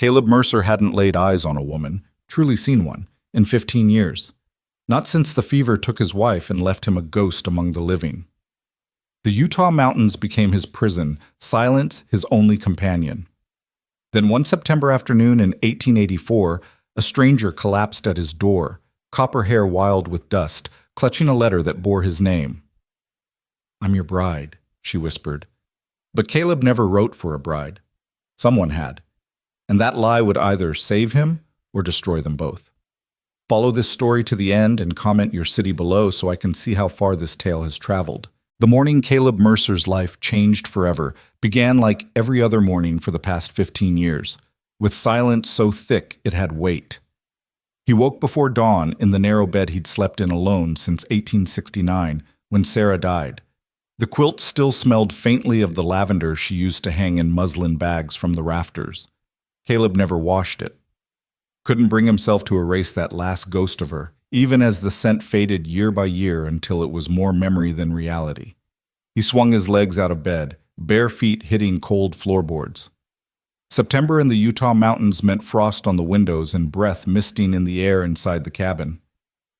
Caleb Mercer hadn't laid eyes on a woman, truly seen one, in 15 years. Not since the fever took his wife and left him a ghost among the living. The Utah mountains became his prison, silence his only companion. Then one September afternoon in 1884, a stranger collapsed at his door, copper hair wild with dust, clutching a letter that bore his name. "I'm your bride," she whispered. But Caleb never wrote for a bride. Someone had. And that lie would either save him or destroy them both. Follow this story to the end and comment your city below so I can see how far this tale has traveled. The morning Caleb Mercer's life changed forever began like every other morning for the past 15 years, with silence so thick it had weight. He woke before dawn in the narrow bed he'd slept in alone since 1869, when Sarah died. The quilt still smelled faintly of the lavender she used to hang in muslin bags from the rafters. Caleb never washed it. Couldn't bring himself to erase that last ghost of her, even as the scent faded year by year until it was more memory than reality. He swung his legs out of bed, bare feet hitting cold floorboards. September in the Utah mountains meant frost on the windows and breath misting in the air inside the cabin.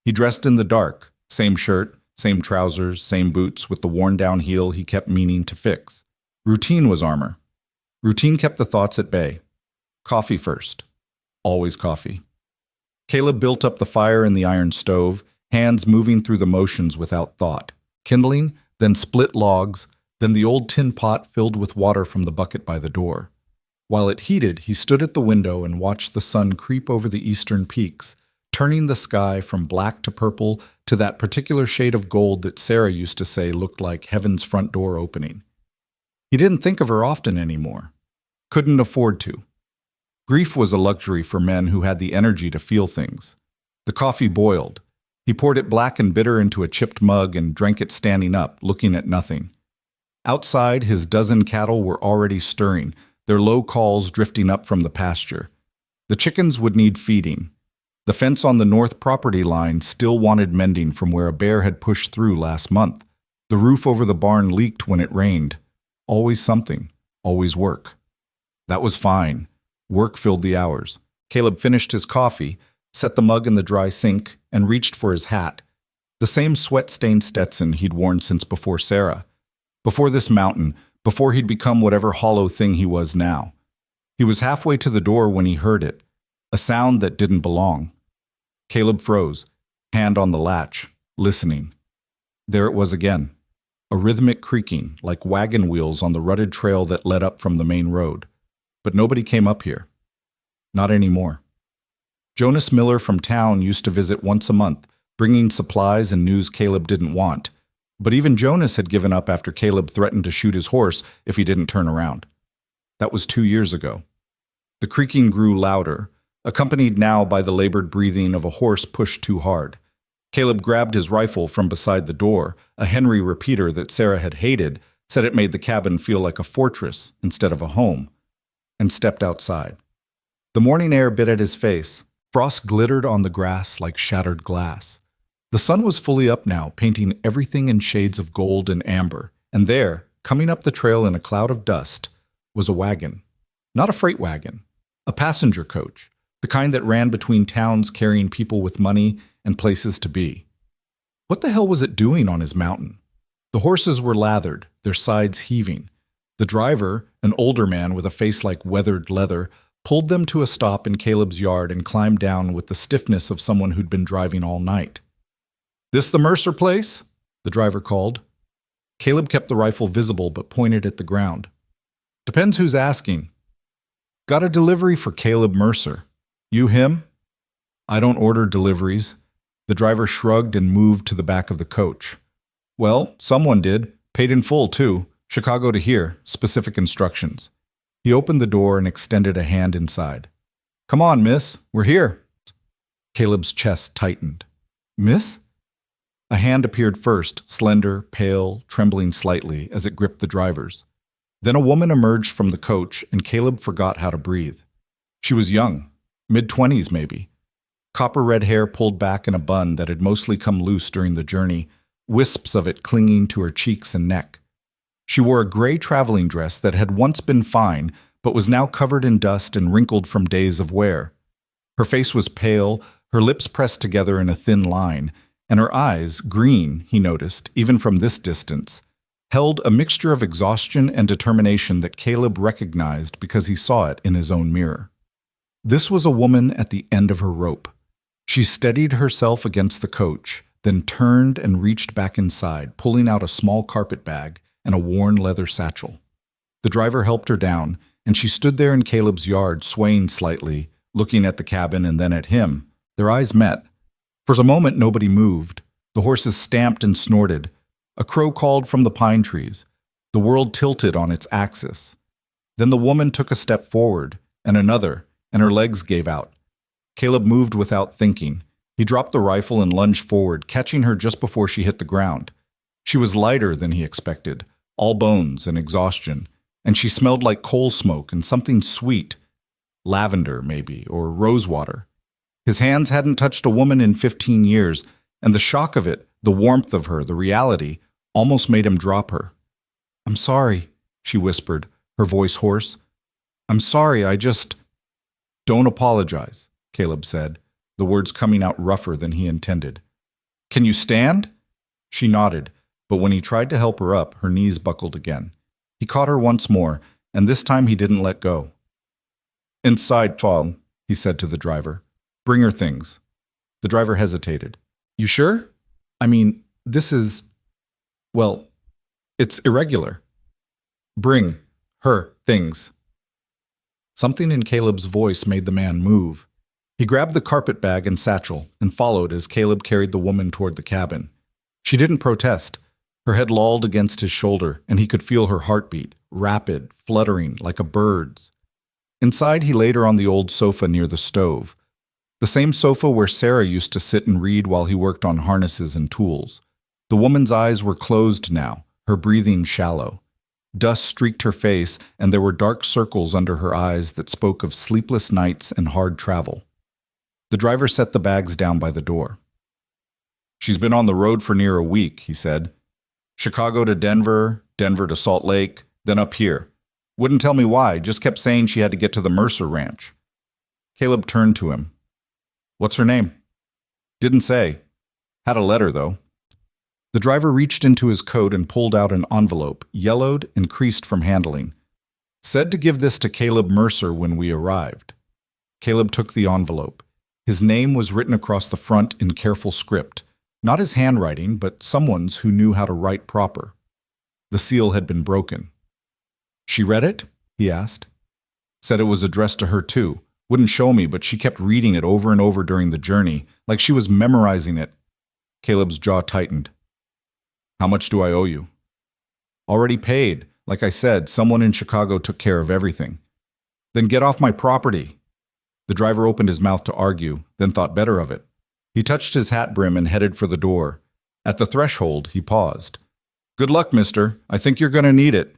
He dressed in the dark, same shirt, same trousers, same boots with the worn-down heel he kept meaning to fix. Routine was armor. Routine kept the thoughts at bay. Coffee first. Always coffee. Caleb built up the fire in the iron stove, hands moving through the motions without thought. Kindling, then split logs, then the old tin pot filled with water from the bucket by the door. While it heated, he stood at the window and watched the sun creep over the eastern peaks, turning the sky from black to purple to that particular shade of gold that Sarah used to say looked like heaven's front door opening. He didn't think of her often anymore. Couldn't afford to. Grief was a luxury for men who had the energy to feel things. The coffee boiled. He poured it black and bitter into a chipped mug and drank it standing up, looking at nothing. Outside, his dozen cattle were already stirring, their low calls drifting up from the pasture. The chickens would need feeding. The fence on the north property line still wanted mending from where a bear had pushed through last month. The roof over the barn leaked when it rained. Always something, always work. That was fine. Work filled the hours. Caleb finished his coffee, set the mug in the dry sink, and reached for his hat. The same sweat-stained Stetson he'd worn since before Sarah. Before this mountain, before he'd become whatever hollow thing he was now. He was halfway to the door when he heard it, a sound that didn't belong. Caleb froze, hand on the latch, listening. There it was again, a rhythmic creaking like wagon wheels on the rutted trail that led up from the main road. But nobody came up here. Not anymore. Jonas Miller from town used to visit once a month, bringing supplies and news Caleb didn't want. But even Jonas had given up after Caleb threatened to shoot his horse if he didn't turn around. That was 2 years ago. The creaking grew louder, accompanied now by the labored breathing of a horse pushed too hard. Caleb grabbed his rifle from beside the door, a Henry repeater that Sarah had hated, said it made the cabin feel like a fortress instead of a home, and stepped outside. The morning air bit at his face. Frost glittered on the grass like shattered glass. The sun was fully up now, painting everything in shades of gold and amber, and there, coming up the trail in a cloud of dust, was a wagon. Not a freight wagon, a passenger coach, the kind that ran between towns carrying people with money and places to be. What the hell was it doing on his mountain? The horses were lathered, their sides heaving. The driver, an older man with a face like weathered leather, pulled them to a stop in Caleb's yard and climbed down with the stiffness of someone who'd been driving all night. "This the Mercer place?" the driver called. Caleb kept the rifle visible but pointed at the ground. "Depends who's asking." "Got a delivery for Caleb Mercer. You him?" "I don't order deliveries." The driver shrugged and moved to the back of the coach. "Well, someone did. Paid in full, too. Chicago to here. Specific instructions." He opened the door and extended a hand inside. "Come on, miss. We're here." Caleb's chest tightened. "Miss?" A hand appeared first, slender, pale, trembling slightly as it gripped the driver's. Then a woman emerged from the coach, and Caleb forgot how to breathe. She was young, mid-20s maybe. Copper-red hair pulled back in a bun that had mostly come loose during the journey, wisps of it clinging to her cheeks and neck. She wore a gray traveling dress that had once been fine, but was now covered in dust and wrinkled from days of wear. Her face was pale, her lips pressed together in a thin line, and her eyes, green, he noticed, even from this distance, held a mixture of exhaustion and determination that Caleb recognized because he saw it in his own mirror. This was a woman at the end of her rope. She steadied herself against the coach, then turned and reached back inside, pulling out a small carpet bag and a worn leather satchel. The driver helped her down, and she stood there in Caleb's yard, swaying slightly, looking at the cabin and then at him. Their eyes met. For a moment, nobody moved. The horses stamped and snorted. A crow called from the pine trees. The world tilted on its axis. Then the woman took a step forward, and another, and her legs gave out. Caleb moved without thinking. He dropped the rifle and lunged forward, catching her just before she hit the ground. She was lighter than he expected, all bones and exhaustion, and she smelled like coal smoke and something sweet. Lavender, maybe, or rosewater. His hands hadn't touched a woman in 15 years, and the shock of it, the warmth of her, the reality, almost made him drop her. "I'm sorry," she whispered, her voice hoarse. "I'm sorry, I just—" "Don't apologize," Caleb said, the words coming out rougher than he intended. "Can you stand?" She nodded, but when he tried to help her up, her knees buckled again. He caught her once more, and this time he didn't let go. "Inside, Tom," he said to the driver. "Bring her things." The driver hesitated. "You sure? I mean, this is... well, it's irregular." "Bring her things." Something in Caleb's voice made the man move. He grabbed the carpet bag and satchel and followed as Caleb carried the woman toward the cabin. She didn't protest. Her head lolled against his shoulder, and he could feel her heartbeat, rapid, fluttering, like a bird's. Inside, he laid her on the old sofa near the stove. The same sofa where Sarah used to sit and read while he worked on harnesses and tools. The woman's eyes were closed now, her breathing shallow. Dust streaked her face, and there were dark circles under her eyes that spoke of sleepless nights and hard travel. The driver set the bags down by the door. "She's been on the road for near a week," he said. "Chicago to Denver, Denver to Salt Lake, then up here. Wouldn't tell me why, just kept saying she had to get to the Mercer Ranch." Caleb turned to him. "What's her name?" "Didn't say. Had a letter, though." The driver reached into his coat and pulled out an envelope, yellowed and creased from handling. "Said to give this to Caleb Mercer when we arrived." Caleb took the envelope. His name was written across the front in careful script, not his handwriting, but someone's who knew how to write proper. The seal had been broken. "She read it?" he asked. "Said it was addressed to her too. Wouldn't show me, but she kept reading it over and over during the journey, like she was memorizing it." Caleb's jaw tightened. "How much do I owe you?" "Already paid. Like I said, someone in Chicago took care of everything." "Then get off my property." The driver opened his mouth to argue, then thought better of it. He touched his hat brim and headed for the door. At the threshold, he paused. "Good luck, mister. I think you're going to need it."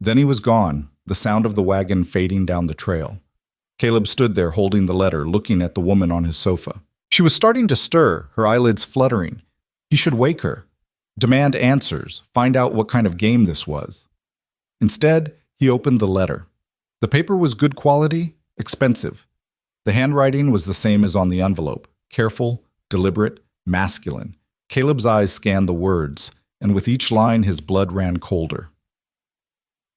Then he was gone, the sound of the wagon fading down the trail. Caleb stood there holding the letter, looking at the woman on his sofa. She was starting to stir, her eyelids fluttering. He should wake her, demand answers, find out what kind of game this was. Instead, he opened the letter. The paper was good quality, expensive. The handwriting was the same as on the envelope, careful, deliberate, masculine. Caleb's eyes scanned the words, and with each line his blood ran colder.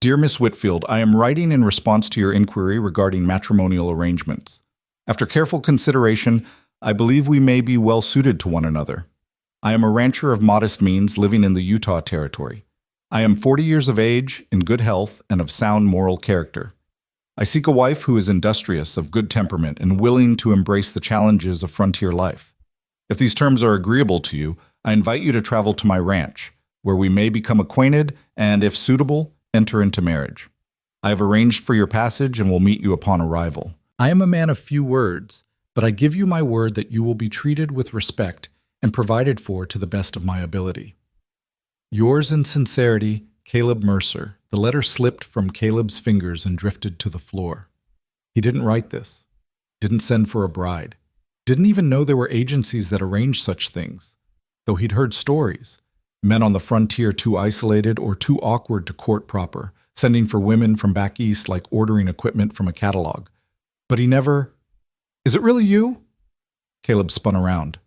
"Dear Miss Whitfield, I am writing in response to your inquiry regarding matrimonial arrangements. After careful consideration, I believe we may be well suited to one another. I am a rancher of modest means living in the Utah Territory. I am 40 years of age, in good health, and of sound moral character. I seek a wife who is industrious, of good temperament, and willing to embrace the challenges of frontier life. If these terms are agreeable to you, I invite you to travel to my ranch, where we may become acquainted and, if suitable, enter into marriage. I have arranged for your passage and will meet you upon arrival. I am a man of few words, but I give you my word that you will be treated with respect and provided for to the best of my ability. Yours in sincerity, Caleb Mercer." The letter slipped from Caleb's fingers and drifted to the floor. He didn't write this, didn't send for a bride, didn't even know there were agencies that arranged such things, though he'd heard stories. Men on the frontier too isolated or too awkward to court proper, sending for women from back east like ordering equipment from a catalog. But he never... Is it really you? Caleb spun around.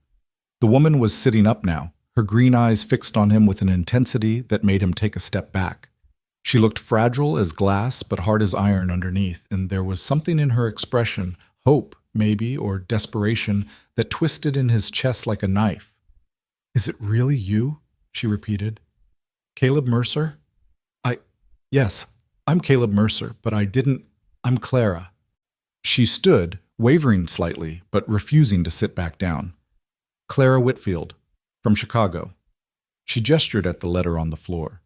The woman was sitting up now, her green eyes fixed on him with an intensity that made him take a step back. She looked fragile as glass but hard as iron underneath, and there was something in her expression, hope, maybe, or desperation, that twisted in his chest like a knife. Is it really you? She repeated. Caleb Mercer? Yes, I'm Caleb Mercer, but I'm Clara. She stood, wavering slightly, but refusing to sit back down. Clara Whitfield, from Chicago. She gestured at the letter on the floor.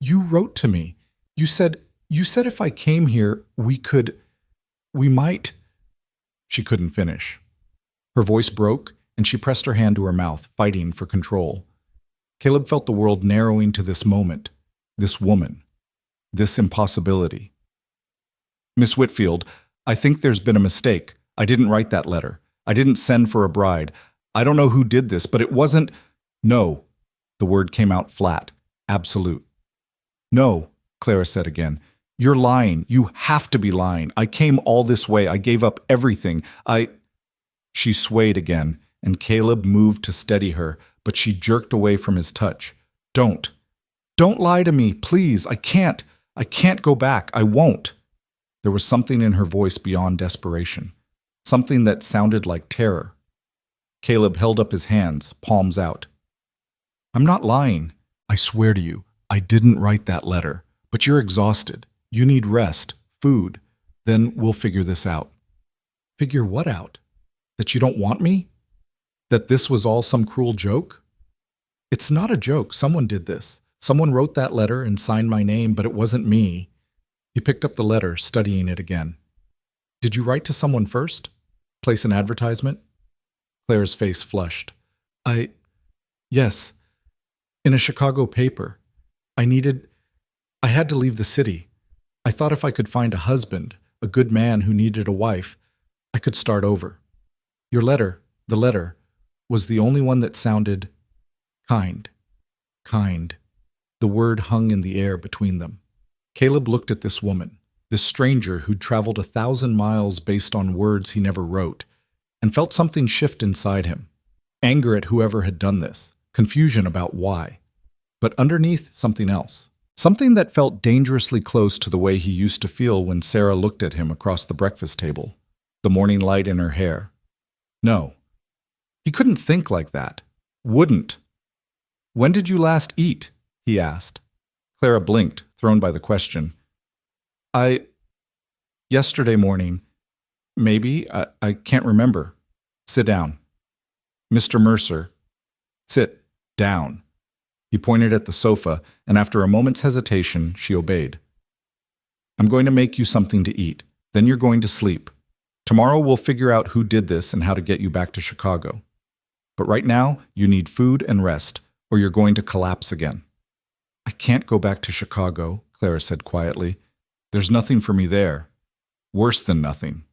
You wrote to me. You said if I came here, we might... She couldn't finish. Her voice broke, and she pressed her hand to her mouth, fighting for control. Caleb felt the world narrowing to this moment, this woman, this impossibility. Miss Whitfield, I think there's been a mistake. I didn't write that letter. I didn't send for a bride. I don't know who did this, but it wasn't... No. The word came out flat, absolute. No, Clara said again. You're lying. You have to be lying. I came all this way. I gave up everything. She swayed again, and Caleb moved to steady her, but she jerked away from his touch. Don't lie to me, please. I can't go back. I won't. There was something in her voice beyond desperation, something that sounded like terror. Caleb held up his hands, palms out. I'm not lying. I swear to you, I didn't write that letter, but you're exhausted. You need rest, food. Then we'll figure this out. Figure what out? That you don't want me? That this was all some cruel joke? It's not a joke. Someone did this. Someone wrote that letter and signed my name, but it wasn't me. He picked up the letter, studying it again. Did you write to someone first? Place an advertisement? Claire's face flushed. Yes. In a Chicago paper. I had to leave the city. I thought if I could find a husband, a good man who needed a wife, I could start over. Your letter, the letter, was the only one that sounded kind. Kind. The word hung in the air between them. Caleb looked at this woman, this stranger who'd traveled 1,000 miles based on words he never wrote, and felt something shift inside him. Anger at whoever had done this, confusion about why. But underneath, something else. Something that felt dangerously close to the way he used to feel when Sarah looked at him across the breakfast table, the morning light in her hair. No. He couldn't think like that. Wouldn't. When did you last eat? He asked. Clara blinked, thrown by the question. Yesterday morning. Maybe. I can't remember. Sit down. Mr. Mercer. Sit down. He pointed at the sofa, and after a moment's hesitation, she obeyed. I'm going to make you something to eat. Then you're going to sleep. Tomorrow we'll figure out who did this and how to get you back to Chicago. But right now, you need food and rest, or you're going to collapse again. I can't go back to Chicago, Clara said quietly. There's nothing for me there. Worse than nothing.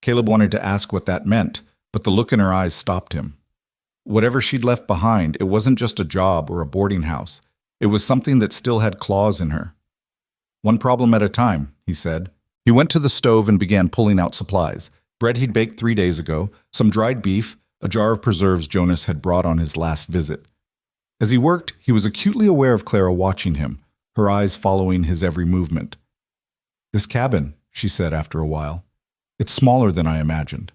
Caleb wanted to ask what that meant, but the look in her eyes stopped him. Whatever she'd left behind, it wasn't just a job or a boarding house. It was something that still had claws in her. One problem at a time, he said. He went to the stove and began pulling out supplies. Bread he'd baked 3 days ago, some dried beef, a jar of preserves Jonas had brought on his last visit. As he worked, he was acutely aware of Clara watching him, her eyes following his every movement. This cabin, she said after a while. It's smaller than I imagined.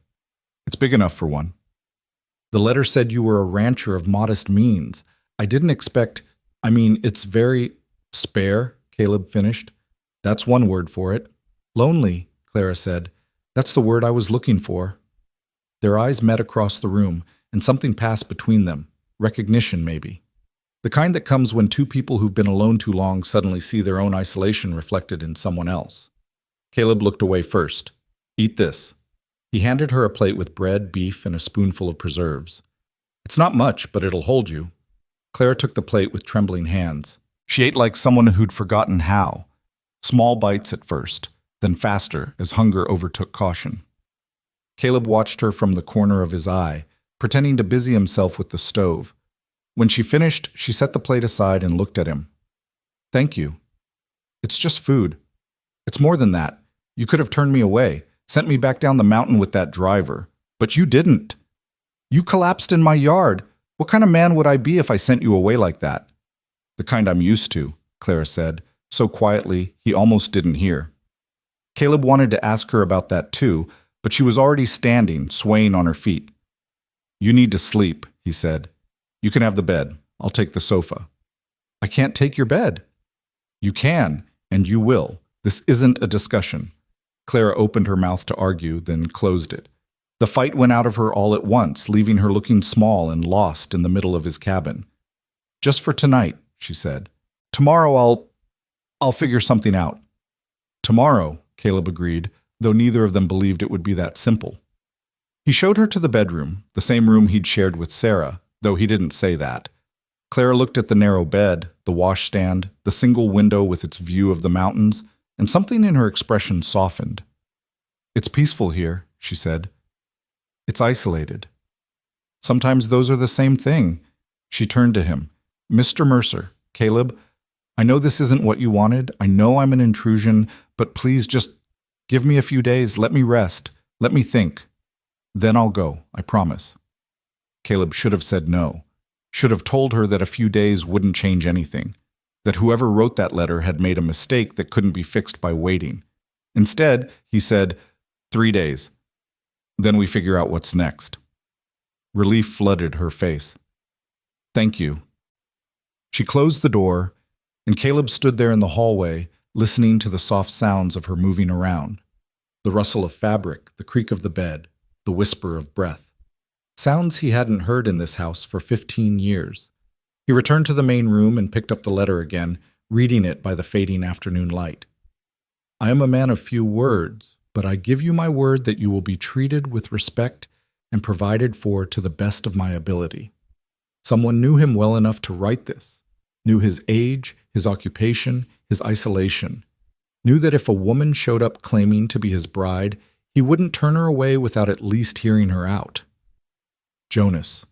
It's big enough for one. The letter said you were a rancher of modest means. I didn't expect... it's very... Spare, Caleb finished. That's one word for it. Lonely, Clara said. That's the word I was looking for. Their eyes met across the room, and something passed between them. Recognition, maybe. The kind that comes when two people who've been alone too long suddenly see their own isolation reflected in someone else. Caleb looked away first. Eat this. He handed her a plate with bread, beef, and a spoonful of preserves. It's not much, but it'll hold you. Clara took the plate with trembling hands. She ate like someone who'd forgotten how. Small bites at first, then faster as hunger overtook caution. Caleb watched her from the corner of his eye, pretending to busy himself with the stove. When she finished, she set the plate aside and looked at him. Thank you. It's just food. It's more than that. You could have turned me away, sent me back down the mountain with that driver. But you didn't. You collapsed in my yard. What kind of man would I be if I sent you away like that? The kind I'm used to, Clara said, so quietly he almost didn't hear. Caleb wanted to ask her about that too, but she was already standing, swaying on her feet. You need to sleep, he said. You can have the bed. I'll take the sofa. I can't take your bed. You can, and you will. This isn't a discussion. Clara opened her mouth to argue, then closed it. The fight went out of her all at once, leaving her looking small and lost in the middle of his cabin. Just for tonight, she said. Tomorrow I'll figure something out. Tomorrow, Caleb agreed, though neither of them believed it would be that simple. He showed her to the bedroom, the same room he'd shared with Sarah, though he didn't say that. Clara looked at the narrow bed, the washstand, the single window with its view of the mountains, and something in her expression softened. It's peaceful here, she said. It's isolated. Sometimes those are the same thing. She turned to him. Mr. Mercer, Caleb, I know this isn't what you wanted. I know I'm an intrusion, but please just give me a few days. Let me rest. Let me think. Then I'll go, I promise. Caleb should have said no. Should have told her that a few days wouldn't change anything. That whoever wrote that letter had made a mistake that couldn't be fixed by waiting. Instead, he said, 3 days. Then we figure out what's next. Relief flooded her face. Thank you. She closed the door, and Caleb stood there in the hallway, listening to the soft sounds of her moving around. The rustle of fabric, the creak of the bed, the whisper of breath. Sounds he hadn't heard in this house for 15 years. He returned to the main room and picked up the letter again, reading it by the fading afternoon light. I am a man of few words, but I give you my word that you will be treated with respect and provided for to the best of my ability. Someone knew him well enough to write this, knew his age, his occupation, his isolation, knew that if a woman showed up claiming to be his bride, he wouldn't turn her away without at least hearing her out. Jonas.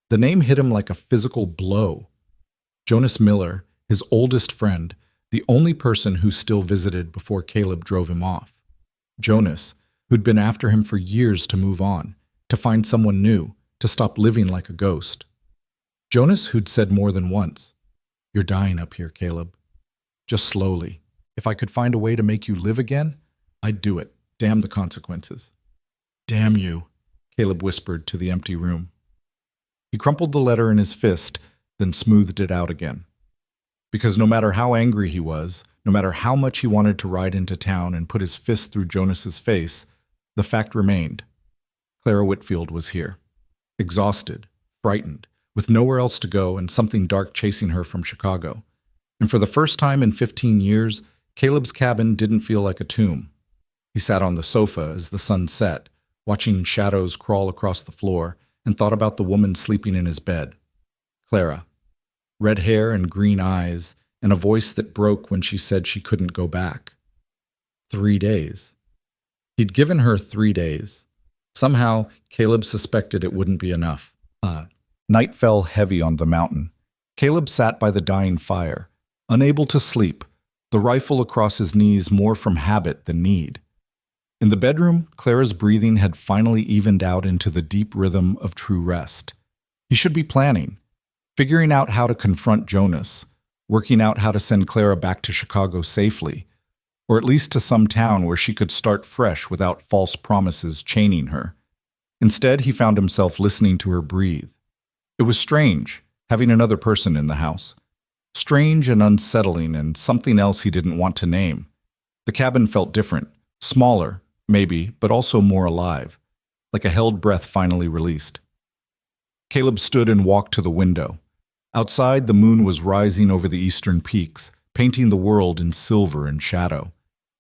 The name hit him like a physical blow. Jonas Miller, his oldest friend, the only person who still visited before Caleb drove him off. Jonas, who'd been after him for years to move on, to find someone new, to stop living like a ghost. Jonas, who'd said more than once, "You're dying up here, Caleb. Just slowly. If I could find a way to make you live again, I'd do it. Damn the consequences." "Damn you," Caleb whispered to the empty room. He crumpled the letter in his fist, then smoothed it out again. Because no matter how angry he was, no matter how much he wanted to ride into town and put his fist through Jonas's face, the fact remained. Clara Whitfield was here. Exhausted, frightened, with nowhere else to go and something dark chasing her from Chicago. And for the first time in 15 years, Caleb's cabin didn't feel like a tomb. He sat on the sofa as the sun set, watching shadows crawl across the floor, and thought about the woman sleeping in his bed. Clara. Red hair and green eyes, and a voice that broke when she said she couldn't go back. 3 days. He'd given her 3 days. Somehow, Caleb suspected it wouldn't be enough. Night fell heavy on the mountain. Caleb sat by the dying fire, unable to sleep, the rifle across his knees more from habit than need. In the bedroom, Clara's breathing had finally evened out into the deep rhythm of true rest. He should be planning, figuring out how to confront Jonas, working out how to send Clara back to Chicago safely, or at least to some town where she could start fresh without false promises chaining her. Instead, he found himself listening to her breathe. It was strange, having another person in the house. Strange and unsettling, and something else he didn't want to name. The cabin felt different, smaller, maybe, but also more alive, like a held breath finally released. Caleb stood and walked to the window. Outside, the moon was rising over the eastern peaks, painting the world in silver and shadow.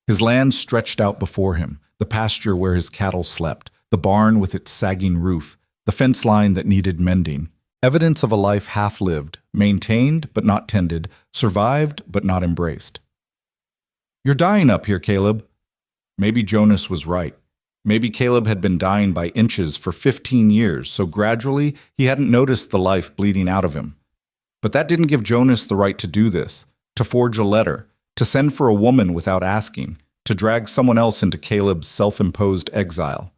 His land stretched out before him, the pasture where his cattle slept, the barn with its sagging roof, the fence line that needed mending. Evidence of a life half-lived, maintained but not tended, survived but not embraced. "You're dying up here, Caleb." Maybe Jonas was right. Maybe Caleb had been dying by inches for 15 years, so gradually he hadn't noticed the life bleeding out of him. But that didn't give Jonas the right to do this, to forge a letter, to send for a woman without asking, to drag someone else into Caleb's self-imposed exile.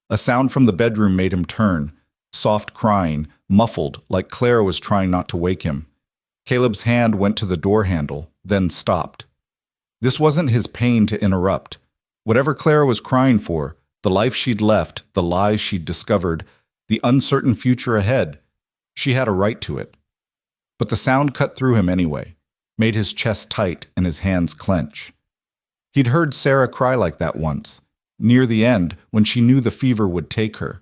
A sound from the bedroom made him turn, soft crying, muffled, like Clara was trying not to wake him. Caleb's hand went to the door handle, then stopped. This wasn't his pain to interrupt. Whatever Clara was crying for, the life she'd left, the lies she'd discovered, the uncertain future ahead, she had a right to it. But the sound cut through him anyway, made his chest tight and his hands clench. He'd heard Sarah cry like that once, near the end when she knew the fever would take her.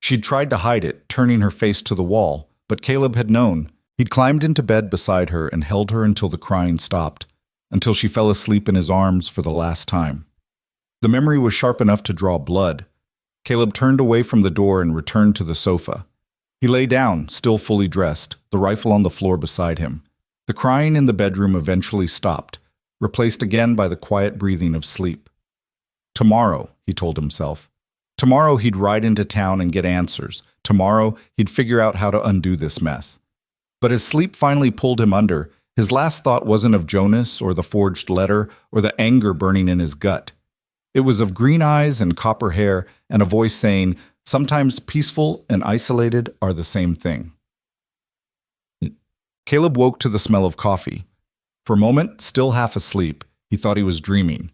She'd tried to hide it, turning her face to the wall, but Caleb had known. He'd climbed into bed beside her and held her until the crying stopped, until she fell asleep in his arms for the last time. The memory was sharp enough to draw blood. Caleb turned away from the door and returned to the sofa. He lay down, still fully dressed, the rifle on the floor beside him. The crying in the bedroom eventually stopped, replaced again by the quiet breathing of sleep. Tomorrow, he told himself. Tomorrow he'd ride into town and get answers. Tomorrow he'd figure out how to undo this mess. But as sleep finally pulled him under, his last thought wasn't of Jonas or the forged letter or the anger burning in his gut. It was of green eyes and copper hair and a voice saying, "Sometimes peaceful and isolated are the same thing." Caleb woke to the smell of coffee. For a moment, still half asleep, he thought he was dreaming,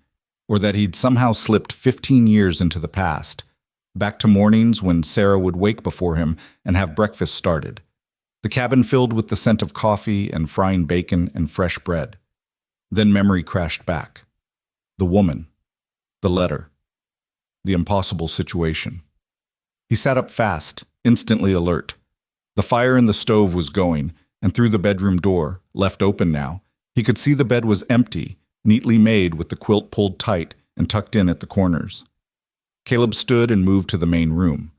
or that he'd somehow slipped 15 years into the past, back to mornings when Sarah would wake before him and have breakfast started. The cabin filled with the scent of coffee and frying bacon and fresh bread. Then memory crashed back. The woman. The letter. The impossible situation. He sat up fast, instantly alert. The fire in the stove was going, and through the bedroom door, left open now, he could see the bed was empty, neatly made with the quilt pulled tight and tucked in at the corners. Caleb stood and moved to the main room.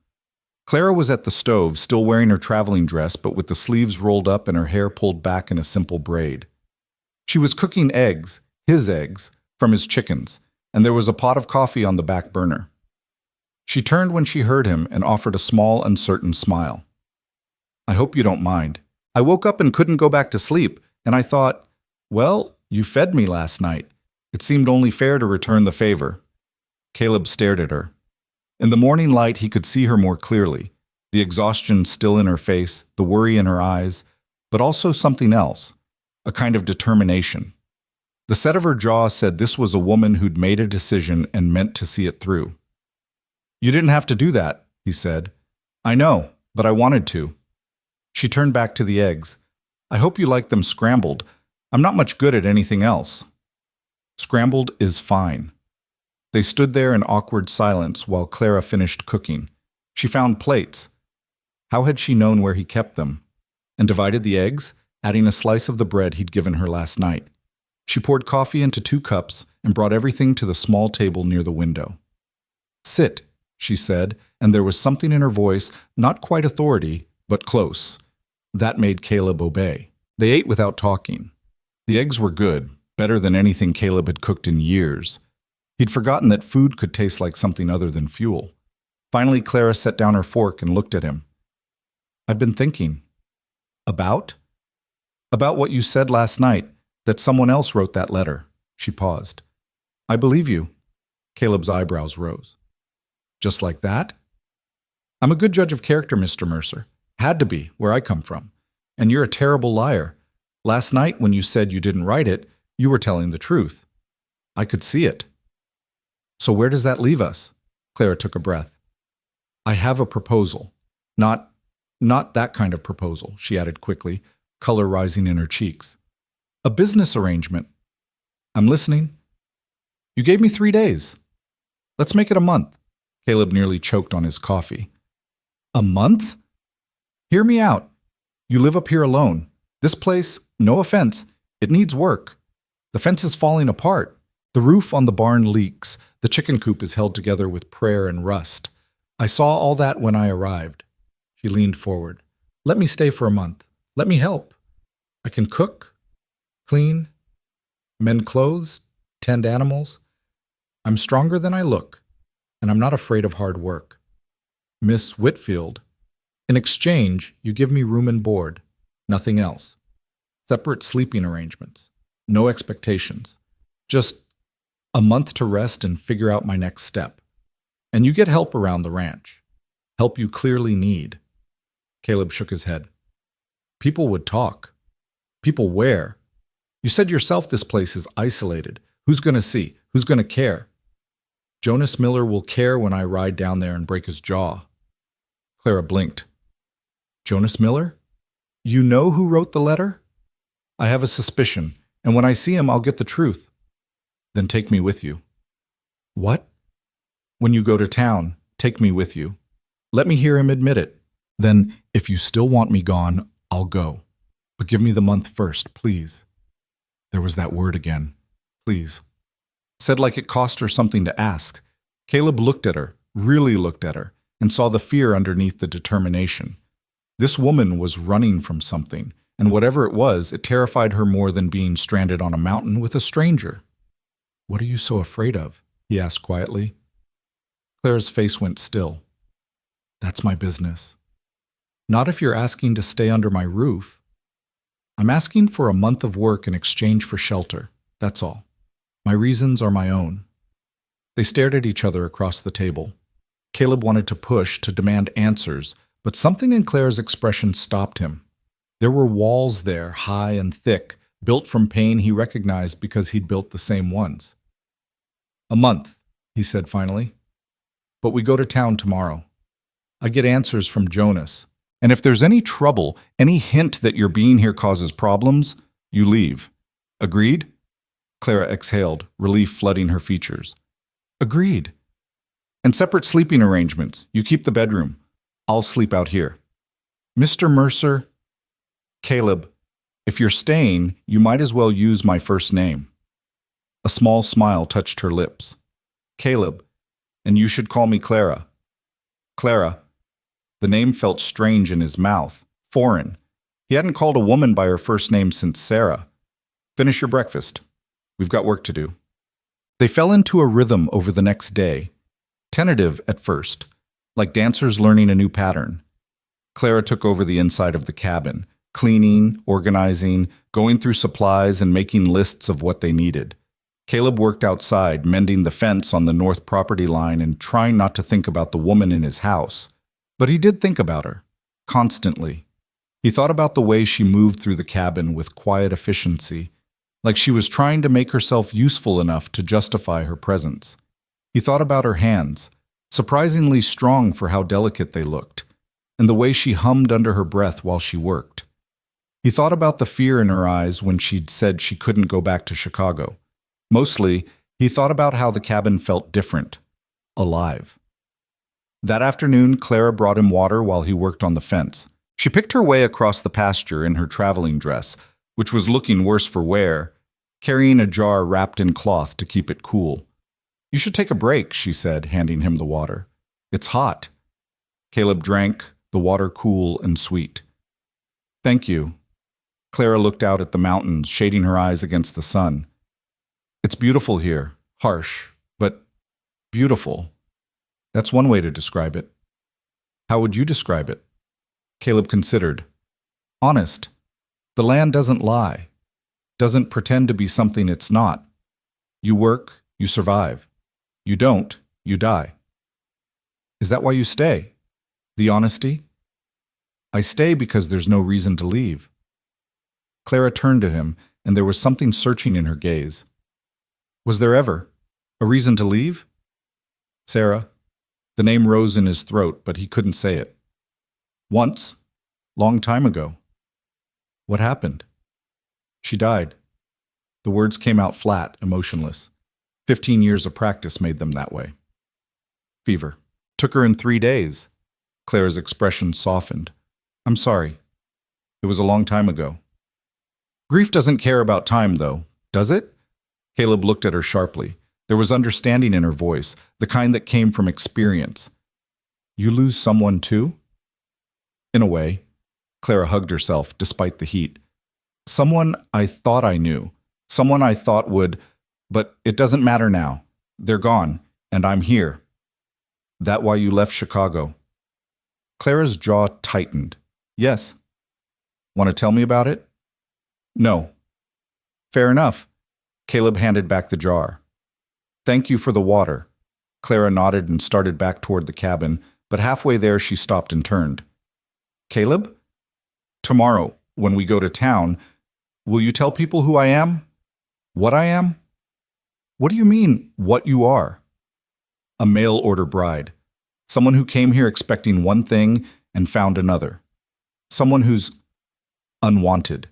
Clara was at the stove, still wearing her traveling dress, but with the sleeves rolled up and her hair pulled back in a simple braid. She was cooking eggs, his eggs, from his chickens, and there was a pot of coffee on the back burner. She turned when she heard him and offered a small, uncertain smile. "I hope you don't mind. I woke up and couldn't go back to sleep, and I thought, well, you fed me last night. It seemed only fair to return the favor." Caleb stared at her. In the morning light, he could see her more clearly, the exhaustion still in her face, the worry in her eyes, but also something else, a kind of determination. The set of her jaw said this was a woman who'd made a decision and meant to see it through. "You didn't have to do that," he said. "I know, but I wanted to." She turned back to the eggs. "I hope you like them scrambled. I'm not much good at anything else." "Scrambled is fine." They stood there in awkward silence while Clara finished cooking. She found plates. How had she known where he kept them? And divided the eggs, adding a slice of the bread he'd given her last night. She poured coffee into 2 cups and brought everything to the small table near the window. "Sit," she said, and there was something in her voice, not quite authority, but close. That made Caleb obey. They ate without talking. The eggs were good, better than anything Caleb had cooked in years. He'd forgotten that food could taste like something other than fuel. Finally, Clara set down her fork and looked at him. "I've been thinking." "About?" "About what you said last night, that someone else wrote that letter." She paused. "I believe you." Caleb's eyebrows rose. "Just like that?" "I'm a good judge of character, Mr. Mercer. Had to be, where I come from. And you're a terrible liar. Last night, when you said you didn't write it, you were telling the truth. I could see it." "So where does that leave us?" Clara took a breath. "I have a proposal. Not that kind of proposal," she added quickly, color rising in her cheeks. "A business arrangement." "I'm listening." "You gave me 3 days. Let's make it a month." Caleb nearly choked on his coffee. "A month?" "Hear me out. You live up here alone. This place, no offense, it needs work. The fence is falling apart. The roof on the barn leaks. The chicken coop is held together with prayer and rust. I saw all that when I arrived." She leaned forward. "Let me stay for a month. Let me help. I can cook, clean, mend clothes, tend animals. I'm stronger than I look, and I'm not afraid of hard work. Miss Whitfield, in exchange, you give me room and board, nothing else. Separate sleeping arrangements, no expectations. Just a month to rest and figure out my next step. And you get help around the ranch. Help you clearly need. Caleb shook his head. People would talk. People where? You said yourself this place is isolated. Who's going to see? Who's going to care? Jonas Miller will care when I ride down there and break his jaw. Clara blinked. Jonas Miller? You know who wrote the letter? I have a suspicion, and when I see him, I'll get the truth. Then take me with you. What? When you go to town, take me with you. Let me hear him admit it. Then, if you still want me gone, I'll go. But give me the month first, please. There was that word again. Please. Said like it cost her something to ask. Caleb looked at her, really looked at her, and saw the fear underneath the determination. This woman was running from something, and whatever it was, it terrified her more than being stranded on a mountain with a stranger. What are you so afraid of? He asked quietly. Clara's face went still. That's my business. Not if you're asking to stay under my roof. I'm asking for a month of work in exchange for shelter, that's all. My reasons are my own. They stared at each other across the table. Caleb wanted to push, to demand answers, but something in Clara's expression stopped him. There were walls there, high and thick, built from pain he recognized because he'd built the same ones. A month, he said finally. But we go to town tomorrow. I get answers from Jonas. And if there's any trouble, any hint that your being here causes problems, you leave. Agreed? Clara exhaled, relief flooding her features. Agreed. And separate sleeping arrangements. You keep the bedroom. I'll sleep out here. Mr. Mercer? Caleb, if you're staying, you might as well use my first name. A small smile touched her lips. Caleb, and you should call me Clara. Clara. The name felt strange in his mouth, foreign. He hadn't called a woman by her first name since Sarah. Finish your breakfast. We've got work to do. They fell into a rhythm over the next day, tentative at first, like dancers learning a new pattern. Clara took over the inside of the cabin, cleaning, organizing, going through supplies and making lists of what they needed. Caleb worked outside, mending the fence on the north property line and trying not to think about the woman in his house. But he did think about her, constantly. He thought about the way she moved through the cabin with quiet efficiency, like she was trying to make herself useful enough to justify her presence. He thought about her hands, surprisingly strong for how delicate they looked, and the way she hummed under her breath while she worked. He thought about the fear in her eyes when she'd said she couldn't go back to Chicago. Mostly, he thought about how the cabin felt different, alive. That afternoon, Clara brought him water while he worked on the fence. She picked her way across the pasture in her traveling dress, which was looking worse for wear, carrying a jar wrapped in cloth to keep it cool. You should take a break, she said, handing him the water. It's hot. Caleb drank, the water cool and sweet. Thank you. Clara looked out at the mountains, shading her eyes against the sun. It's beautiful here, harsh, but beautiful. That's one way to describe it. How would you describe it? Caleb considered. Honest. The land doesn't lie. Doesn't pretend to be something it's not. You work, you survive. You don't, you die. Is that why you stay? The honesty? I stay because there's no reason to leave. Clara turned to him, and there was something searching in her gaze. Was there ever a reason to leave? Sarah. The name rose in his throat, but he couldn't say it. Once. Long time ago. What happened? She died. The words came out flat, emotionless. 15 years of practice made them that way. Fever. Took her in 3 days. Clara's expression softened. I'm sorry. It was a long time ago. Grief doesn't care about time, though, does it? Caleb looked at her sharply. There was understanding in her voice, the kind that came from experience. You lose someone too? In a way. Clara hugged herself, despite the heat. Someone I thought I knew. Someone I thought would, but it doesn't matter now. They're gone, and I'm here. That why you left Chicago? Clara's jaw tightened. Yes. Want to tell me about it? No. Fair enough. Caleb handed back the jar. Thank you for the water. Clara nodded and started back toward the cabin, but halfway there she stopped and turned. Caleb? Tomorrow, when we go to town, will you tell people who I am? What I am? What do you mean, what you are? A mail-order bride. Someone who came here expecting one thing and found another. Someone who's unwanted.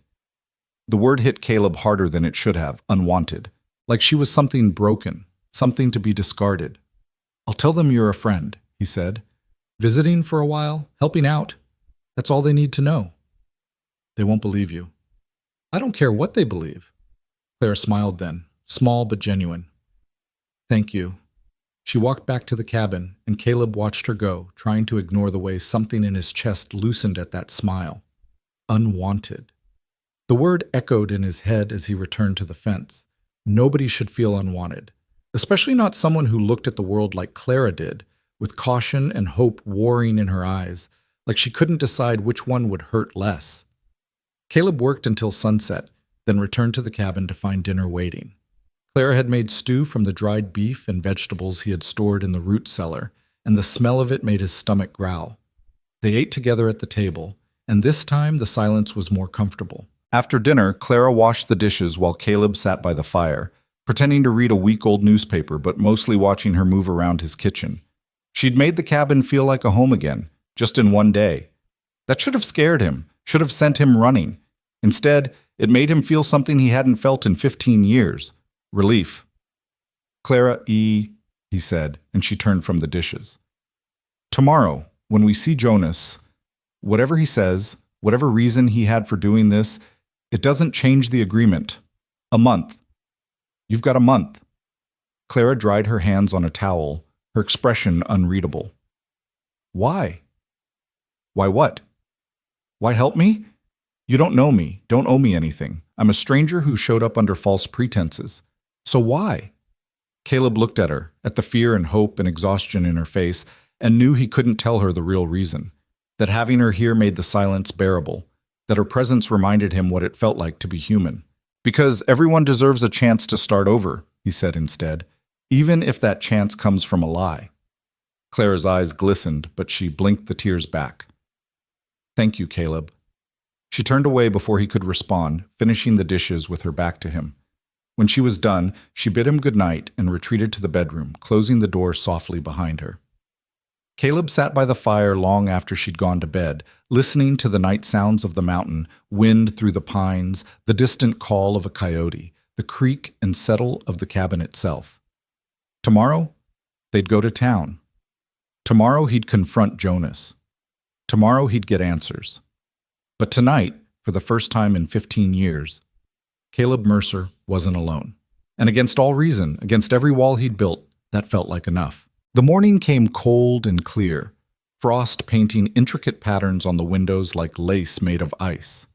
The word hit Caleb harder than it should have, unwanted. Like she was something broken, something to be discarded. I'll tell them you're a friend, he said. Visiting for a while, helping out. That's all they need to know. They won't believe you. I don't care what they believe. Clara smiled then, small but genuine. Thank you. She walked back to the cabin, and Caleb watched her go, trying to ignore the way something in his chest loosened at that smile. Unwanted. The word echoed in his head as he returned to the fence. Nobody should feel unwanted, especially not someone who looked at the world like Clara did, with caution and hope warring in her eyes, like she couldn't decide which one would hurt less. Caleb worked until sunset, then returned to the cabin to find dinner waiting. Clara had made stew from the dried beef and vegetables he had stored in the root cellar, and the smell of it made his stomach growl. They ate together at the table, and this time the silence was more comfortable. After dinner, Clara washed the dishes while Caleb sat by the fire, pretending to read a week-old newspaper but mostly watching her move around his kitchen. She'd made the cabin feel like a home again, just in one day. That should have scared him, should have sent him running. Instead, it made him feel something he hadn't felt in 15 years. Relief. Clara, he said, and she turned from the dishes. Tomorrow, when we see Jonas, whatever he says, whatever reason he had for doing this, it doesn't change the agreement. A month. You've got a month. Clara dried her hands on a towel, her expression unreadable. Why? Why what? Why help me? You don't know me, don't owe me anything. I'm a stranger who showed up under false pretenses. So why? Caleb looked at her, at the fear and hope and exhaustion in her face, and knew he couldn't tell her the real reason. That having her here made the silence bearable, that her presence reminded him what it felt like to be human. Because everyone deserves a chance to start over, he said instead, even if that chance comes from a lie. Clara's eyes glistened, but she blinked the tears back. Thank you, Caleb. She turned away before he could respond, finishing the dishes with her back to him. When she was done, she bid him good night and retreated to the bedroom, closing the door softly behind her. Caleb sat by the fire long after she'd gone to bed, listening to the night sounds of the mountain, wind through the pines, the distant call of a coyote, the creak and settle of the cabin itself. Tomorrow, they'd go to town. Tomorrow he'd confront Jonas. Tomorrow he'd get answers. But tonight, for the first time in 15 years, Caleb Mercer wasn't alone. And against all reason, against every wall he'd built, that felt like enough. The morning came cold and clear, frost painting intricate patterns on the windows like lace made of ice.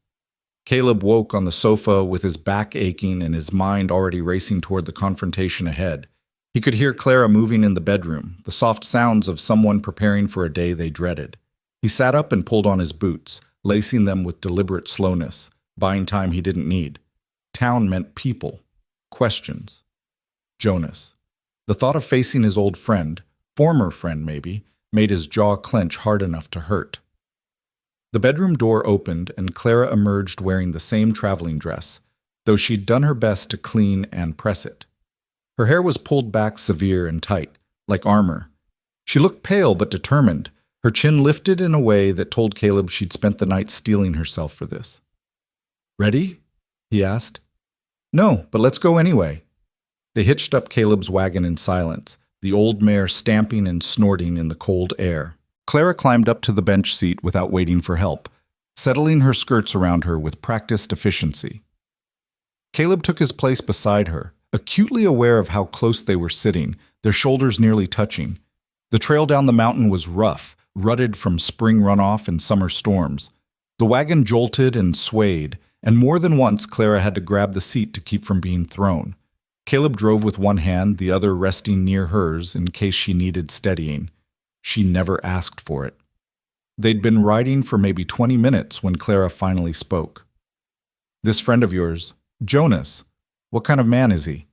Caleb woke on the sofa with his back aching and his mind already racing toward the confrontation ahead. He could hear Clara moving in the bedroom, the soft sounds of someone preparing for a day they dreaded. He sat up and pulled on his boots, lacing them with deliberate slowness, buying time he didn't need. Town meant people, questions. Jonas. The thought of facing his old friend, former friend maybe, made his jaw clench hard enough to hurt. The bedroom door opened and Clara emerged wearing the same traveling dress, though she'd done her best to clean and press it. Her hair was pulled back severe and tight, like armor. She looked pale but determined, her chin lifted in a way that told Caleb she'd spent the night steeling herself for this. Ready? He asked. No, but let's go anyway. They hitched up Caleb's wagon in silence, the old mare stamping and snorting in the cold air. Clara climbed up to the bench seat without waiting for help, settling her skirts around her with practiced efficiency. Caleb took his place beside her, acutely aware of how close they were sitting, their shoulders nearly touching. The trail down the mountain was rough, rutted from spring runoff and summer storms. The wagon jolted and swayed, and more than once Clara had to grab the seat to keep from being thrown. Caleb drove with one hand, the other resting near hers in case she needed steadying. She never asked for it. They'd been riding for maybe 20 minutes when Clara finally spoke. This friend of yours, Jonas, What kind of man is he?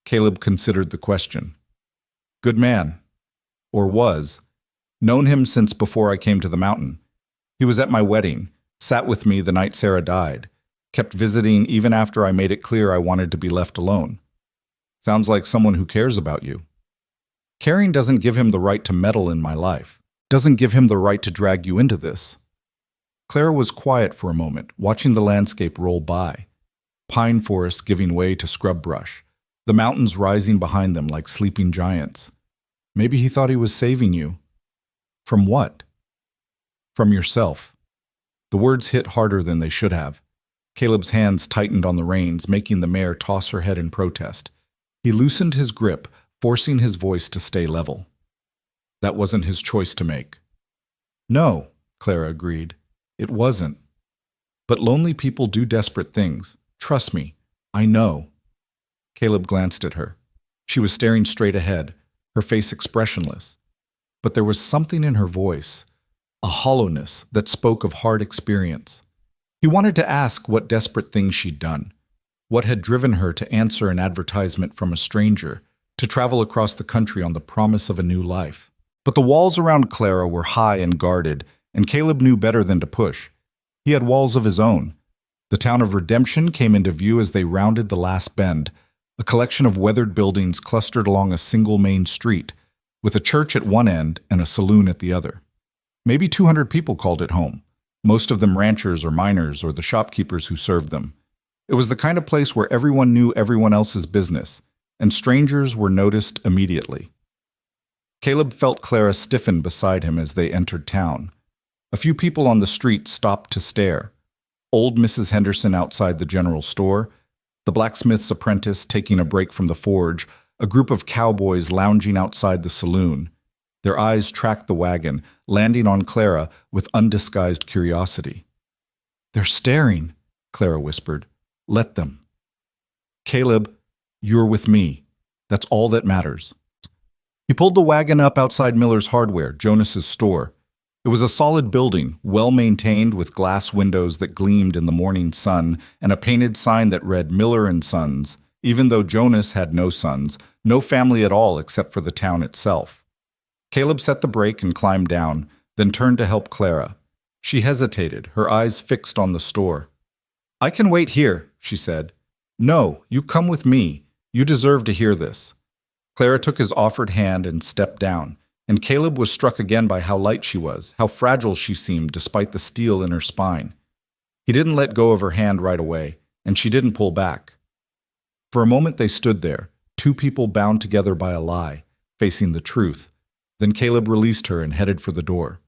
Caleb considered the question. Good man. Or was. Known him since before I came to the mountain. He was at my wedding, sat with me the night Sarah died, kept visiting even after I made it clear I wanted to be left alone. Sounds like someone who cares about you. Caring doesn't give him the right to meddle in my life, doesn't give him the right to drag you into this. Clara was quiet for a moment, watching the landscape roll by. Pine forests giving way to scrub brush, the mountains rising behind them like sleeping giants. Maybe he thought he was saving you. From what? From yourself. The words hit harder than they should have. Caleb's hands tightened on the reins, making the mare toss her head in protest. He loosened his grip, forcing his voice to stay level. That wasn't his choice to make. No, Clara agreed. It wasn't. But lonely people do desperate things. Trust me, I know. Caleb glanced at her. She was staring straight ahead, her face expressionless. But there was something in her voice, a hollowness that spoke of hard experience. He wanted to ask what desperate things she'd done, what had driven her to answer an advertisement from a stranger, to travel across the country on the promise of a new life. But the walls around Clara were high and guarded, and Caleb knew better than to push. He had walls of his own. The town of Redemption came into view as they rounded the last bend, a collection of weathered buildings clustered along a single main street, with a church at one end and a saloon at the other. Maybe 200 people called it home, most of them ranchers or miners or the shopkeepers who served them. It was the kind of place where everyone knew everyone else's business, and strangers were noticed immediately. Caleb felt Clara stiffen beside him as they entered town. A few people on the street stopped to stare. Old Mrs. Henderson outside the general store, the blacksmith's apprentice taking a break from the forge, a group of cowboys lounging outside the saloon. Their eyes tracked the wagon, landing on Clara with undisguised curiosity. They're staring, Clara whispered. Let them. Caleb, you're with me. That's all that matters. He pulled the wagon up outside Miller's Hardware, Jonas's store. It was a solid building, well-maintained with glass windows that gleamed in the morning sun and a painted sign that read Miller and Sons, even though Jonas had no sons, no family at all except for the town itself. Caleb set the brake and climbed down, then turned to help Clara. She hesitated, her eyes fixed on the store. I can wait here, she said. No, you come with me. You deserve to hear this. Clara took his offered hand and stepped down, and Caleb was struck again by how light she was, how fragile she seemed despite the steel in her spine. He didn't let go of her hand right away, and she didn't pull back. For a moment they stood there, two people bound together by a lie, facing the truth. Then Caleb released her and headed for the door.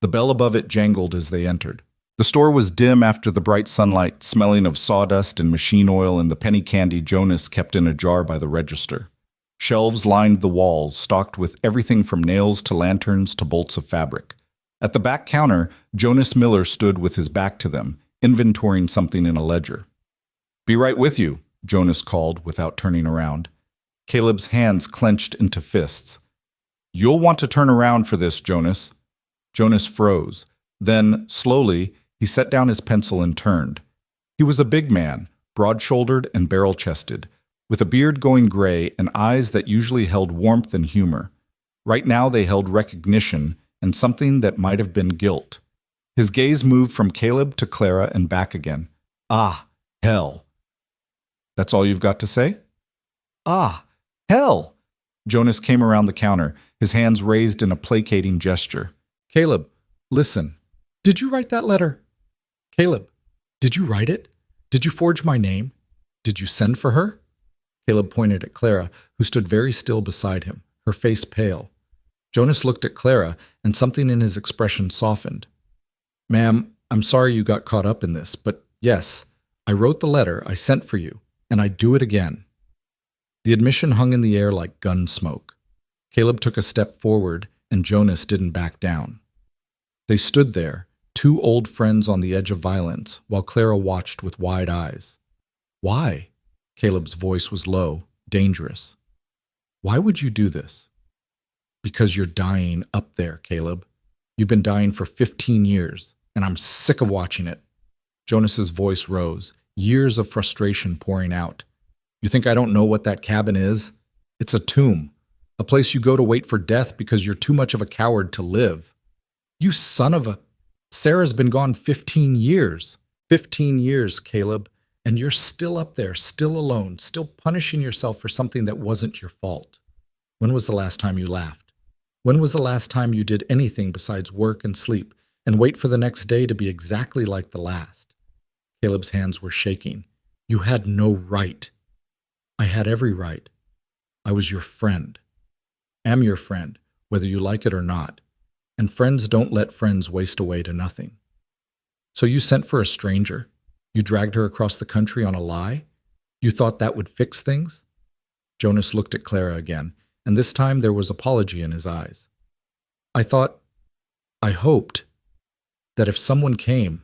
The bell above it jangled as they entered. The store was dim after the bright sunlight, smelling of sawdust and machine oil and the penny candy Jonas kept in a jar by the register. Shelves lined the walls, stocked with everything from nails to lanterns to bolts of fabric. At the back counter, Jonas Miller stood with his back to them, inventorying something in a ledger. Be right with you, Jonas called without turning around. Caleb's hands clenched into fists. You'll want to turn around for this, Jonas. Jonas froze. Then, slowly, he set down his pencil and turned. He was a big man, broad-shouldered and barrel-chested, with a beard going gray and eyes that usually held warmth and humor. Right now they held recognition and something that might have been guilt. His gaze moved from Caleb to Clara and back again. Ah, hell. That's all you've got to say? Ah, hell. Jonas came around the counter, his hands raised in a placating gesture. Caleb, listen. Did you write that letter? Caleb, did you write it? Did you forge my name? Did you send for her? Caleb pointed at Clara, who stood very still beside him, her face pale. Jonas looked at Clara, and something in his expression softened. Ma'am, I'm sorry you got caught up in this, but yes, I wrote the letter I sent for you, and I'd do it again. The admission hung in the air like gun smoke. Caleb took a step forward, and Jonas didn't back down. They stood there, two old friends on the edge of violence, while Clara watched with wide eyes. Why? Caleb's voice was low, dangerous. Why would you do this? Because you're dying up there, Caleb. You've been dying for 15 years, and I'm sick of watching it. Jonas's voice rose, years of frustration pouring out. You think I don't know what that cabin is? It's a tomb, a place you go to wait for death because you're too much of a coward to live. You son of a... Sarah's been gone 15 years. 15 years, Caleb, and you're still up there, still alone, still punishing yourself for something that wasn't your fault. When was the last time you laughed? When was the last time you did anything besides work and sleep and wait for the next day to be exactly like the last? Caleb's hands were shaking. You had no right. I had every right. I was your friend. Am your friend, whether you like it or not. And friends don't let friends waste away to nothing. So you sent for a stranger. You dragged her across the country on a lie? You thought that would fix things? Jonas looked at Clara again, and this time there was apology in his eyes. I hoped that if someone came,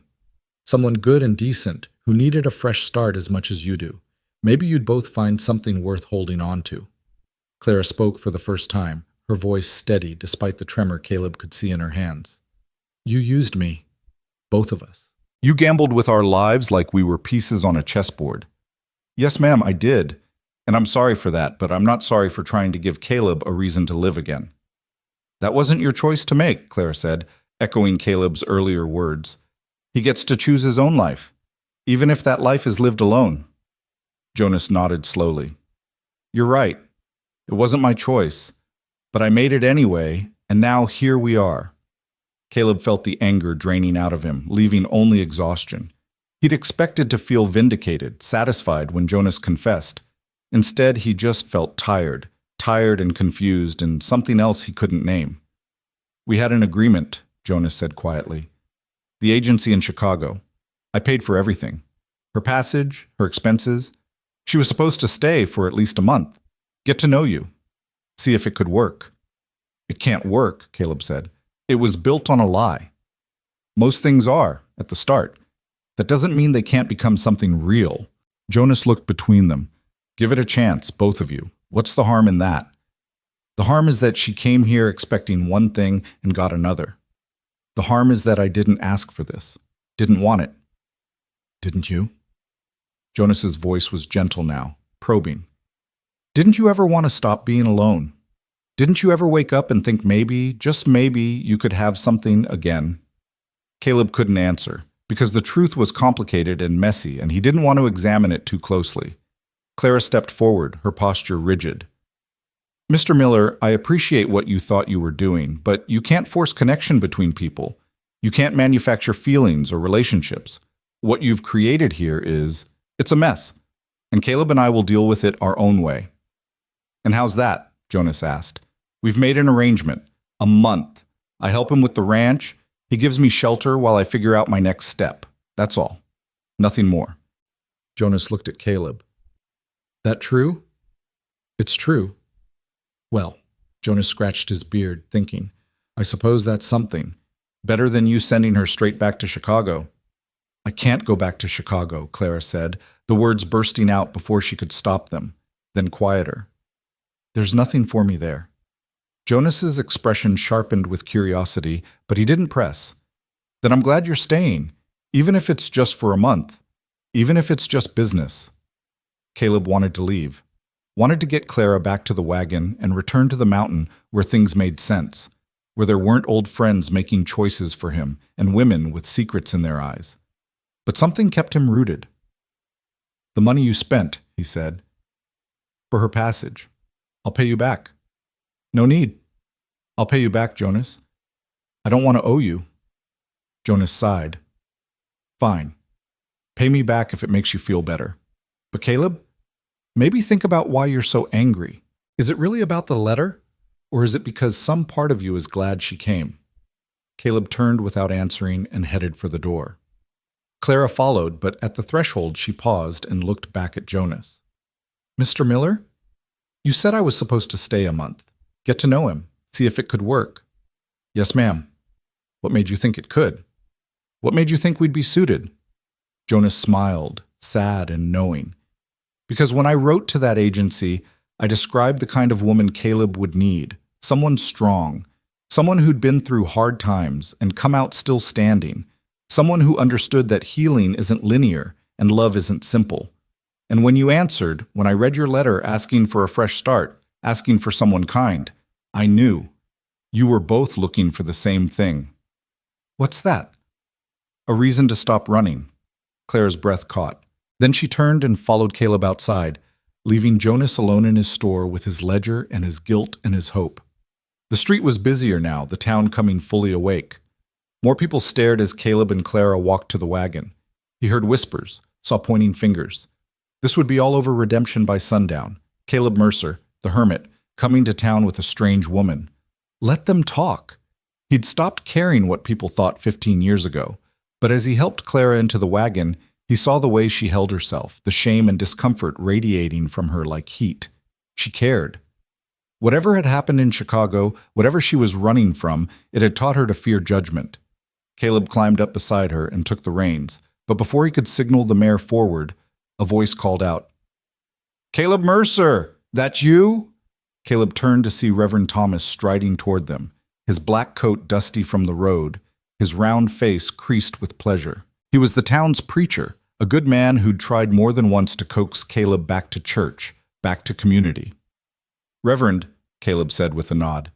someone good and decent who needed a fresh start as much as you do, maybe you'd both find something worth holding on to. Clara spoke for the first time, her voice steady despite the tremor Caleb could see in her hands. You used me. Both of us. You gambled with our lives like we were pieces on a chessboard. Yes, ma'am, I did. And I'm sorry for that, but I'm not sorry for trying to give Caleb a reason to live again. That wasn't your choice to make, Clara said, echoing Caleb's earlier words. He gets to choose his own life, even if that life is lived alone. Jonas nodded slowly. You're right. It wasn't my choice, but I made it anyway, and now here we are. Caleb felt the anger draining out of him, leaving only exhaustion. He'd expected to feel vindicated, satisfied when Jonas confessed. Instead, he just felt tired and confused, and something else he couldn't name. We had an agreement, Jonas said quietly. The agency in Chicago. I paid for everything. Her passage, her expenses. She was supposed to stay for at least a month. Get to know you. See if it could work. It can't work, Caleb said. It was built on a lie. Most things are, at the start. That doesn't mean they can't become something real. Jonas looked between them. Give it a chance, both of you. What's the harm in that? The harm is that she came here expecting one thing and got another. The harm is that I didn't ask for this. Didn't want it. Didn't you? Jonas's voice was gentle now, probing. Didn't you ever want to stop being alone? Didn't you ever wake up and think maybe, just maybe, you could have something again? Caleb couldn't answer, because the truth was complicated and messy, and he didn't want to examine it too closely. Clara stepped forward, her posture rigid. Mr. Miller, I appreciate what you thought you were doing, but you can't force connection between people. You can't manufacture feelings or relationships. What you've created here it's a mess, and Caleb and I will deal with it our own way. And how's that? Jonas asked. We've made an arrangement. A month. I help him with the ranch. He gives me shelter while I figure out my next step. That's all. Nothing more. Jonas looked at Caleb. That true? It's true. Well, Jonas scratched his beard, thinking, I suppose that's something. Better than you sending her straight back to Chicago. I can't go back to Chicago, Clara said, the words bursting out before she could stop them, then quieter. There's nothing for me there. Jonas's expression sharpened with curiosity, but he didn't press. Then I'm glad you're staying, even if it's just for a month, even if it's just business. Caleb wanted to leave, wanted to get Clara back to the wagon and return to the mountain where things made sense, where there weren't old friends making choices for him and women with secrets in their eyes. But something kept him rooted. The money you spent, he said, for her passage. I'll pay you back. No need. I'll pay you back, Jonas. I don't want to owe you. Jonas sighed. Fine. Pay me back if it makes you feel better. But Caleb, maybe think about why you're so angry. Is it really about the letter? Or is it because some part of you is glad she came? Caleb turned without answering and headed for the door. Clara followed, but at the threshold she paused and looked back at Jonas. Mr. Miller? You said I was supposed to stay a month. Get to know him. See if it could work. Yes, ma'am. What made you think it could? What made you think we'd be suited? Jonas smiled, sad and knowing. Because when I wrote to that agency, I described the kind of woman Caleb would need. Someone strong. Someone who'd been through hard times and come out still standing. Someone who understood that healing isn't linear and love isn't simple. And when you answered, when I read your letter asking for a fresh start, asking for someone kind, I knew. You were both looking for the same thing. What's that? A reason to stop running. Claire's breath caught. Then she turned and followed Caleb outside, leaving Jonas alone in his store with his ledger and his guilt and his hope. The street was busier now, the town coming fully awake. More people stared as Caleb and Clara walked to the wagon. He heard whispers, saw pointing fingers. This would be all over redemption by sundown. Caleb Mercer, the hermit, coming to town with a strange woman. Let them talk. He'd stopped caring what people thought 15 years ago, but as he helped Clara into the wagon, he saw the way she held herself, the shame and discomfort radiating from her like heat. She cared. Whatever had happened in Chicago, whatever she was running from, it had taught her to fear judgment. Caleb climbed up beside her and took the reins, but before he could signal the mare forward, a voice called out, "Caleb Mercer, that you?" Caleb turned to see Reverend Thomas striding toward them, his black coat dusty from the road, his round face creased with pleasure. He was the town's preacher, a good man who'd tried more than once to coax Caleb back to church, back to community. "Reverend," Caleb said with a nod,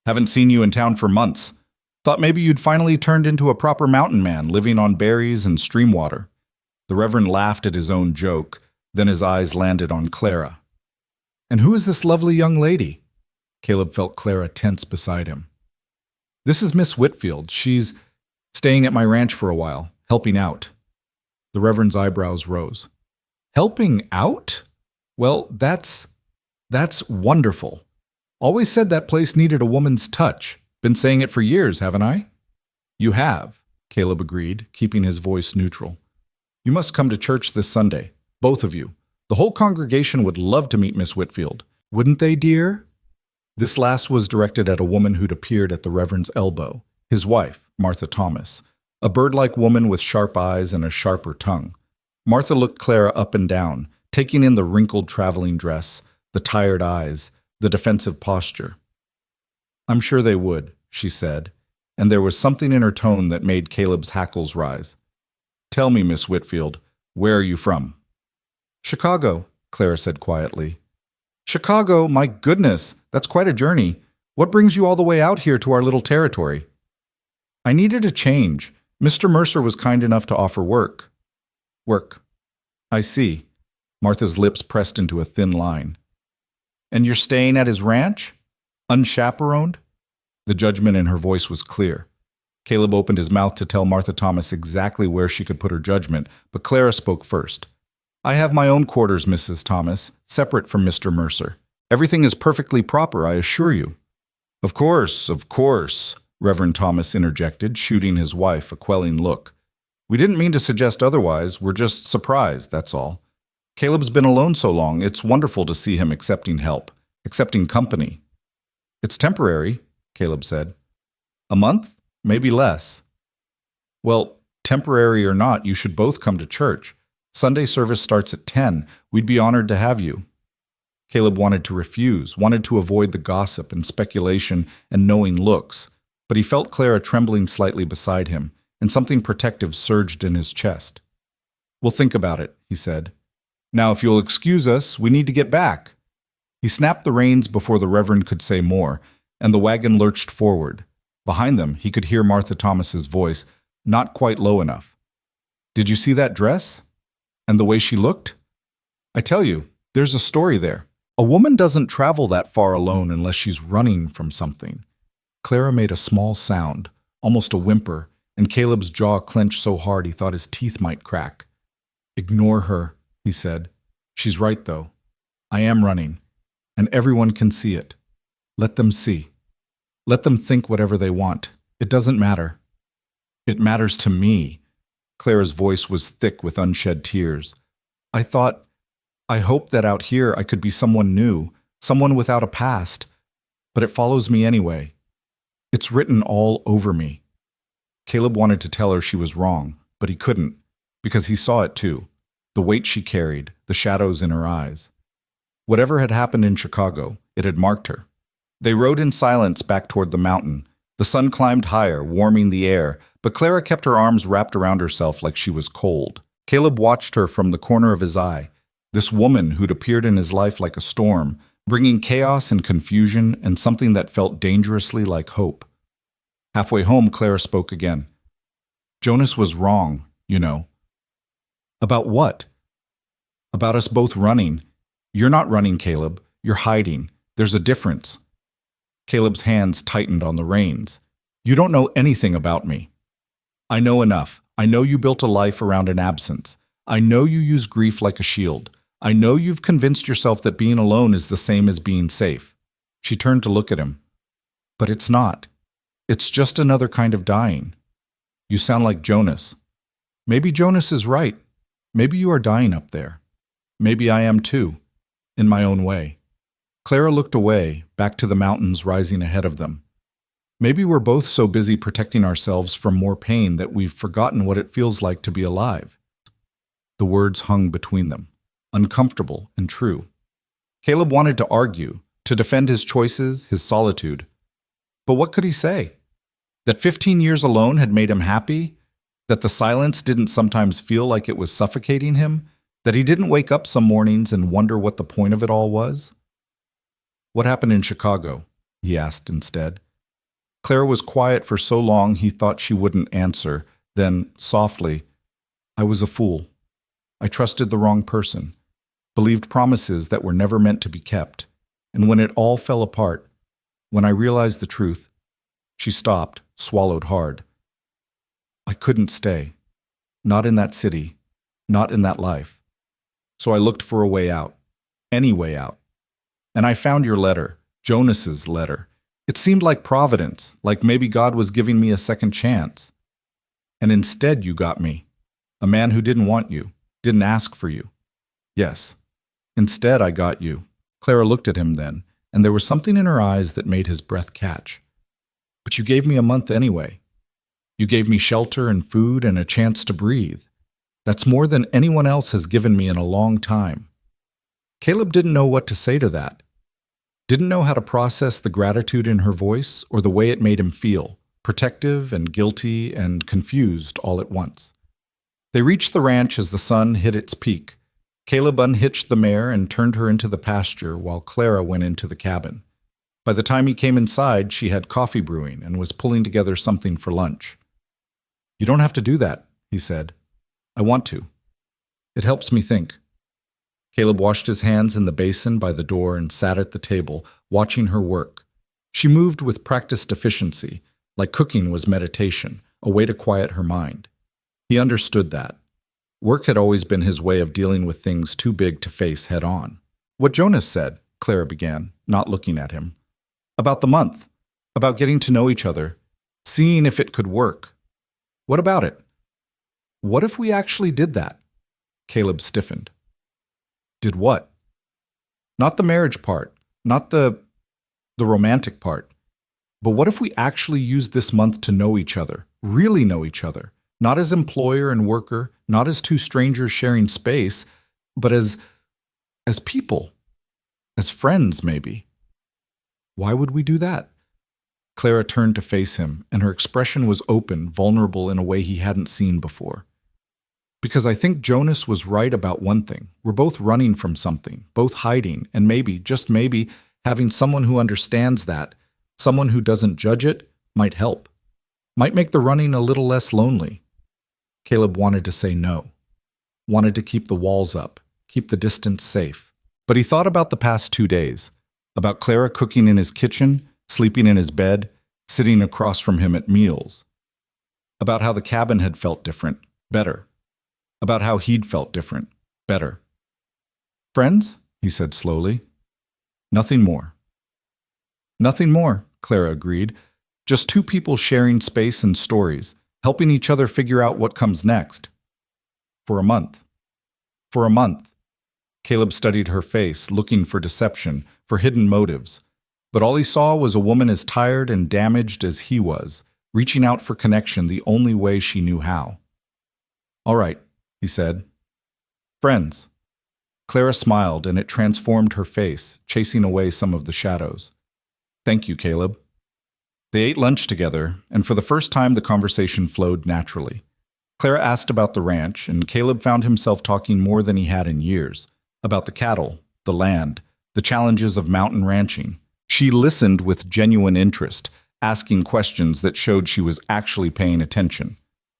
"haven't seen you in town for months. Thought maybe you'd finally turned into a proper mountain man, living on berries and stream water." The Reverend laughed at his own joke, then his eyes landed on Clara. "And who is this lovely young lady?" Caleb felt Clara tense beside him. "This is Miss Whitfield. She's staying at my ranch for a while, helping out." The Reverend's eyebrows rose. "Helping out? Well, that's wonderful. Always said that place needed a woman's touch. Been saying it for years, haven't I?" "You have," Caleb agreed, keeping his voice neutral. "You must come to church this Sunday, both of you. The whole congregation would love to meet Miss Whitfield. Wouldn't they, dear?" This last was directed at a woman who'd appeared at the Reverend's elbow, his wife, Martha Thomas, a bird-like woman with sharp eyes and a sharper tongue. Martha looked Clara up and down, taking in the wrinkled traveling dress, the tired eyes, the defensive posture. "I'm sure they would," she said, and there was something in her tone that made Caleb's hackles rise. "Tell me, Miss Whitfield, where are you from?" "Chicago," Clara said quietly. "Chicago, my goodness, that's quite a journey. What brings you all the way out here to our little territory?" "I needed a change. Mr. Mercer was kind enough to offer work." "Work. I see." Martha's lips pressed into a thin line. "And you're staying at his ranch? Unchaperoned?" The judgment in her voice was clear. Caleb opened his mouth to tell Martha Thomas exactly where she could put her judgment, but Clara spoke first. "I have my own quarters, Mrs. Thomas, separate from Mr. Mercer. Everything is perfectly proper, I assure you." Of course, Reverend Thomas interjected, shooting his wife a quelling look. "We didn't mean to suggest otherwise. We're just surprised, that's all. Caleb's been alone so long, it's wonderful to see him accepting help, accepting company." "It's temporary," Caleb said. "A month? Maybe less." "Well, temporary or not, you should both come to church. Sunday service starts at 10. We'd be honored to have you." Caleb wanted to refuse, wanted to avoid the gossip and speculation and knowing looks, but he felt Clara trembling slightly beside him, and something protective surged in his chest. "We'll think about it," he said. "Now, if you'll excuse us, we need to get back." He snapped the reins before the Reverend could say more, and the wagon lurched forward. Behind them, he could hear Martha Thomas's voice, not quite low enough. "Did you see that dress? And the way she looked? I tell you, there's a story there. A woman doesn't travel that far alone unless she's running from something." Clara made a small sound, almost a whimper, and Caleb's jaw clenched so hard he thought his teeth might crack. "Ignore her," he said. "She's right, though. I am running, and everyone can see it. Let them see. Let them think whatever they want. It doesn't matter." "It matters to me." Clara's voice was thick with unshed tears. I hoped that out here I could be someone new, someone without a past, but it follows me anyway. It's written all over me." Caleb wanted to tell her she was wrong, but he couldn't, because he saw it too, the weight she carried, the shadows in her eyes. Whatever had happened in Chicago, it had marked her. They rode in silence back toward the mountain. The sun climbed higher, warming the air, but Clara kept her arms wrapped around herself like she was cold. Caleb watched her from the corner of his eye, This woman who'd appeared in his life like a storm, bringing chaos and confusion and something that felt dangerously like hope. Halfway home, Clara spoke again. Jonas was wrong, you know. About what? About us both running. You're not running, Caleb. You're hiding. There's a difference. Caleb's hands tightened on the reins. You don't know anything about me. I know enough. I know you built a life around an absence. I know you use grief like a shield. I know you've convinced yourself that being alone is the same as being safe. She turned to look at him. But it's not. It's just another kind of dying. You sound like Jonas. Maybe Jonas is right. Maybe you are dying up there. Maybe I am too, in my own way. Clara looked away, back to the mountains rising ahead of them. Maybe we're both so busy protecting ourselves from more pain that we've forgotten what it feels like to be alive. The words hung between them, uncomfortable and true. Caleb wanted to argue, to defend his choices, his solitude. But what could he say? That 15 years alone had made him happy? That the silence didn't sometimes feel like it was suffocating him? That he didn't wake up some mornings and wonder what the point of it all was? What happened in Chicago? He asked instead. Clara was quiet for so long he thought she wouldn't answer. Then, softly, I was a fool. I trusted the wrong person, believed promises that were never meant to be kept. And when it all fell apart, when I realized the truth, she stopped, swallowed hard. I couldn't stay. Not in that city. Not in that life. So I looked for a way out. Any way out. And I found your letter, Jonas's letter. It seemed like providence, like maybe God was giving me a second chance. And instead you got me. A man who didn't want you, didn't ask for you. Yes. Instead I got you. Clara looked at him then, and there was something in her eyes that made his breath catch. But you gave me a month anyway. You gave me shelter and food and a chance to breathe. That's more than anyone else has given me in a long time. Caleb didn't know what to say to that. Didn't know how to process the gratitude in her voice or the way it made him feel, protective and guilty and confused all at once. They reached the ranch as the sun hit its peak. Caleb unhitched the mare and turned her into the pasture while Clara went into the cabin. By the time he came inside, she had coffee brewing and was pulling together something for lunch. You don't have to do that, he said. I want to. It helps me think. Caleb washed his hands in the basin by the door and sat at the table, watching her work. She moved with practiced efficiency, like cooking was meditation, a way to quiet her mind. He understood that. Work had always been his way of dealing with things too big to face head on. What Jonas said, Clara began, not looking at him. About the month. About getting to know each other. Seeing if it could work. What about it? What if we actually did that? Caleb stiffened. Did what? Not the marriage part, not the romantic part. But what if we actually used this month to know each other, really know each other? Not as employer and worker, not as two strangers sharing space, but as people, as friends maybe. Why would we do that? Clara turned to face him, and her expression was open, vulnerable in a way he hadn't seen before. Because I think Jonas was right about one thing. We're both running from something, both hiding, and maybe, just maybe, having someone who understands that, someone who doesn't judge it, might help. Might make the running a little less lonely. Caleb wanted to say no. Wanted to keep the walls up, keep the distance safe. But he thought about the past 2 days. About Clara cooking in his kitchen, sleeping in his bed, sitting across from him at meals. About how the cabin had felt different, better. About how he'd felt different, better. Friends, he said slowly. Nothing more. Nothing more, Clara agreed. Just two people sharing space and stories, helping each other figure out what comes next. For a month. For a month. Caleb studied her face, looking for deception, for hidden motives. But all he saw was a woman as tired and damaged as he was, reaching out for connection the only way she knew how. All right, he said. Friends. Clara smiled, and it transformed her face, chasing away some of the shadows. Thank you, Caleb. They ate lunch together, and for the first time the conversation flowed naturally. Clara asked about the ranch, and Caleb found himself talking more than he had in years. about the cattle, the land, the challenges of mountain ranching. She listened with genuine interest, asking questions that showed she was actually paying attention.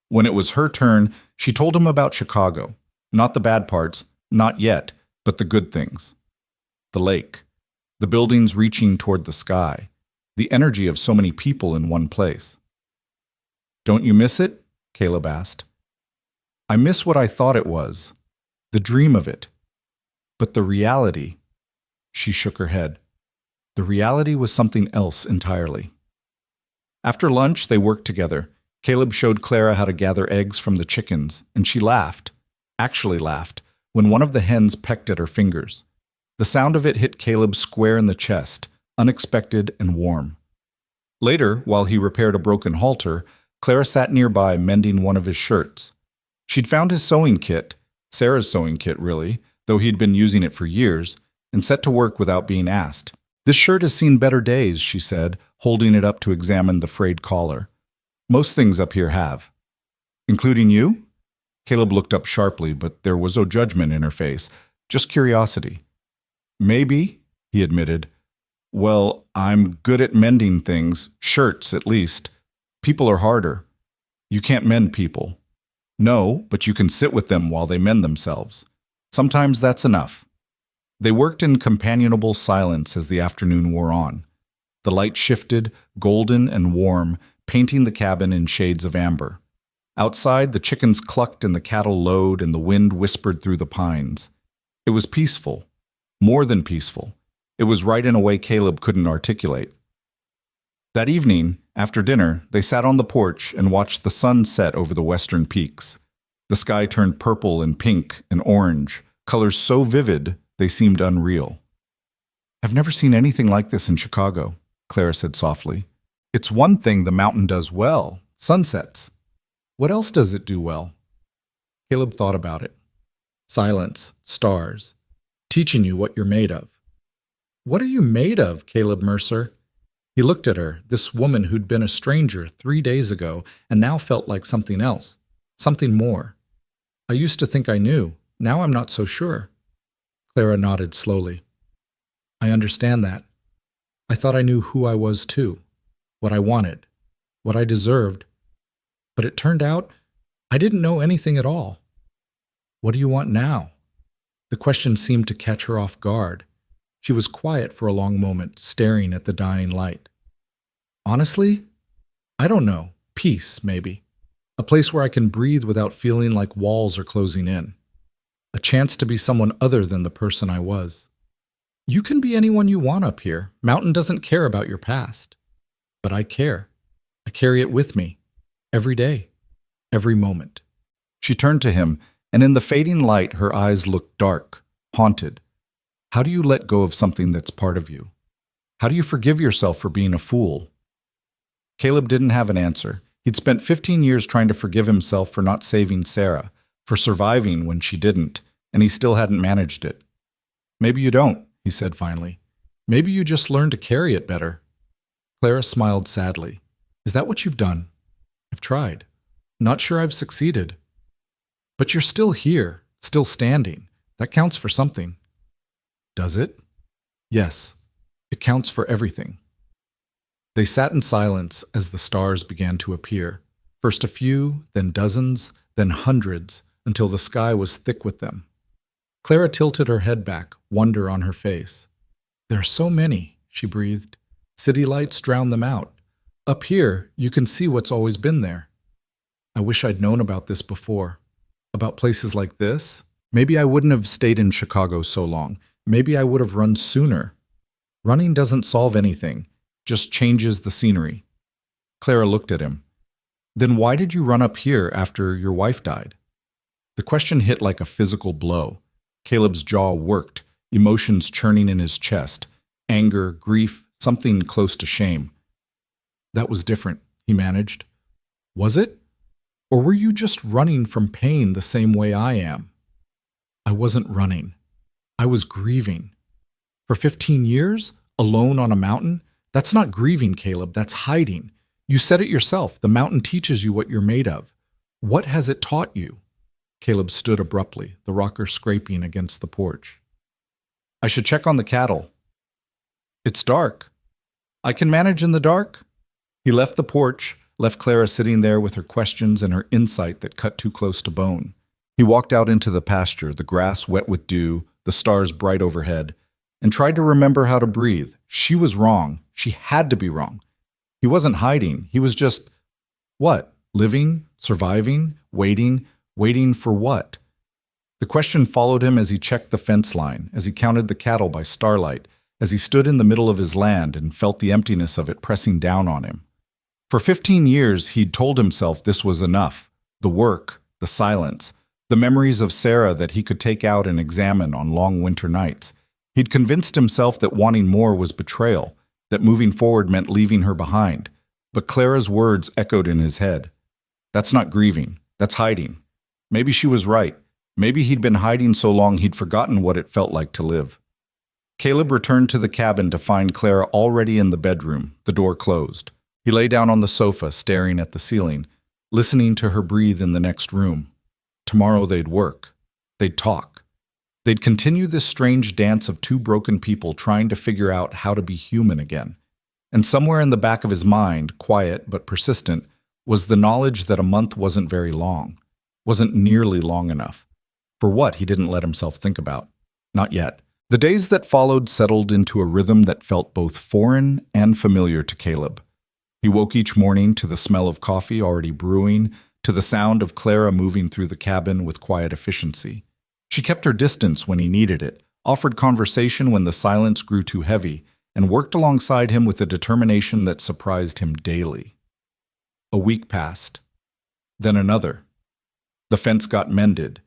When it was her turn, she told him about Chicago. Not the bad parts, not yet, but the good things. The lake, the buildings reaching toward the sky, the energy of so many people in one place. "Don't you miss it?" Caleb asked. "I miss what I thought it was, the dream of it. But the reality," she shook her head. The reality was something else entirely. After lunch, they worked together. Caleb showed Clara how to gather eggs from the chickens, and she laughed, actually laughed, when one of the hens pecked at her fingers. The sound of it hit Caleb square in the chest, unexpected and warm. Later, while he repaired a broken halter, Clara sat nearby mending one of his shirts. She'd found his sewing kit, Sarah's sewing kit really, though he'd been using it for years, and set to work without being asked. "This shirt has seen better days," she said, holding it up to examine the frayed collar. "Most things up here have." "Including you?" Caleb looked up sharply, but there was no judgment in her face, just curiosity. "Maybe," he admitted. "Well, I'm good at mending things, shirts at least. People are harder. You can't mend people." "No, but you can sit with them while they mend themselves. Sometimes that's enough." They worked in companionable silence as the afternoon wore on. The light shifted, golden and warm, painting the cabin in shades of amber. Outside, the chickens clucked and the cattle lowed and the wind whispered through the pines. It was peaceful. More than peaceful. It was right in a way Caleb couldn't articulate. That evening, after dinner, they sat on the porch and watched the sun set over the western peaks. The sky turned purple and pink and orange, colors so vivid they seemed unreal. "I've never seen anything like this in Chicago," Clara said softly. "It's one thing the mountain does well, sunsets. What else does it do well?" Caleb thought about it. "Silence, stars, teaching you what you're made of." "What are you made of, Caleb Mercer?" He looked at her, this woman who'd been a stranger 3 days ago and now felt like something else, something more. "I used to think I knew. Now I'm not so sure." Clara nodded slowly. "I understand that. I thought I knew who I was too, what I wanted, what I deserved. But it turned out I didn't know anything at all." "What do you want now?" The question seemed to catch her off guard. She was quiet for a long moment, staring at the dying light. "Honestly, I don't know. Peace, maybe. A place where I can breathe without feeling like walls are closing in. A chance to be someone other than the person I was. You can be anyone you want up here. Mountain doesn't care about your past. But I care. I carry it with me. Every day. Every moment." She turned to him, and in the fading light her eyes looked dark, haunted. "How do you let go of something that's part of you? How do you forgive yourself for being a fool?" Caleb didn't have an answer. He'd spent 15 years trying to forgive himself for not saving Sarah, for surviving when she didn't, and he still hadn't managed it. "Maybe you don't," he said finally. "Maybe you just learned to carry it better." Clara smiled sadly. "Is that what you've done?" "I've tried. Not sure I've succeeded." "But you're still here, still standing. That counts for something." "Does it?" "Yes. It counts for everything." They sat in silence as the stars began to appear. First a few, then dozens, then hundreds, until the sky was thick with them. Clara tilted her head back, wonder on her face. "There are so many," she breathed. "City lights drown them out. Up here, you can see what's always been there. I wish I'd known about this before. About places like this. Maybe I wouldn't have stayed in Chicago so long. Maybe I would have run sooner. Running doesn't solve anything, just changes the scenery." Clara looked at him. "Then why did you run up here after your wife died?" The question hit like a physical blow. Caleb's jaw worked, emotions churning in his chest. Anger, grief, something close to shame. "That was different," he managed. "Was it? Or were you just running from pain the same way I am?" "I wasn't running. I was grieving. For 15 years, alone on a mountain? That's not grieving, Caleb. That's hiding. You said it yourself. The mountain teaches you what you're made of. What has it taught you?" Caleb stood abruptly, the rocker scraping against the porch. I should check on the cattle. It's dark. I can manage in the dark? He left the porch, left Clara sitting there with her questions and her insight that cut too close to bone. He walked out into the pasture, the grass wet with dew, the stars bright overhead, and tried to remember how to breathe. She was wrong. She had to be wrong. He wasn't hiding. He was just, what? Living? Surviving? Waiting for what? The question followed him as he checked the fence line, as he counted the cattle by starlight, as he stood in the middle of his land and felt the emptiness of it pressing down on him. For 15 years, he'd told himself this was enough. The work, the silence, the memories of Sarah that he could take out and examine on long winter nights. He'd convinced himself that wanting more was betrayal, that moving forward meant leaving her behind. But Clara's words echoed in his head. That's not grieving. That's hiding. Maybe she was right. Maybe he'd been hiding so long he'd forgotten what it felt like to live. Caleb returned to the cabin to find Clara already in the bedroom, the door closed. He lay down on the sofa, staring at the ceiling, listening to her breathe in the next room. Tomorrow they'd work. They'd talk. They'd continue this strange dance of two broken people trying to figure out how to be human again. And somewhere in the back of his mind, quiet but persistent, was the knowledge that a month wasn't very long, wasn't nearly long enough. For what, he didn't let himself think about. Not yet. The days that followed settled into a rhythm that felt both foreign and familiar to Caleb. He woke each morning to the smell of coffee already brewing, to the sound of Clara moving through the cabin with quiet efficiency. She kept her distance when he needed it, offered conversation when the silence grew too heavy, and worked alongside him with a determination that surprised him daily. A week passed. Then another. The fence got mended.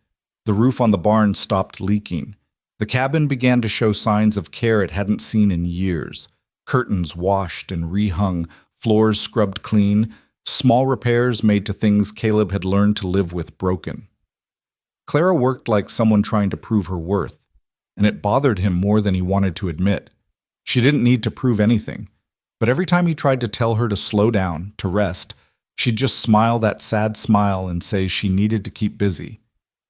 The roof on the barn stopped leaking. The cabin began to show signs of care it hadn't seen in years. Curtains washed and rehung, floors scrubbed clean, small repairs made to things Caleb had learned to live with broken. Clara worked like someone trying to prove her worth, and it bothered him more than he wanted to admit. She didn't need to prove anything, but every time he tried to tell her to slow down, to rest, she'd just smile that sad smile and say she needed to keep busy.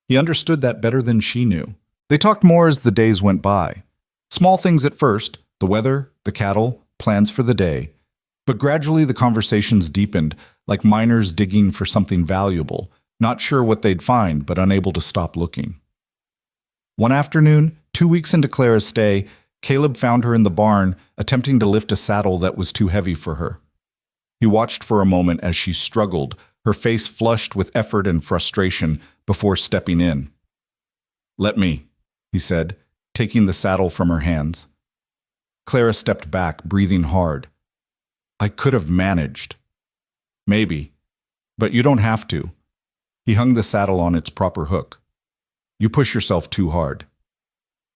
He understood that better than she knew. They talked more as the days went by. Small things at first, the weather, the cattle, plans for the day. But gradually the conversations deepened, like miners digging for something valuable, not sure what they'd find, but unable to stop looking. One afternoon, 2 weeks into Clara's stay, Caleb found her in the barn, attempting to lift a saddle that was too heavy for her. He watched for a moment as she struggled, her face flushed with effort and frustration, before stepping in. "Let me," he said, taking the saddle from her hands. Clara stepped back, breathing hard. "I could have managed." "Maybe, but you don't have to." He hung the saddle on its proper hook. "You push yourself too hard."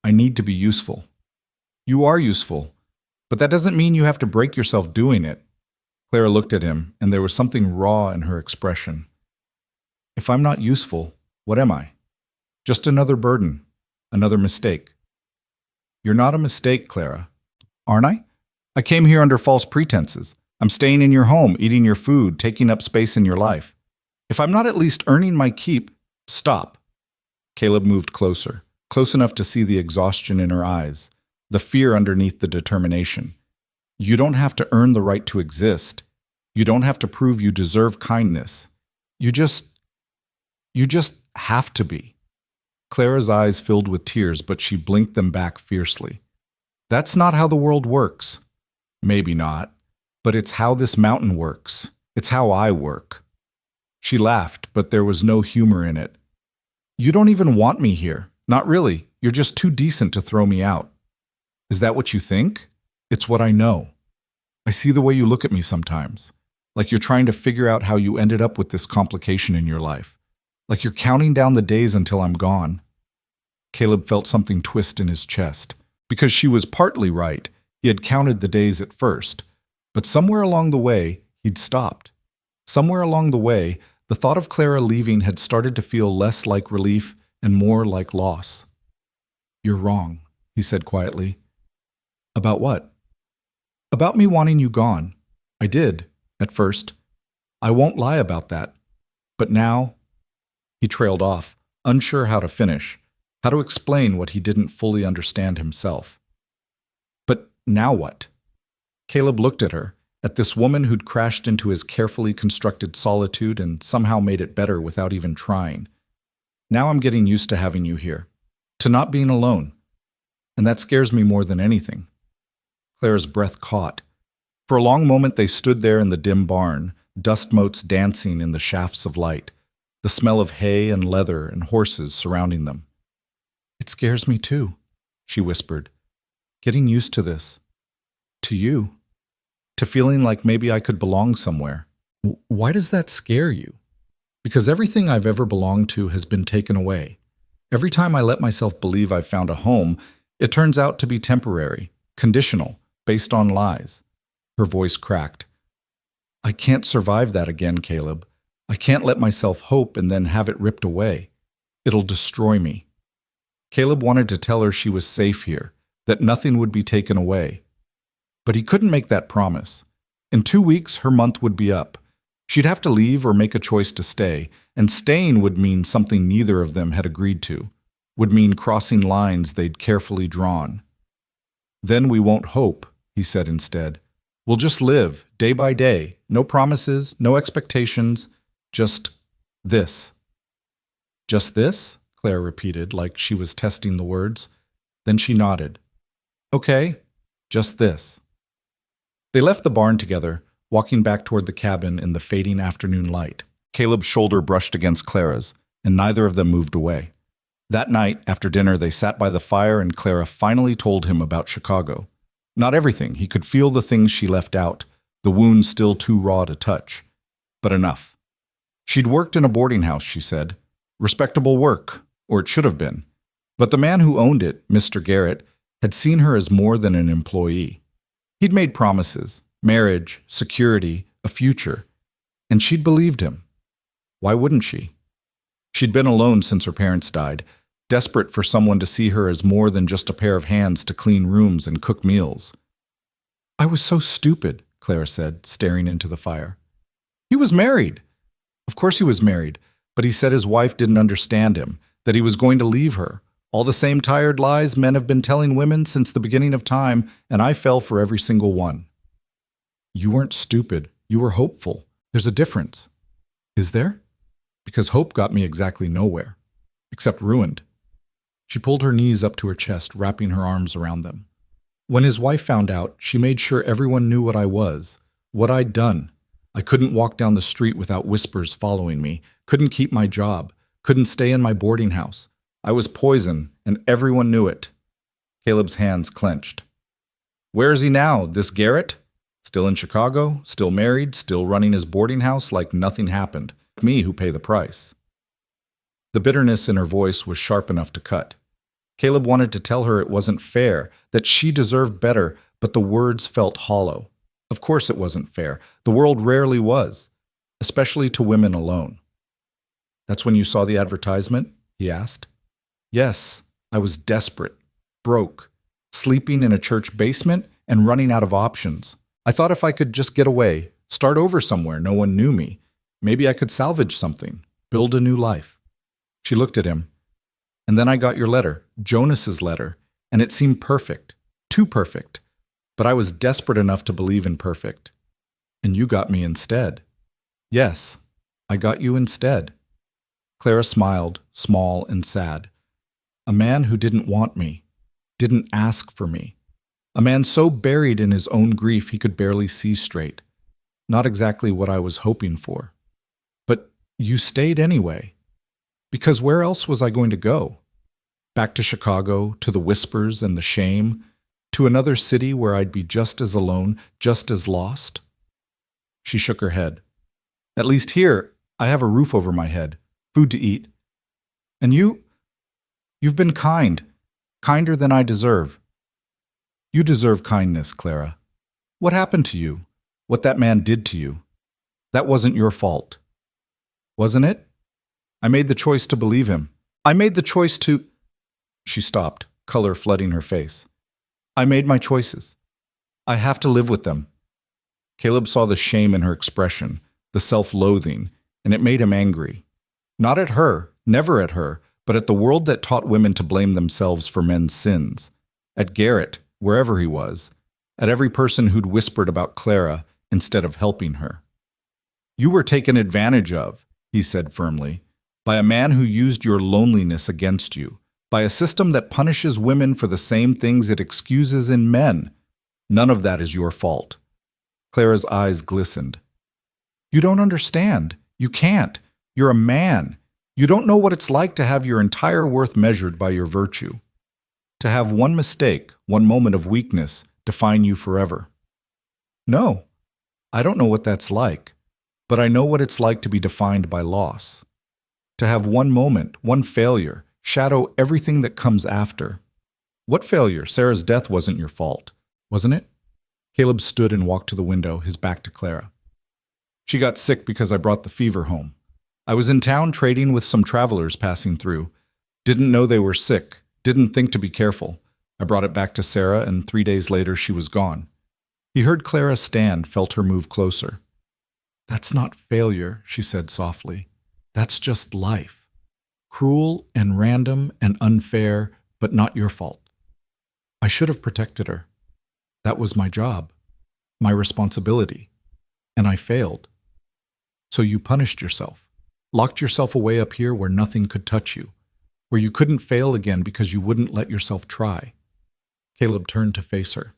"I need to be useful." "You are useful, but that doesn't mean you have to break yourself doing it." Clara looked at him, and there was something raw in her expression. "If I'm not useful, what am I? Just another burden, another mistake." "You're not a mistake, Clara." "Aren't I? I came here under false pretenses. I'm staying in your home, eating your food, taking up space in your life. If I'm not at least earning my keep, stop." Caleb moved closer, close enough to see the exhaustion in her eyes, the fear underneath the determination. "You don't have to earn the right to exist. You don't have to prove you deserve kindness. You just have to be." Clara's eyes filled with tears, but she blinked them back fiercely. "That's not how the world works." "Maybe not, but it's how this mountain works. It's how I work." She laughed, but there was no humor in it. "You don't even want me here. Not really. You're just too decent to throw me out." "Is that what you think?" "It's what I know. I see the way you look at me sometimes, like you're trying to figure out how you ended up with this complication in your life, like you're counting down the days until I'm gone." Caleb felt something twist in his chest. Because she was partly right, he had counted the days at first, but somewhere along the way, he'd stopped. Somewhere along the way, the thought of Clara leaving had started to feel less like relief and more like loss. "You're wrong," he said quietly. "About what?" "About me wanting you gone. I did, at first. I won't lie about that. But now—" He trailed off, unsure how to finish, how to explain what he didn't fully understand himself. But now what? Caleb looked at her, at this woman who'd crashed into his carefully constructed solitude and somehow made it better without even trying. Now I'm getting used to having you here, to not being alone. And that scares me more than anything. Clara's breath caught. For a long moment they stood there in the dim barn, dust motes dancing in the shafts of light, the smell of hay and leather and horses surrounding them. It scares me too, she whispered. Getting used to this. To you. To feeling like maybe I could belong somewhere. Why does that scare you? Because everything I've ever belonged to has been taken away. Every time I let myself believe I've found a home, it turns out to be temporary, conditional, based on lies. Her voice cracked. I can't survive that again, Caleb. I can't let myself hope and then have it ripped away. It'll destroy me. Caleb wanted to tell her she was safe here, that nothing would be taken away. But he couldn't make that promise. In 2 weeks, her month would be up. She'd have to leave or make a choice to stay, and staying would mean something neither of them had agreed to, would mean crossing lines they'd carefully drawn. Then we won't hope, he said instead. We'll just live, day by day, no promises, no expectations, just this. Just this? Claire repeated, like she was testing the words. Then she nodded. Okay, just this. They left the barn together, walking back toward the cabin in the fading afternoon light. Caleb's shoulder brushed against Clara's, and neither of them moved away. That night, after dinner, they sat by the fire and Clara finally told him about Chicago. Not everything. He could feel the things she left out, the wounds still too raw to touch. But enough. She'd worked in a boarding house, she said. Respectable work, or it should have been. But the man who owned it, Mr. Garrett, had seen her as more than an employee. He'd made promises, marriage, security, a future, and she'd believed him. Why wouldn't she? She'd been alone since her parents died, desperate for someone to see her as more than just a pair of hands to clean rooms and cook meals. I was so stupid, Clara said, staring into the fire. He was married. Of course he was married, but he said his wife didn't understand him, that he was going to leave her. All the same tired lies men have been telling women since the beginning of time, and I fell for every single one. You weren't stupid. You were hopeful. There's a difference. Is there? Because hope got me exactly nowhere, except ruined. She pulled her knees up to her chest, wrapping her arms around them. When his wife found out, she made sure everyone knew what I was, what I'd done. I couldn't walk down the street without whispers following me, couldn't keep my job, couldn't stay in my boarding house. I was poison, and everyone knew it. Caleb's hands clenched. Where is he now, this Garrett? Still in Chicago, still married, still running his boarding house like nothing happened. Me who pay the price. The bitterness in her voice was sharp enough to cut. Caleb wanted to tell her it wasn't fair, that she deserved better, but the words felt hollow. Of course it wasn't fair. The world rarely was, especially to women alone. That's when you saw the advertisement? He asked. Yes, I was desperate, broke, sleeping in a church basement and running out of options. I thought if I could just get away, start over somewhere no one knew me, maybe I could salvage something, build a new life. She looked at him. And then I got your letter, Jonas's letter, and it seemed perfect, too perfect. But I was desperate enough to believe in perfect. And you got me instead. Yes, I got you instead. Clara smiled, small and sad. A man who didn't want me, didn't ask for me. A man so buried in his own grief he could barely see straight. Not exactly what I was hoping for. But you stayed anyway. Because where else was I going to go? Back to Chicago, to the whispers and the shame, to another city where I'd be just as alone, just as lost? She shook her head. At least here, I have a roof over my head, food to eat. And you've been kind, kinder than I deserve. You deserve kindness, Clara. What happened to you? What that man did to you? That wasn't your fault. Wasn't it? I made the choice to believe him. I made the choice to... She stopped, color flooding her face. I made my choices. I have to live with them. Caleb saw the shame in her expression, the self-loathing, and it made him angry. Not at her, never at her, but at the world that taught women to blame themselves for men's sins, at Garrett, wherever he was, at every person who'd whispered about Clara instead of helping her. "You were taken advantage of," he said firmly, "by a man who used your loneliness against you, by a system that punishes women for the same things it excuses in men. None of that is your fault." Clara's eyes glistened. "You don't understand. You can't. You're a man. You don't know what it's like to have your entire worth measured by your virtue. To have one mistake, one moment of weakness, define you forever." "No, I don't know what that's like, but I know what it's like to be defined by loss. To have one moment, one failure, shadow everything that comes after." "What failure? Sarah's death wasn't your fault, wasn't it?" Caleb stood and walked to the window, his back to Clara. "She got sick because I brought the fever home. I was in town trading with some travelers passing through. Didn't know they were sick, didn't think to be careful. I brought it back to Sarah, and 3 days later she was gone." He heard Clara stand, felt her move closer. "That's not failure," she said softly. "That's just life. Cruel and random and unfair, but not your fault. I should have protected her. That was my job, my responsibility, and I failed. So you punished yourself, locked yourself away up here where nothing could touch you, where you couldn't fail again because you wouldn't let yourself try." Caleb turned to face her.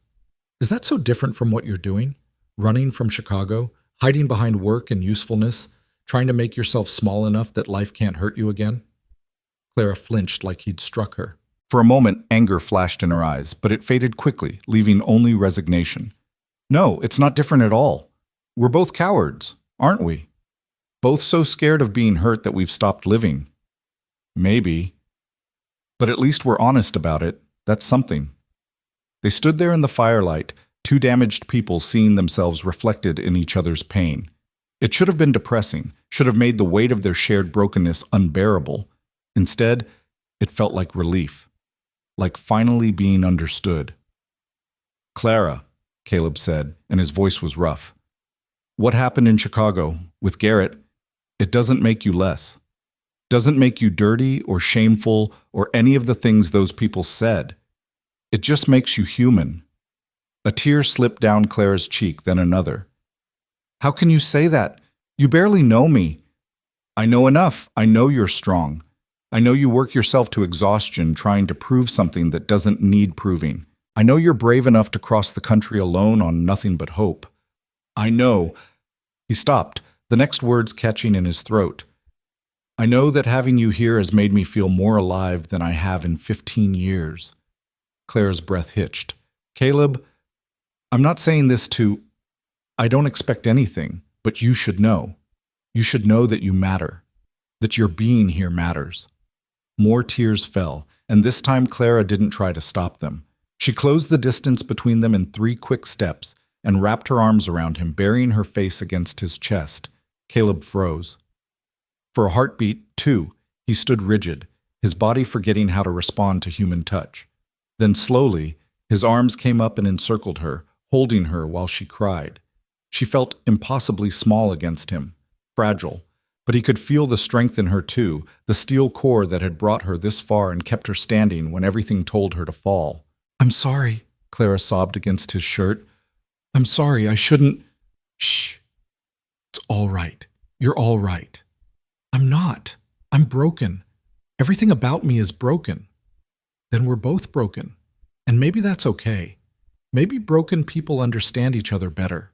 "Is that so different from what you're doing? Running from Chicago, hiding behind work and usefulness, trying to make yourself small enough that life can't hurt you again?" Clara flinched like he'd struck her. For a moment, anger flashed in her eyes, but it faded quickly, leaving only resignation. "No, it's not different at all. We're both cowards, aren't we? Both so scared of being hurt that we've stopped living. Maybe. But at least we're honest about it. That's something." They stood there in the firelight, two damaged people seeing themselves reflected in each other's pain. It should have been depressing, should have made the weight of their shared brokenness unbearable. Instead, it felt like relief, like finally being understood. "Clara," Caleb said, and his voice was rough. "What happened in Chicago, with Garrett, it doesn't make you less. Doesn't make you dirty or shameful or any of the things those people said. It just makes you human." A tear slipped down Clara's cheek, then another. "How can you say that? You barely know me." "I know enough. I know you're strong. I know you work yourself to exhaustion trying to prove something that doesn't need proving. I know you're brave enough to cross the country alone on nothing but hope. I know." He stopped, the next words catching in his throat. "I know that having you here has made me feel more alive than I have in 15 years. Clara's breath hitched. "Caleb, I'm not saying this to... I don't expect anything, but you should know. You should know that you matter, that your being here matters." More tears fell, and this time Clara didn't try to stop them. She closed the distance between them in 3 quick steps and wrapped her arms around him, burying her face against his chest. Caleb froze. For a heartbeat, too, he stood rigid, his body forgetting how to respond to human touch. Then slowly, his arms came up and encircled her, holding her while she cried. She felt impossibly small against him, fragile, but he could feel the strength in her too, the steel core that had brought her this far and kept her standing when everything told her to fall. "I'm sorry," Clara sobbed against his shirt. "I'm sorry, I shouldn't..." "Shh. It's all right. You're all right." "I'm not. I'm broken. Everything about me is broken." "Then we're both broken. And maybe that's okay. Maybe broken people understand each other better."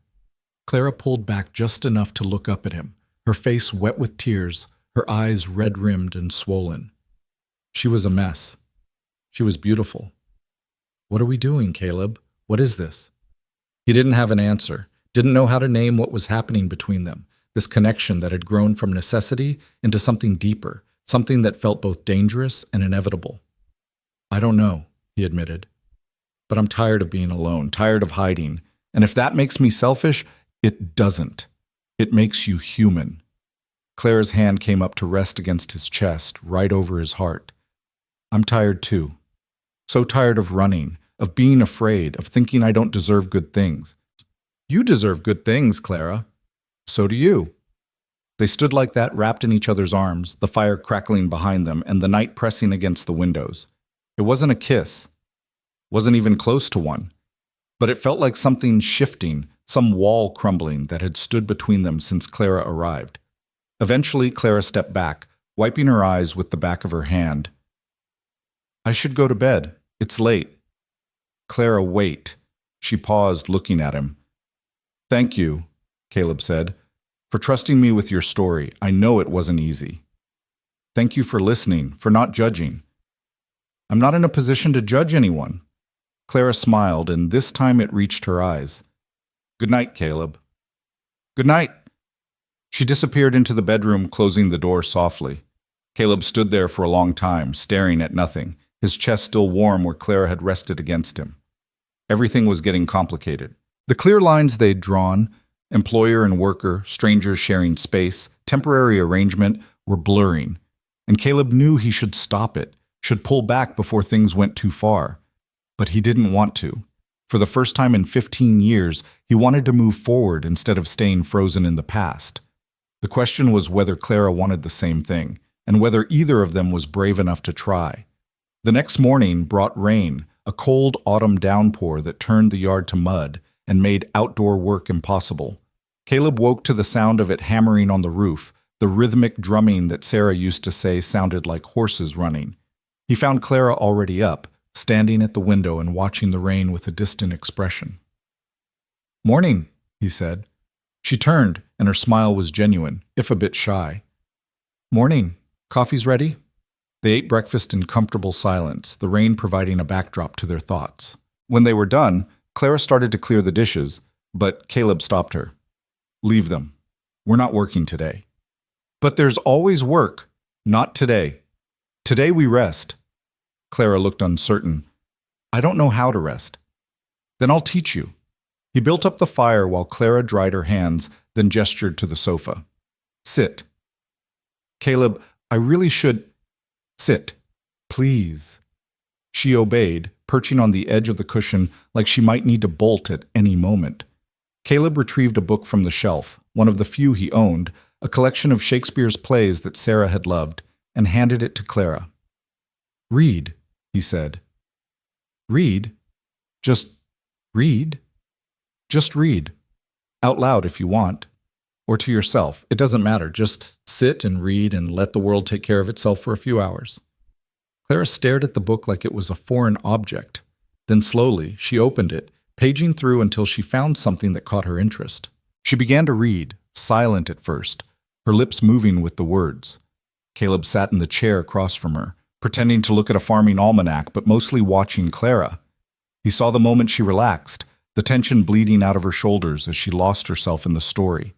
Clara pulled back just enough to look up at him, her face wet with tears, her eyes red-rimmed and swollen. She was a mess. She was beautiful. "What are we doing, Caleb? What is this?" He didn't have an answer, didn't know how to name what was happening between them, this connection that had grown from necessity into something deeper, something that felt both dangerous and inevitable. "I don't know," he admitted. "But I'm tired of being alone, tired of hiding. And if that makes me selfish, it doesn't. It makes you human." Clara's hand came up to rest against his chest, right over his heart. "I'm tired too. So tired of running, of being afraid, of thinking I don't deserve good things." "You deserve good things, Clara. So do you." They stood like that, wrapped in each other's arms, the fire crackling behind them and the night pressing against the windows. It wasn't a kiss, wasn't even close to one, but it felt like something shifting, some wall crumbling that had stood between them since Clara arrived. Eventually, Clara stepped back, wiping her eyes with the back of her hand. I should go to bed. It's late. Clara, wait. She paused, looking at him. Thank you, Caleb said, for trusting me with your story. I know it wasn't easy. Thank you for listening, for not judging. I'm not in a position to judge anyone. Clara smiled, and this time it reached her eyes. Good night, Caleb. Good night. She disappeared into the bedroom, closing the door softly. Caleb stood there for a long time, staring at nothing, his chest still warm where Clara had rested against him. Everything was getting complicated. The clear lines they'd drawn, employer and worker, strangers sharing space, temporary arrangement, were blurring, and Caleb knew he should stop it, should pull back before things went too far. But he didn't want to. For the first time in 15 years, he wanted to move forward instead of staying frozen in the past. The question was whether Clara wanted the same thing, and whether either of them was brave enough to try. The next morning brought rain, a cold autumn downpour that turned the yard to mud and made outdoor work impossible. Caleb woke to the sound of it hammering on the roof, the rhythmic drumming that Sarah used to say sounded like horses running. He found Clara already up, standing at the window and watching the rain with a distant expression. Morning, he said. She turned, and her smile was genuine, if a bit shy. Morning. Coffee's ready? They ate breakfast in comfortable silence, the rain providing a backdrop to their thoughts. When they were done, Clara started to clear the dishes, but Caleb stopped her. Leave them. We're not working today. But there's always work. Not today. Today we rest. Clara looked uncertain. I don't know how to rest. Then I'll teach you. He built up the fire while Clara dried her hands, then gestured to the sofa. Sit. Caleb, I really should... Sit. Please. She obeyed, perching on the edge of the cushion like she might need to bolt at any moment. Caleb retrieved a book from the shelf, one of the few he owned, a collection of Shakespeare's plays that Sarah had loved, and handed it to Clara. Read, he said. Read? Just read? Just read. Out loud if you want. Or to yourself. It doesn't matter. Just sit and read and let the world take care of itself for a few hours. Clara stared at the book like it was a foreign object. Then slowly, she opened it, paging through until she found something that caught her interest. She began to read, silent at first, her lips moving with the words. Caleb sat in the chair across from her, pretending to look at a farming almanac, but mostly watching Clara. He saw the moment she relaxed, the tension bleeding out of her shoulders as she lost herself in the story.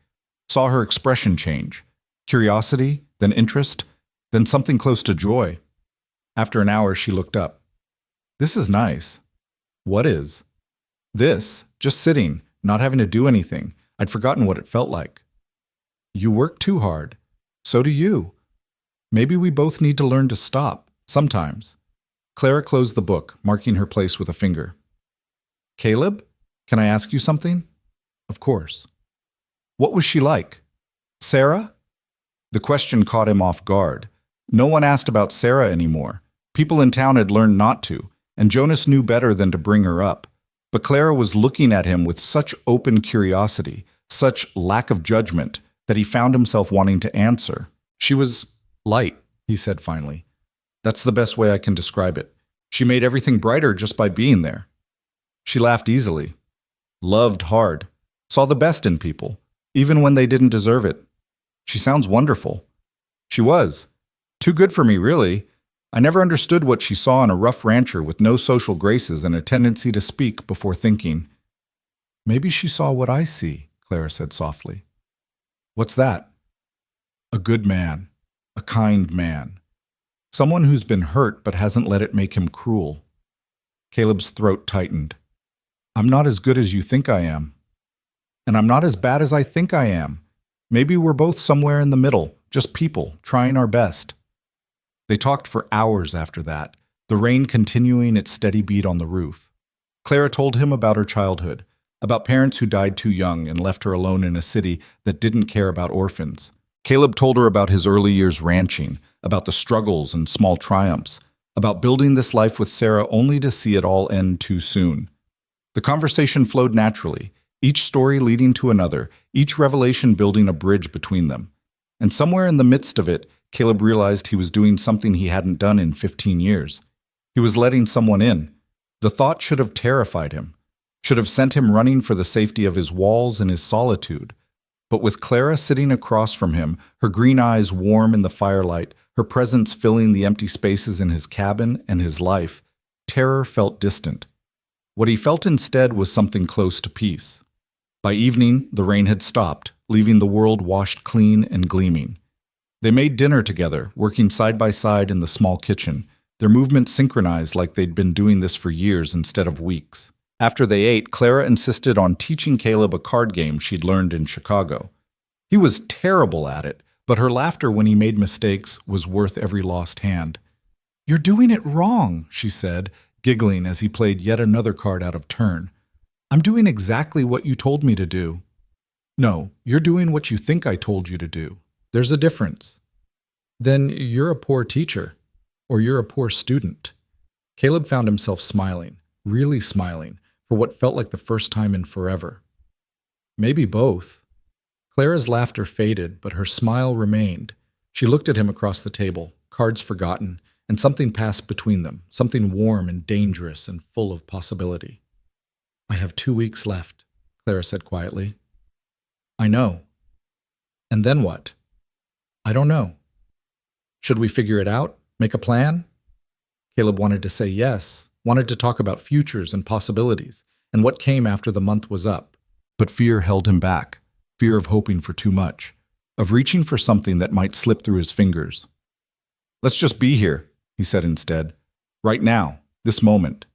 Saw her expression change. Curiosity, then interest, then something close to joy. After an hour, she looked up. This is nice. What is? This, just sitting, not having to do anything. I'd forgotten what it felt like. You work too hard. So do you. Maybe we both need to learn to stop, sometimes. Clara closed the book, marking her place with a finger. Caleb, can I ask you something? Of course. What was she like? Sarah? The question caught him off guard. No one asked about Sarah anymore. People in town had learned not to, and Jonas knew better than to bring her up. But Clara was looking at him with such open curiosity, such lack of judgment, that he found himself wanting to answer. She was light, he said finally. That's the best way I can describe it. She made everything brighter just by being there. She laughed easily, loved hard, saw the best in people, even when they didn't deserve it. She sounds wonderful. She was. Too good for me, really. I never understood what she saw in a rough rancher with no social graces and a tendency to speak before thinking. Maybe she saw what I see, Clara said softly. What's that? A good man. A kind man. Someone who's been hurt but hasn't let it make him cruel. Caleb's throat tightened. I'm not as good as you think I am. And I'm not as bad as I think I am. Maybe we're both somewhere in the middle, just people, trying our best. They talked for hours after that, the rain continuing its steady beat on the roof. Clara told him about her childhood, about parents who died too young and left her alone in a city that didn't care about orphans. Caleb told her about his early years ranching, about the struggles and small triumphs, about building this life with Sarah only to see it all end too soon. The conversation flowed naturally, each story leading to another, each revelation building a bridge between them. And somewhere in the midst of it, Caleb realized he was doing something he hadn't done in 15 years. He was letting someone in. The thought should have terrified him, should have sent him running for the safety of his walls and his solitude. But with Clara sitting across from him, her green eyes warm in the firelight, her presence filling the empty spaces in his cabin and his life, terror felt distant. What he felt instead was something close to peace. By evening, the rain had stopped, leaving the world washed clean and gleaming. They made dinner together, working side by side in the small kitchen, their movements synchronized like they'd been doing this for years instead of weeks. After they ate, Clara insisted on teaching Caleb a card game she'd learned in Chicago. He was terrible at it, but her laughter when he made mistakes was worth every lost hand. "You're doing it wrong," she said, giggling as he played yet another card out of turn. "I'm doing exactly what you told me to do." "No, you're doing what you think I told you to do. There's a difference." "Then you're a poor teacher, or you're a poor student." Caleb found himself smiling, really smiling, for what felt like the first time in forever. Maybe both. Clara's laughter faded, but her smile remained. She looked at him across the table, cards forgotten, and something passed between them, something warm and dangerous and full of possibility. "I have 2 weeks left," Clara said quietly. "I know." "And then what?" "I don't know." "Should we figure it out? Make a plan?" Caleb wanted to say yes, wanted to talk about futures and possibilities, and what came after the month was up. But fear held him back, fear of hoping for too much, of reaching for something that might slip through his fingers. "Let's just be here," he said instead. "Right now, this moment.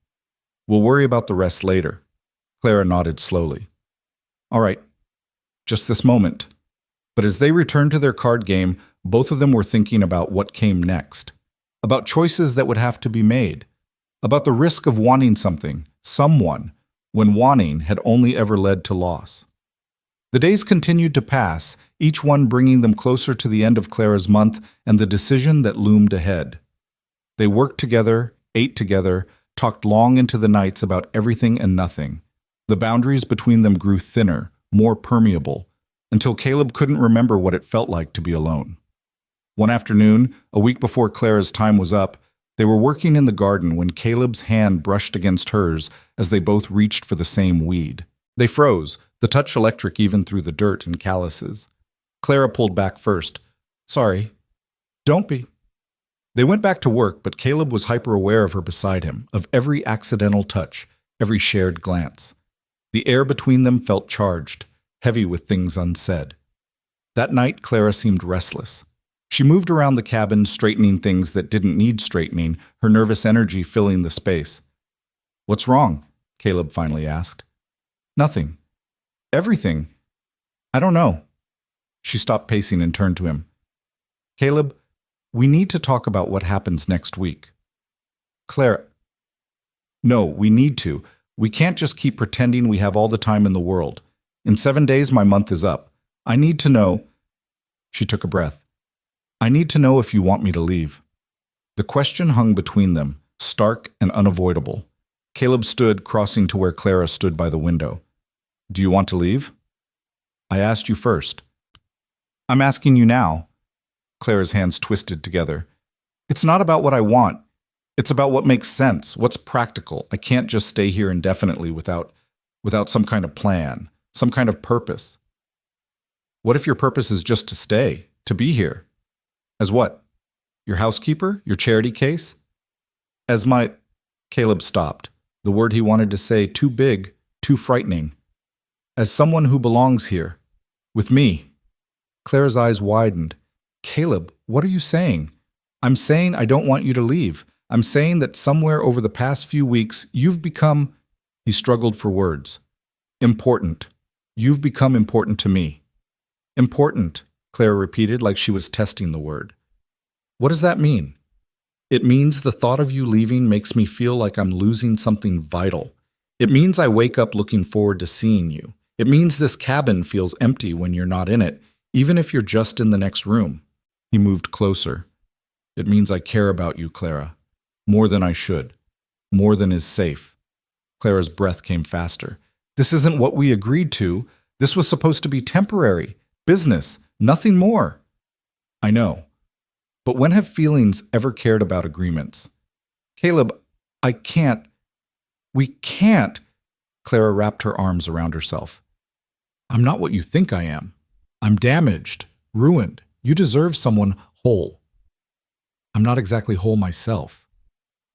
We'll worry about the rest later." Clara nodded slowly. "All right, just this moment." But as they returned to their card game, both of them were thinking about what came next, about choices that would have to be made, about the risk of wanting something, someone, when wanting had only ever led to loss. The days continued to pass, each one bringing them closer to the end of Clara's month and the decision that loomed ahead. They worked together, ate together, talked long into the nights about everything and nothing. The boundaries between them grew thinner, more permeable, until Caleb couldn't remember what it felt like to be alone. One afternoon, a week before Clara's time was up, they were working in the garden when Caleb's hand brushed against hers as they both reached for the same weed. They froze, the touch electric even through the dirt and calluses. Clara pulled back first. "Sorry." "Don't be." They went back to work, but Caleb was hyper-aware of her beside him, of every accidental touch, every shared glance. The air between them felt charged, heavy with things unsaid. That night, Clara seemed restless. She moved around the cabin, straightening things that didn't need straightening, her nervous energy filling the space. "What's wrong?" Caleb finally asked. "Nothing. Everything. I don't know." She stopped pacing and turned to him. "Caleb, we need to talk about what happens next week." "Clara." "No, we need to. We can't just keep pretending we have all the time in the world. In 7 days, my month is up. I need to know." She took a breath. "I need to know if you want me to leave." The question hung between them, stark and unavoidable. Caleb stood, crossing to where Clara stood by the window. "Do you want to leave?" "I asked you first." "I'm asking you now." Clara's hands twisted together. "It's not about what I want. It's about what makes sense, what's practical. I can't just stay here indefinitely without some kind of plan, some kind of purpose." "What if your purpose is just to stay, to be here?" "As what? Your housekeeper? Your charity case?" "As my—" Caleb stopped, the word he wanted to say too big, too frightening. "As someone who belongs here. With me." Clara's eyes widened. "Caleb, what are you saying?" "I'm saying I don't want you to leave. I'm saying that somewhere over the past few weeks, you've become—" He struggled for words. "Important. You've become important to me." "Important," Clara repeated like she was testing the word. "What does that mean?" "It means the thought of you leaving makes me feel like I'm losing something vital. It means I wake up looking forward to seeing you. It means this cabin feels empty when you're not in it. Even if you're just in the next room. He moved closer. It means I care about you, Clara. More than I should. More than is safe. Clara's breath came faster. This isn't what we agreed to. This was supposed to be temporary. Business. Nothing more. I know. But when have feelings ever cared about agreements? Caleb, I can't. We can't. Clara wrapped her arms around herself. I'm not what you think I am. I'm damaged, ruined. You deserve someone whole. I'm not exactly whole myself.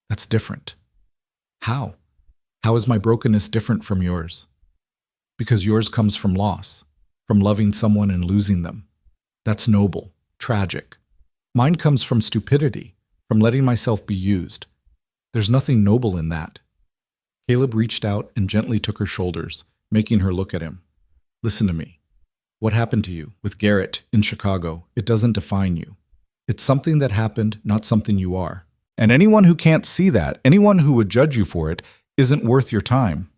That's different. How? How is my brokenness different from yours? Because yours comes from loss, from loving someone and losing them. That's noble, tragic. Mine comes from stupidity, from letting myself be used. There's nothing noble in that. Caleb reached out and gently took her shoulders, making her look at him. Listen to me. What happened to you with Garrett in Chicago, it doesn't define you. It's something that happened, not something you are. And anyone who can't see that, anyone who would judge you for it, isn't worth your time.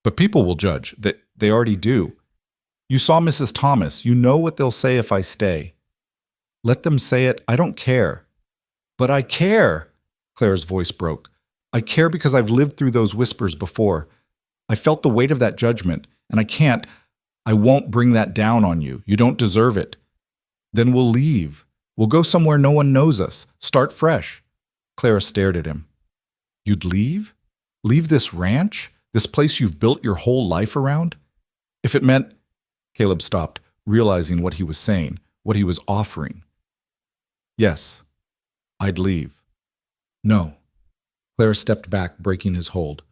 But people will judge. They already do. You saw Mrs. Thomas. You know what they'll say if I stay. Let them say it. I don't care. But I care. Claire's voice broke. I care because I've lived through those whispers before. I felt the weight of that judgment, and I won't bring that down on you. You don't deserve it. Then we'll leave. We'll go somewhere no one knows us. Start fresh. Clara stared at him. You'd leave? Leave this ranch? This place you've built your whole life around? If it meant... Caleb stopped, realizing what he was saying, what he was offering. Yes, I'd leave. No. Clara stepped back, breaking his hold.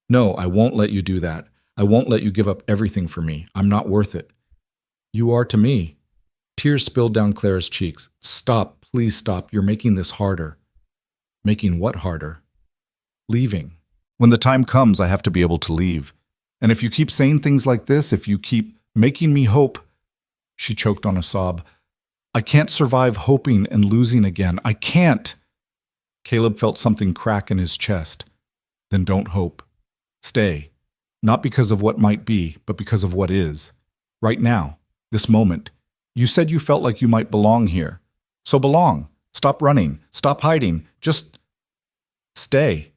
No, I won't let you do that. I won't let you give up everything for me. I'm not worth it. You are to me. Tears spilled down Clara's cheeks. Stop, please stop. You're making this harder. Making what harder? Leaving. When the time comes, I have to be able to leave. And if you keep saying things like this, if you keep making me hope... She choked on a sob. I can't survive hoping and losing again. I can't. Caleb felt something crack in his chest. Then don't hope. Stay. Not because of what might be, but because of what is. Right now, this moment. You said you felt like you might belong here. So belong. Stop running. Stop hiding. Just stay.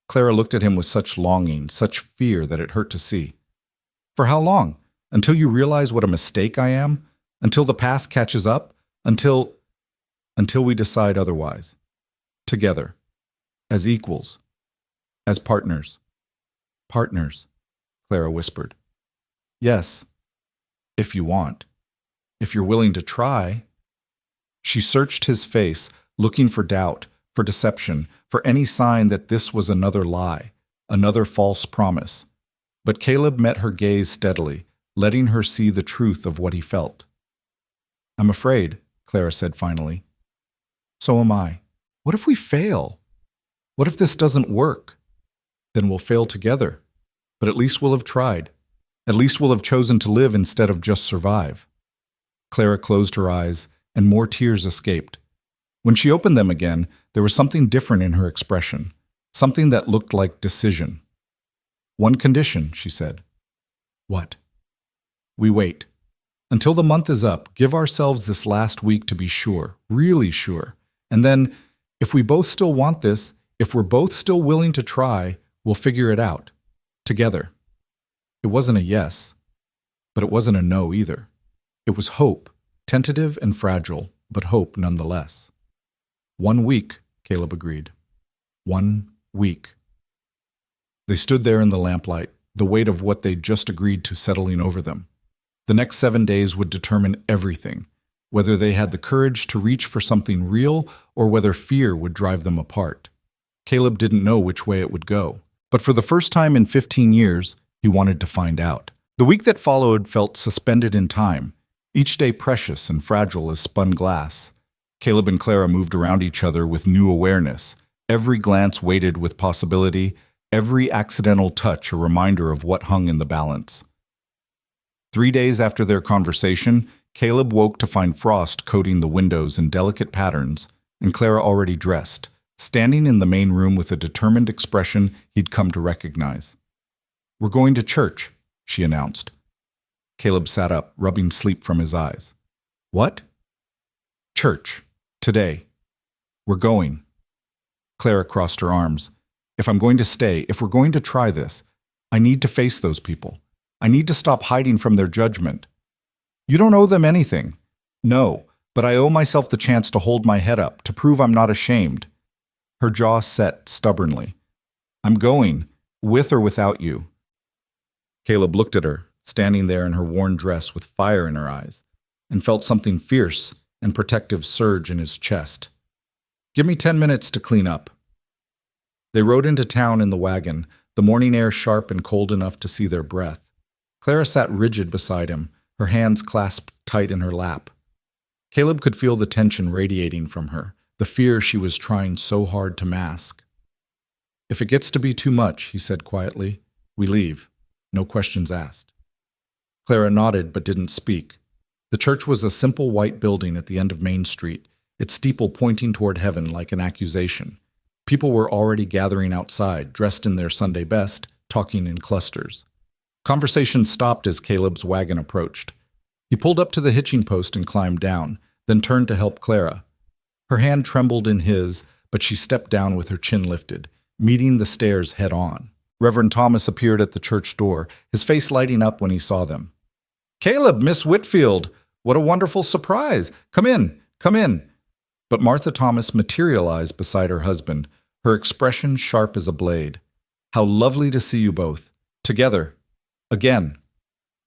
Clara looked at him with such longing, such fear that it hurt to see. For how long? Until you realize what a mistake I am? Until the past catches up? Until we decide otherwise. Together. As equals. As partners. Partners, Clara whispered. Yes, if you want. If you're willing to try. She searched his face, looking for doubt, for deception, for any sign that this was another lie, another false promise. But Caleb met her gaze steadily, letting her see the truth of what he felt. I'm afraid, Clara said finally. So am I. What if we fail? What if this doesn't work? Then we'll fail together. But at least we'll have tried. At least we'll have chosen to live instead of just survive. Clara closed her eyes, and more tears escaped. When she opened them again, there was something different in her expression, something that looked like decision. One condition, she said. What? We wait. Until the month is up, give ourselves this last week to be sure, really sure. And then, if we both still want this, if we're both still willing to try, we'll figure it out. Together. It wasn't a yes, but it wasn't a no either. It was hope, tentative and fragile, but hope nonetheless. 1 week, Caleb agreed. 1 week. They stood there in the lamplight, the weight of what they'd just agreed to settling over them. The next 7 days would determine everything, whether they had the courage to reach for something real or whether fear would drive them apart. Caleb didn't know which way it would go. But for the first time in 15 years, he wanted to find out. The week that followed felt suspended in time, each day precious and fragile as spun glass. Caleb and Clara moved around each other with new awareness, every glance weighted with possibility, every accidental touch a reminder of what hung in the balance. 3 days after their conversation, Caleb woke to find frost coating the windows in delicate patterns, and Clara already dressed, standing in the main room with a determined expression he'd come to recognize. We're going to church, she announced. Caleb sat up, rubbing sleep from his eyes. What? Church. Today. We're going. Clara crossed her arms. If I'm going to stay, if we're going to try this, I need to face those people. I need to stop hiding from their judgment. You don't owe them anything. No, but I owe myself the chance to hold my head up, to prove I'm not ashamed. Her jaw set stubbornly. I'm going, with or without you. Caleb looked at her, standing there in her worn dress with fire in her eyes, and felt something fierce and protective surge in his chest. Give me 10 minutes to clean up. They rode into town in the wagon, the morning air sharp and cold enough to see their breath. Clara sat rigid beside him, her hands clasped tight in her lap. Caleb could feel the tension radiating from her, the fear she was trying so hard to mask. If it gets to be too much, he said quietly, we leave. No questions asked. Clara nodded but didn't speak. The church was a simple white building at the end of Main Street, its steeple pointing toward heaven like an accusation. People were already gathering outside, dressed in their Sunday best, talking in clusters. Conversation stopped as Caleb's wagon approached. He pulled up to the hitching post and climbed down, then turned to help Clara. Her hand trembled in his, but she stepped down with her chin lifted, meeting the stairs head-on. Reverend Thomas appeared at the church door, his face lighting up when he saw them. Caleb, Miss Whitfield, what a wonderful surprise! Come in, come in. But Martha Thomas materialized beside her husband, her expression sharp as a blade. How lovely to see you both. Together. Again.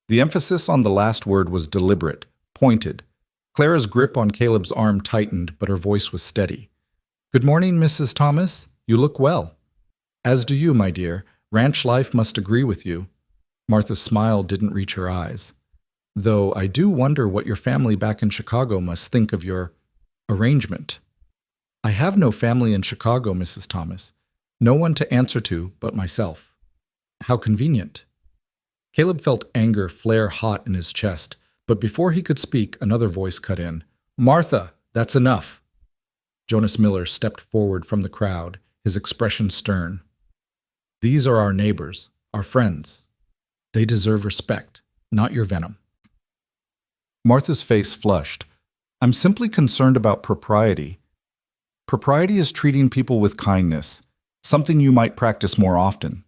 The emphasis on the last word was deliberate, pointed. Clara's grip on Caleb's arm tightened, but her voice was steady. Good morning, Mrs. Thomas. You look well. As do you, my dear. Ranch life must agree with you. Martha's smile didn't reach her eyes. Though I do wonder what your family back in Chicago must think of your arrangement. I have no family in Chicago, Mrs. Thomas. No one to answer to but myself. How convenient. Caleb felt anger flare hot in his chest, but before he could speak, another voice cut in. Martha, that's enough. Jonas Miller stepped forward from the crowd, his expression stern. These are our neighbors, our friends. They deserve respect, not your venom. Martha's face flushed. I'm simply concerned about propriety. Propriety is treating people with kindness, something you might practice more often.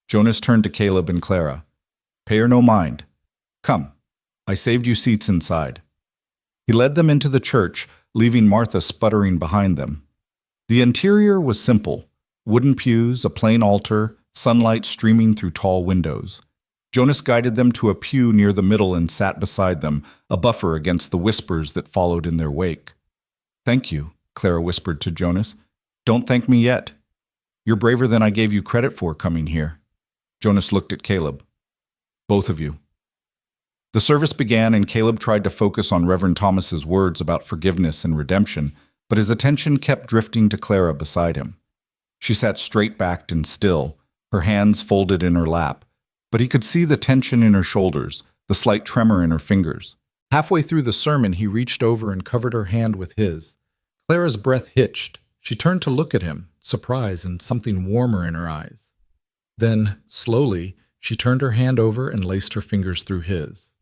Jonas turned to Caleb and Clara. Pay her no mind. Come, I saved you seats inside. He led them into the church, leaving Martha sputtering behind them. The interior was simple. Wooden pews, a plain altar, sunlight streaming through tall windows. Jonas guided them to a pew near the middle and sat beside them, a buffer against the whispers that followed in their wake. Thank you, Clara whispered to Jonas. Don't thank me yet. You're braver than I gave you credit for coming here. Jonas looked at Caleb. Both of you. The service began and Caleb tried to focus on Reverend Thomas's words about forgiveness and redemption, but his attention kept drifting to Clara beside him. She sat straight-backed and still, her hands folded in her lap, but he could see the tension in her shoulders, the slight tremor in her fingers. Halfway through the sermon, he reached over and covered her hand with his. Clara's breath hitched. She turned to look at him, surprise and something warmer in her eyes. Then, slowly, she turned her hand over and laced her fingers through his.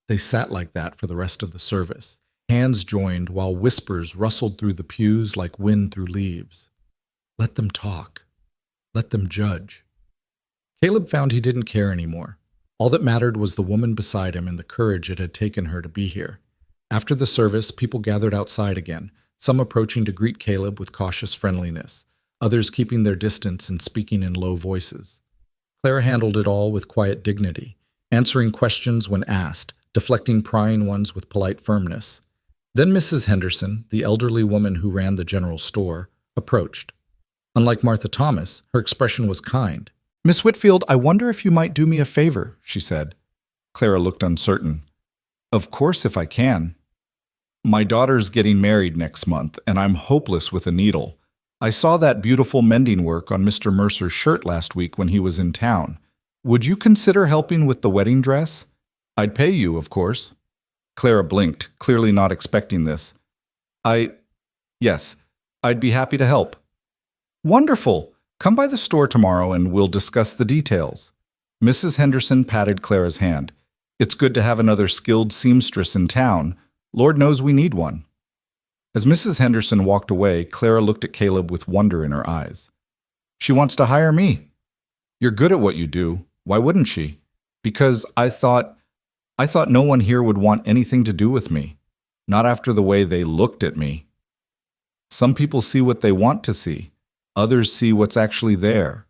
They sat like that for the rest of the service, hands joined while whispers rustled through the pews like wind through leaves. Let them talk. Let them judge. Caleb found he didn't care anymore. All that mattered was the woman beside him and the courage it had taken her to be here. After the service, people gathered outside again, some approaching to greet Caleb with cautious friendliness, others keeping their distance and speaking in low voices. Clara handled it all with quiet dignity, answering questions when asked, deflecting prying ones with polite firmness. Then Mrs. Henderson, the elderly woman who ran the general store, approached. Unlike Martha Thomas, her expression was kind. Miss Whitfield, I wonder if you might do me a favor, she said. Clara looked uncertain. Of course, if I can. My daughter's getting married next month, and I'm hopeless with a needle. I saw that beautiful mending work on Mr. Mercer's shirt last week when he was in town. Would you consider helping with the wedding dress? I'd pay you, of course. Clara blinked, clearly not expecting this. Yes, I'd be happy to help. Wonderful! Come by the store tomorrow and we'll discuss the details. Mrs. Henderson patted Clara's hand. It's good to have another skilled seamstress in town. Lord knows we need one. As Mrs. Henderson walked away, Clara looked at Caleb with wonder in her eyes. She wants to hire me. You're good at what you do. Why wouldn't she? Because I thought no one here would want anything to do with me. Not after the way they looked at me. Some people see what they want to see. Others see what's actually there.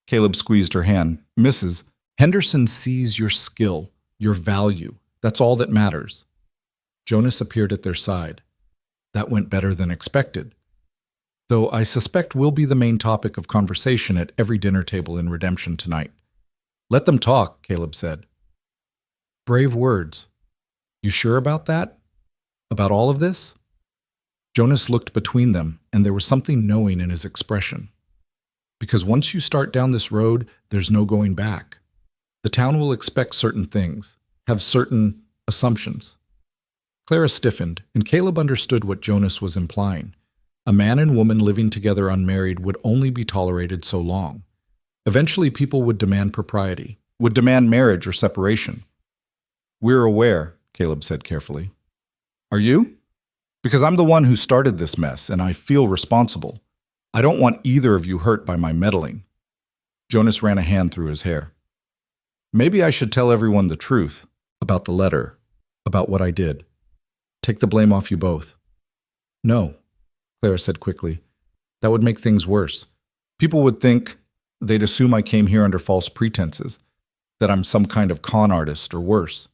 Caleb squeezed her hand. Mrs. Henderson sees your skill, your value. That's all that matters. Jonas appeared at their side. That went better than expected. Though I suspect we'll be the main topic of conversation at every dinner table in Redemption tonight. Let them talk, Caleb said. Brave words. You sure about that? About all of this? Jonas looked between them, and there was something knowing in his expression. Because once you start down this road, there's no going back. The town will expect certain things, have certain assumptions. Clara stiffened, and Caleb understood what Jonas was implying. A man and woman living together unmarried would only be tolerated so long. Eventually, people would demand propriety, would demand marriage or separation. We're aware, Caleb said carefully. Are you? Because I'm the one who started this mess, and I feel responsible. I don't want either of you hurt by my meddling. Jonas ran a hand through his hair. Maybe I should tell everyone the truth about the letter, about what I did. Take the blame off you both. No, Clara said quickly. That would make things worse. People would think, they'd assume I came here under false pretenses, that I'm some kind of con artist or worse.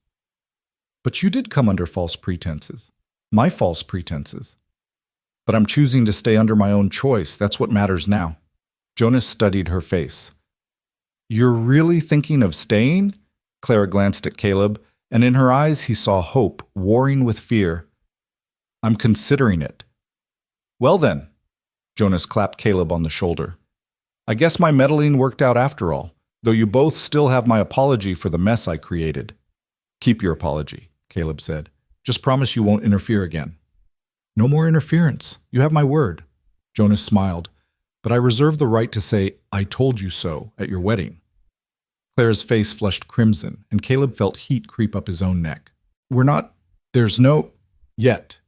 But you did come under false pretenses. My false pretenses. But I'm choosing to stay under my own choice. That's what matters now. Jonas studied her face. You're really thinking of staying? Clara glanced at Caleb, and in her eyes he saw hope warring with fear. I'm considering it. Well then, Jonas clapped Caleb on the shoulder. I guess my meddling worked out after all, though you both still have my apology for the mess I created. Keep your apology, Caleb said. Just promise you won't interfere again. No more interference. You have my word. Jonas smiled. But I reserve the right to say, I told you so, at your wedding. Clara's face flushed crimson, and Caleb felt heat creep up his own neck. There's no... Yet,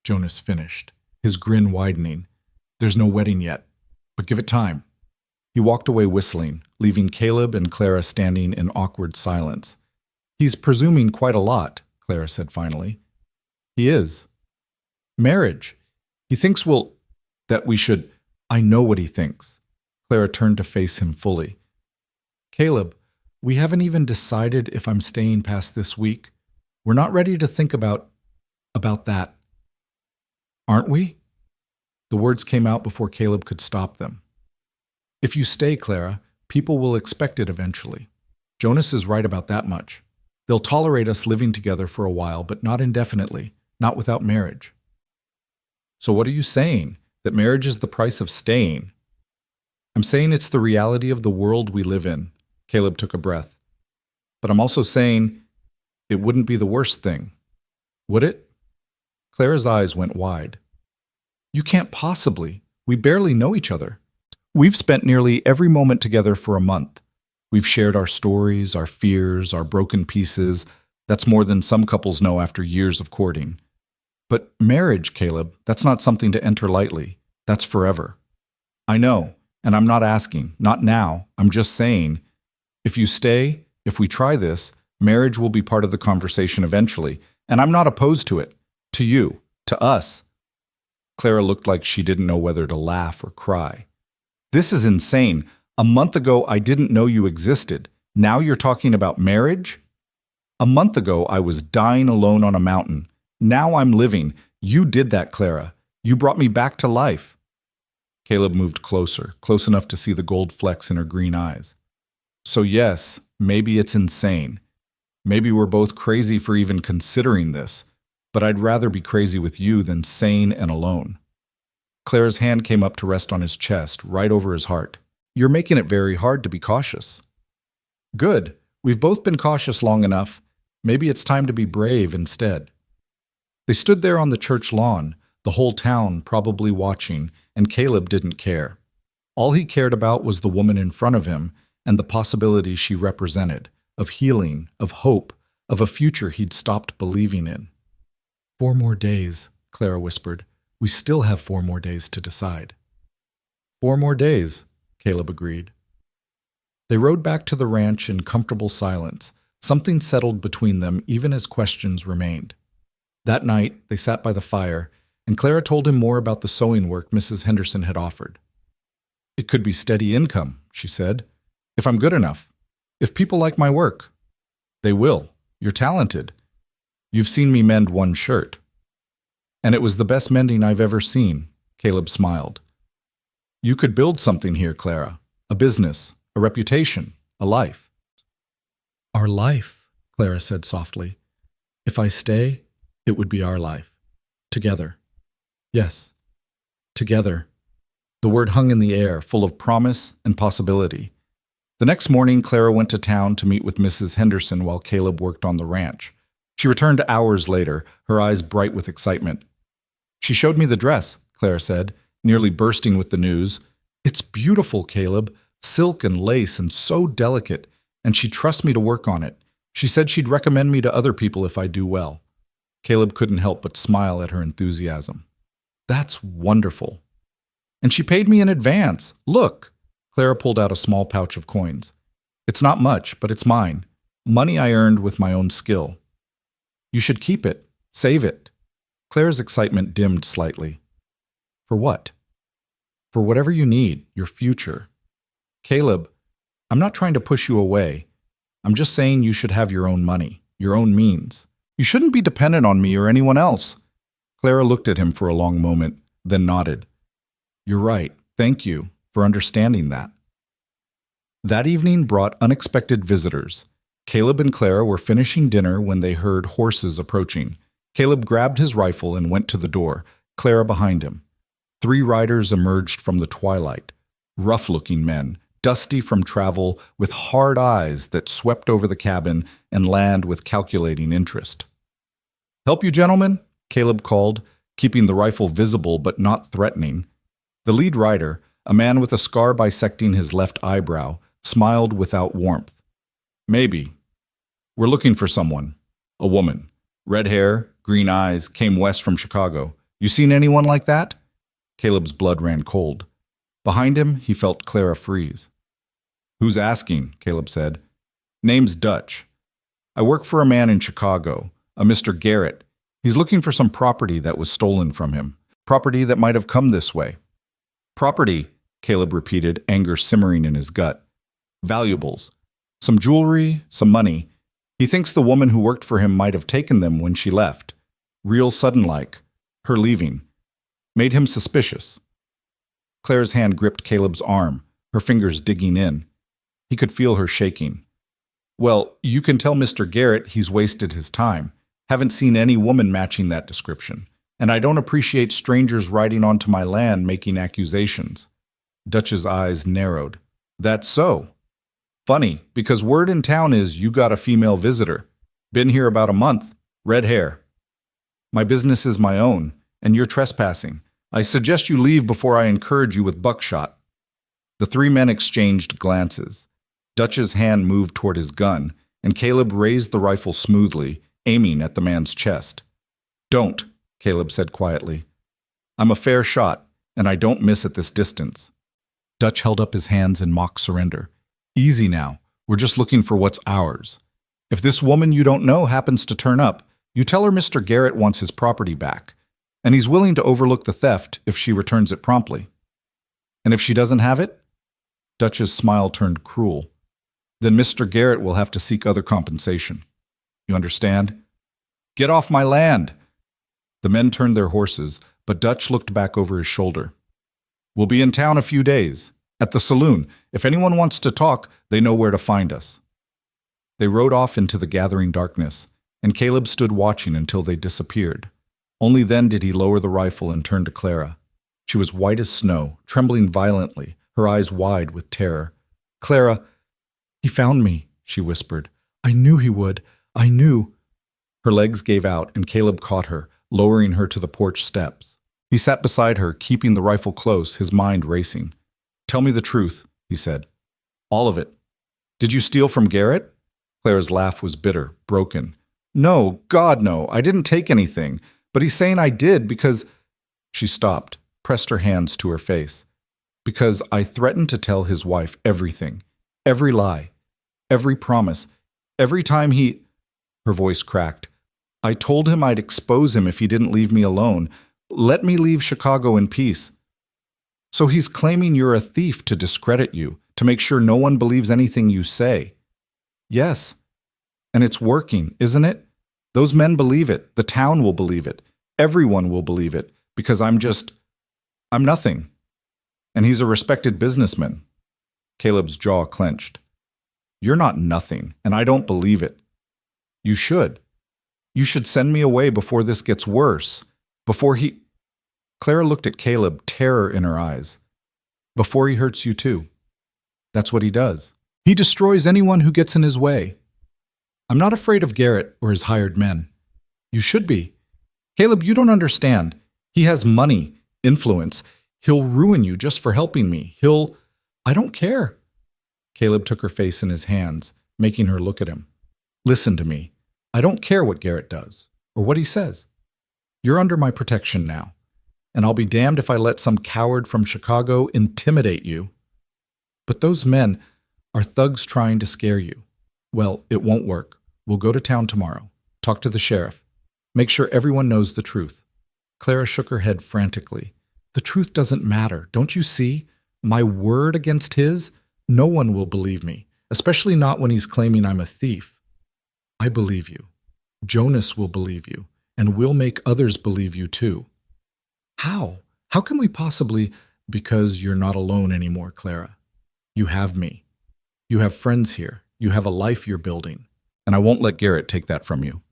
Jonas finished, his grin widening. There's no wedding yet, but give it time. He walked away whistling, leaving Caleb and Clara standing in awkward silence. He's presuming quite a lot, Clara said finally. He is. Marriage. He thinks that we should... I know what he thinks. Clara turned to face him fully. Caleb, we haven't even decided if I'm staying past this week. We're not ready to think about that. Aren't we? The words came out before Caleb could stop them. If you stay, Clara, people will expect it eventually. Jonas is right about that much. They'll tolerate us living together for a while, but not indefinitely, not without marriage. So what are you saying? That marriage is the price of staying? I'm saying it's the reality of the world we live in. Caleb took a breath. But I'm also saying it wouldn't be the worst thing. Would it? Clara's eyes went wide. You can't possibly. We barely know each other. We've spent nearly every moment together for a month. We've shared our stories, our fears, our broken pieces. That's more than some couples know after years of courting. But marriage, Caleb, that's not something to enter lightly. That's forever. I know, and I'm not asking, not now. I'm just saying, if you stay, if we try this, marriage will be part of the conversation eventually, and I'm not opposed to it. To you, to us. Clara looked like she didn't know whether to laugh or cry. This is insane. A month ago, I didn't know you existed. Now you're talking about marriage? A month ago, I was dying alone on a mountain. Now I'm living. You did that, Clara. You brought me back to life. Caleb moved closer, close enough to see the gold flecks in her green eyes. So yes, maybe it's insane. Maybe we're both crazy for even considering this, but I'd rather be crazy with you than sane and alone. Clara's hand came up to rest on his chest, right over his heart. You're making it very hard to be cautious. Good. We've both been cautious long enough. Maybe it's time to be brave instead. They stood there on the church lawn, the whole town probably watching, and Caleb didn't care. All he cared about was the woman in front of him and the possibility she represented, of healing, of hope, of a future he'd stopped believing in. 4 more days, Clara whispered. We still have 4 more days to decide. 4 more days, Caleb agreed. They rode back to the ranch in comfortable silence. Something settled between them even as questions remained. That night, they sat by the fire, and Clara told him more about the sewing work Mrs. Henderson had offered. It could be steady income, she said, if I'm good enough. If people like my work. They will. You're talented. You've seen me mend 1 shirt. And it was the best mending I've ever seen, Caleb smiled. You could build something here, Clara. A business, a reputation, a life. Our life, Clara said softly. If I stay, it would be our life. Together. Yes. Together. The word hung in the air, full of promise and possibility. The next morning, Clara went to town to meet with Mrs. Henderson while Caleb worked on the ranch. She returned hours later, her eyes bright with excitement. She showed me the dress, Clara said, nearly bursting with the news. It's beautiful, Caleb. Silk and lace and so delicate, and she trusts me to work on it. She said she'd recommend me to other people if I do well. Caleb couldn't help but smile at her enthusiasm. That's wonderful. And she paid me in advance. Look! Clara pulled out a small pouch of coins. It's not much, but it's mine. Money I earned with my own skill. You should keep it. Save it. Clara's excitement dimmed slightly. For what? For whatever you need, your future. Caleb, I'm not trying to push you away. I'm just saying you should have your own money, your own means. You shouldn't be dependent on me or anyone else. Clara looked at him for a long moment, then nodded. You're right. Thank you for understanding that. That evening brought unexpected visitors. Caleb and Clara were finishing dinner when they heard horses approaching. Caleb grabbed his rifle and went to the door, Clara behind him. 3 riders emerged from the twilight. Rough-looking men, dusty from travel, with hard eyes that swept over the cabin and land with calculating interest. Help you, gentlemen? Caleb called, keeping the rifle visible but not threatening. The lead rider, a man with a scar bisecting his left eyebrow, smiled without warmth. Maybe. We're looking for someone. A woman. Red hair, green eyes, came west from Chicago. You seen anyone like that? Caleb's blood ran cold. Behind him, he felt Clara freeze. Who's asking? Caleb said. Name's Dutch. I work for a man in Chicago, a Mr. Garrett. He's looking for some property that was stolen from him. Property that might have come this way. Property, Caleb repeated, anger simmering in his gut. Valuables. Some jewelry, some money. He thinks the woman who worked for him might have taken them when she left. Real sudden-like. Her leaving. Made him suspicious. Clara's hand gripped Caleb's arm, her fingers digging in. He could feel her shaking. Well, you can tell Mr. Garrett he's wasted his time. Haven't seen any woman matching that description. And I don't appreciate strangers riding onto my land making accusations. Dutch's eyes narrowed. That's so. Funny, because word in town is you got a female visitor. Been here about a month. Red hair. My business is my own, and you're trespassing. I suggest you leave before I encourage you with buckshot. The 3 men exchanged glances. Dutch's hand moved toward his gun, and Caleb raised the rifle smoothly, aiming at the man's chest. Don't, Caleb said quietly. I'm a fair shot, and I don't miss at this distance. Dutch held up his hands in mock surrender. Easy now. We're just looking for what's ours. If this woman you don't know happens to turn up, you tell her Mr. Garrett wants his property back, and he's willing to overlook the theft if she returns it promptly. And if she doesn't have it? Dutch's smile turned cruel. Then Mr. Garrett will have to seek other compensation. You understand? Get off my land! The men turned their horses, but Dutch looked back over his shoulder. We'll be in town a few days. At the saloon. If anyone wants to talk, they know where to find us. They rode off into the gathering darkness, and Caleb stood watching until they disappeared. Only then did he lower the rifle and turn to Clara. She was white as snow, trembling violently, her eyes wide with terror. Clara, he found me, she whispered. I knew he would. I knew. Her legs gave out, and Caleb caught her, lowering her to the porch steps. He sat beside her, keeping the rifle close, his mind racing. Tell me the truth, he said. All of it. Did you steal from Garrett? Clara's laugh was bitter, broken. No, God, no, I didn't take anything. But he's saying I did because. She stopped, pressed her hands to her face. Because I threatened to tell his wife everything, every lie, every promise, every time he. Her voice cracked. I told him I'd expose him if he didn't leave me alone. Let me leave Chicago in peace. So he's claiming you're a thief to discredit you, to make sure no one believes anything you say. Yes. And it's working, isn't it? Those men believe it. The town will believe it. Everyone will believe it. Because I'm nothing. And he's a respected businessman. Caleb's jaw clenched. You're not nothing, and I don't believe it. You should. You should send me away before this gets worse. Before he. Clara looked at Caleb, terror in her eyes. Before he hurts you too. That's what he does. He destroys anyone who gets in his way. I'm not afraid of Garrett or his hired men. You should be. Caleb, you don't understand. He has money, influence. He'll ruin you just for helping me. I don't care. Caleb took her face in his hands, making her look at him. Listen to me. I don't care what Garrett does, or what he says. You're under my protection now, and I'll be damned if I let some coward from Chicago intimidate you. But those men are thugs trying to scare you. Well, it won't work. We'll go to town tomorrow. Talk to the sheriff. Make sure everyone knows the truth. Clara shook her head frantically. The truth doesn't matter. Don't you see? My word against his? No one will believe me, especially not when he's claiming I'm a thief. I believe you. Jonas will believe you, and we'll make others believe you too. How? How can we possibly? Because you're not alone anymore, Clara. You have me. You have friends here. You have a life you're building. And I won't let Garrett take that from you.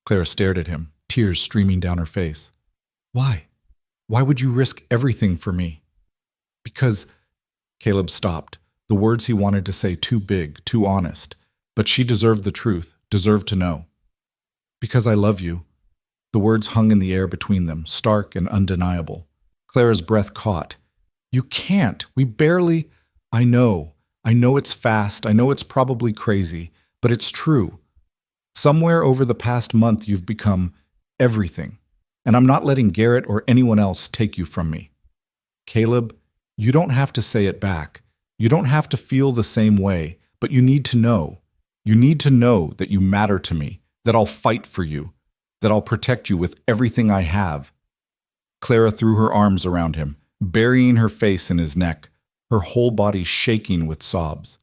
Clara stared at him, tears streaming down her face. Why? Why would you risk everything for me? Because. Caleb stopped, the words he wanted to say too big, too honest. But she deserved the truth, deserved to know. Because I love you. The words hung in the air between them, stark and undeniable. Clara's breath caught. You can't. We barely. I know it's fast. I know it's probably crazy. But it's true. Somewhere over the past month you've become everything. And I'm not letting Garrett or anyone else take you from me. Caleb, you don't have to say it back. You don't have to feel the same way. But you need to know. You need to know that you matter to me, that I'll fight for you, that I'll protect you with everything I have. Clara threw her arms around him, burying her face in his neck, her whole body shaking with sobs.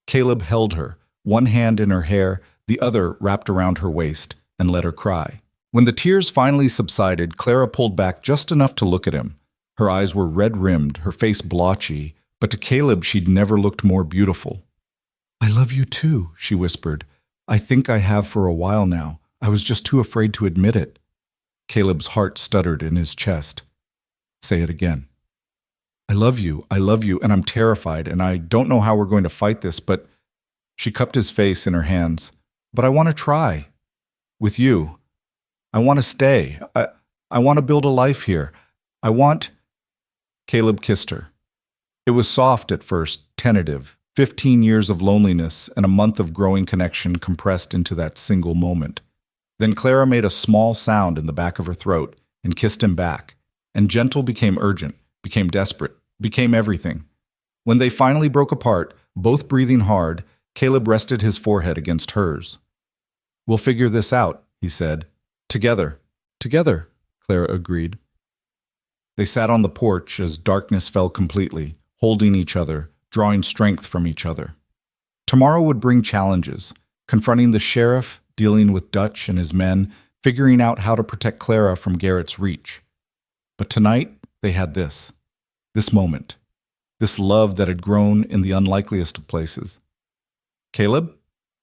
Caleb held her, one hand in her hair, the other wrapped around her waist, and let her cry. When the tears finally subsided, Clara pulled back just enough to look at him. Her eyes were red-rimmed, her face blotchy, but to Caleb she'd never looked more beautiful. I love you too, she whispered. I think I have for a while now. I was just too afraid to admit it. Caleb's heart stuttered in his chest. Say it again. I love you, and I'm terrified, and I don't know how we're going to fight this, but... She cupped his face in her hands. But I want to try. With you. I want to stay. I want to build a life here. I want... Caleb kissed her. It was soft at first, tentative, 15 years of loneliness and a month of growing connection compressed into that single moment. Then Clara made a small sound in the back of her throat and kissed him back, and gentle became urgent, became desperate, became everything. When they finally broke apart, both breathing hard, Caleb rested his forehead against hers. We'll figure this out, he said. Together, Clara agreed. They sat on the porch as darkness fell completely, holding each other, drawing strength from each other. Tomorrow would bring challenges, confronting the sheriff, dealing with Dutch and his men, figuring out how to protect Clara from Garrett's reach. But tonight, they had this moment, this love that had grown in the unlikeliest of places. Caleb?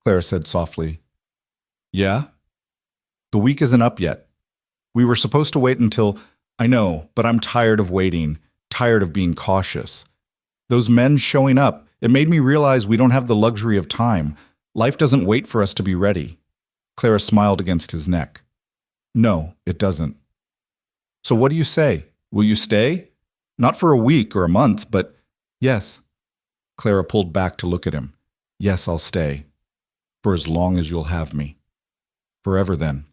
Clara said softly. Yeah? The week isn't up yet. We were supposed to wait until... I know, but I'm tired of waiting, tired of being cautious. Those men showing up, it made me realize we don't have the luxury of time. Life doesn't wait for us to be ready. Clara smiled against his neck. No, it doesn't. So what do you say? Will you stay? Not for a week or a month, but yes. Clara pulled back to look at him. Yes, I'll stay. For as long as you'll have me. Forever then.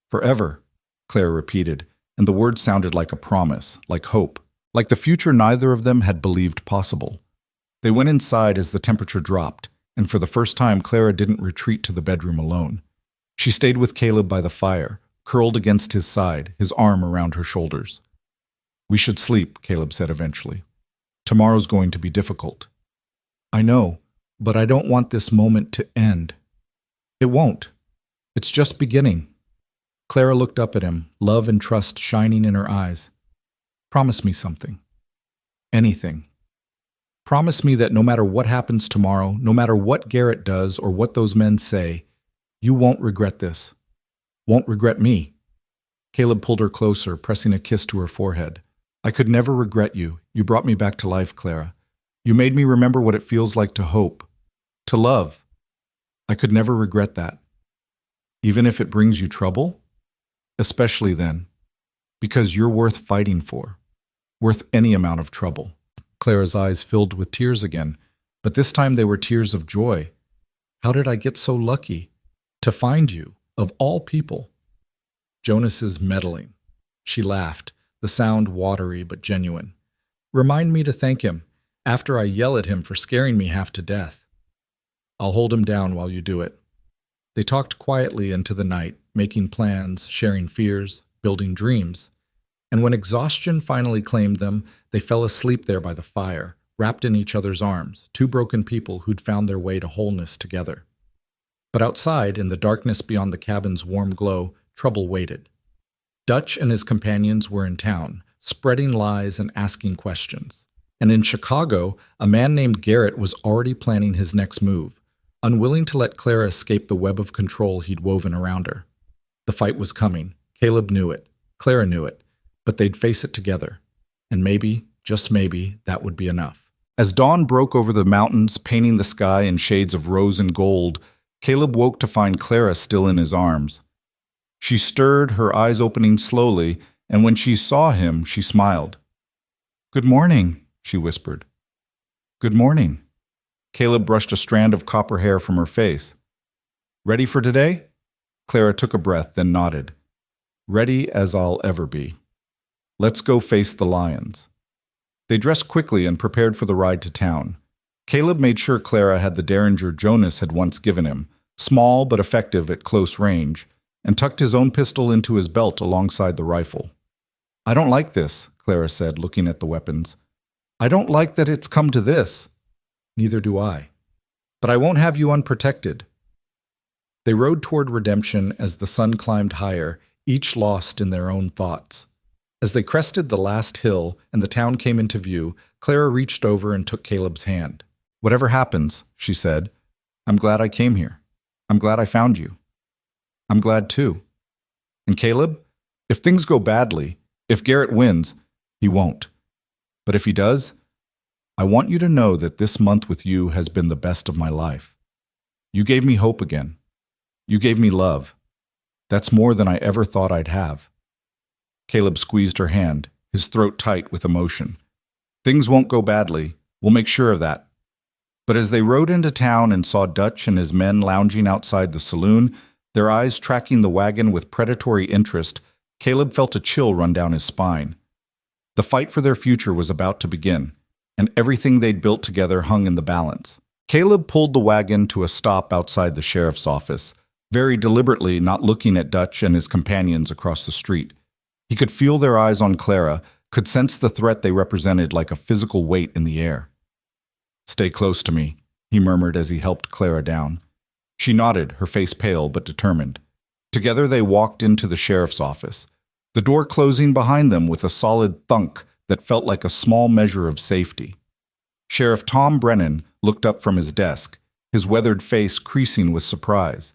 Forever, Clara repeated, and the words sounded like a promise, like hope, like the future neither of them had believed possible. They went inside as the temperature dropped, and for the first time Clara didn't retreat to the bedroom alone. She stayed with Caleb by the fire, curled against his side, his arm around her shoulders. "We should sleep," Caleb said eventually. "Tomorrow's going to be difficult." "I know, but I don't want this moment to end." "It won't. It's just beginning." Clara looked up at him, love and trust shining in her eyes. "Promise me something. Anything. Promise me that no matter what happens tomorrow, no matter what Garrett does or what those men say, you won't regret this. Won't regret me." Caleb pulled her closer, pressing a kiss to her forehead. "I could never regret you. You brought me back to life, Clara. You made me remember what it feels like to hope, to love. I could never regret that. Even if it brings you trouble? Especially then. Because you're worth fighting for. Worth any amount of trouble." Clara's eyes filled with tears again, but this time they were tears of joy. "How did I get so lucky? To find you, of all people." "Jonas is meddling." She laughed, the sound watery but genuine. "Remind me to thank him, after I yell at him for scaring me half to death." "I'll hold him down while you do it." They talked quietly into the night, making plans, sharing fears, building dreams. And when exhaustion finally claimed them, they fell asleep there by the fire, wrapped in each other's arms, two broken people who'd found their way to wholeness together. But outside, in the darkness beyond the cabin's warm glow, trouble waited. Dutch and his companions were in town, spreading lies and asking questions. And in Chicago, a man named Garrett was already planning his next move, unwilling to let Clara escape the web of control he'd woven around her. The fight was coming. Caleb knew it. Clara knew it. But they'd face it together. And maybe, just maybe, that would be enough. As dawn broke over the mountains, painting the sky in shades of rose and gold, Caleb woke to find Clara still in his arms. She stirred, her eyes opening slowly, and when she saw him, she smiled. "Good morning," she whispered. "Good morning." Caleb brushed a strand of copper hair from her face. "Ready for today?" Clara took a breath, then nodded. "Ready as I'll ever be. Let's go face the lions." They dressed quickly and prepared for the ride to town. Caleb made sure Clara had the Derringer Jonas had once given him, small but effective at close range, and tucked his own pistol into his belt alongside the rifle. "I don't like this," Clara said, looking at the weapons. "I don't like that it's come to this." "Neither do I. But I won't have you unprotected." They rode toward redemption as the sun climbed higher, each lost in their own thoughts. As they crested the last hill and the town came into view, Clara reached over and took Caleb's hand. "Whatever happens," she said, "I'm glad I came here. I'm glad I found you. I'm glad too. And Caleb, if things go badly, if Garrett wins, he won't. But if he does, I want you to know that this month with you has been the best of my life. You gave me hope again. You gave me love. That's more than I ever thought I'd have." Caleb squeezed her hand, his throat tight with emotion. "Things won't go badly. We'll make sure of that." But as they rode into town and saw Dutch and his men lounging outside the saloon, their eyes tracking the wagon with predatory interest, Caleb felt a chill run down his spine. The fight for their future was about to begin, and everything they'd built together hung in the balance. Caleb pulled the wagon to a stop outside the sheriff's office, very deliberately not looking at Dutch and his companions across the street. He could feel their eyes on Clara, could sense the threat they represented like a physical weight in the air. "Stay close to me," he murmured as he helped Clara down. She nodded, her face pale but determined. Together they walked into the sheriff's office, the door closing behind them with a solid thunk that felt like a small measure of safety. Sheriff Tom Brennan looked up from his desk, his weathered face creasing with surprise.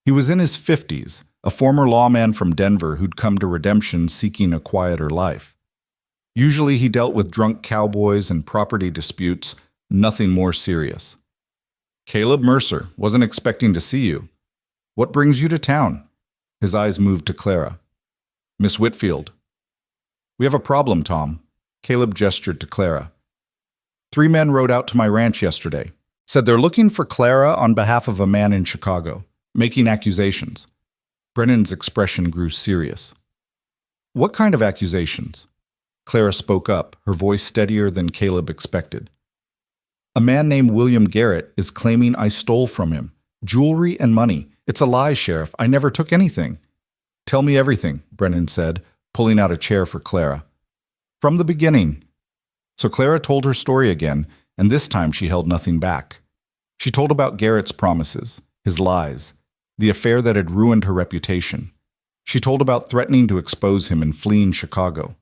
He was in his 50s, a former lawman from Denver who'd come to redemption seeking a quieter life. Usually he dealt with drunk cowboys and property disputes, nothing more serious. "Caleb Mercer, wasn't expecting to see you. What brings you to town?" His eyes moved to Clara. "Miss Whitfield." "We have a problem, Tom." Caleb gestured to Clara. 3 men rode out to my ranch yesterday. Said they're looking for Clara on behalf of a man in Chicago, making accusations. Brennan's expression grew serious. What kind of accusations? Clara spoke up, her voice steadier than Caleb expected. A man named William Garrett is claiming I stole from him. Jewelry and money. It's a lie, Sheriff. I never took anything. Tell me everything, Brennan said, pulling out a chair for Clara. From the beginning. So Clara told her story again, and this time she held nothing back. She told about Garrett's promises, his lies, the affair that had ruined her reputation. She told about threatening to expose him and fleeing Chicago.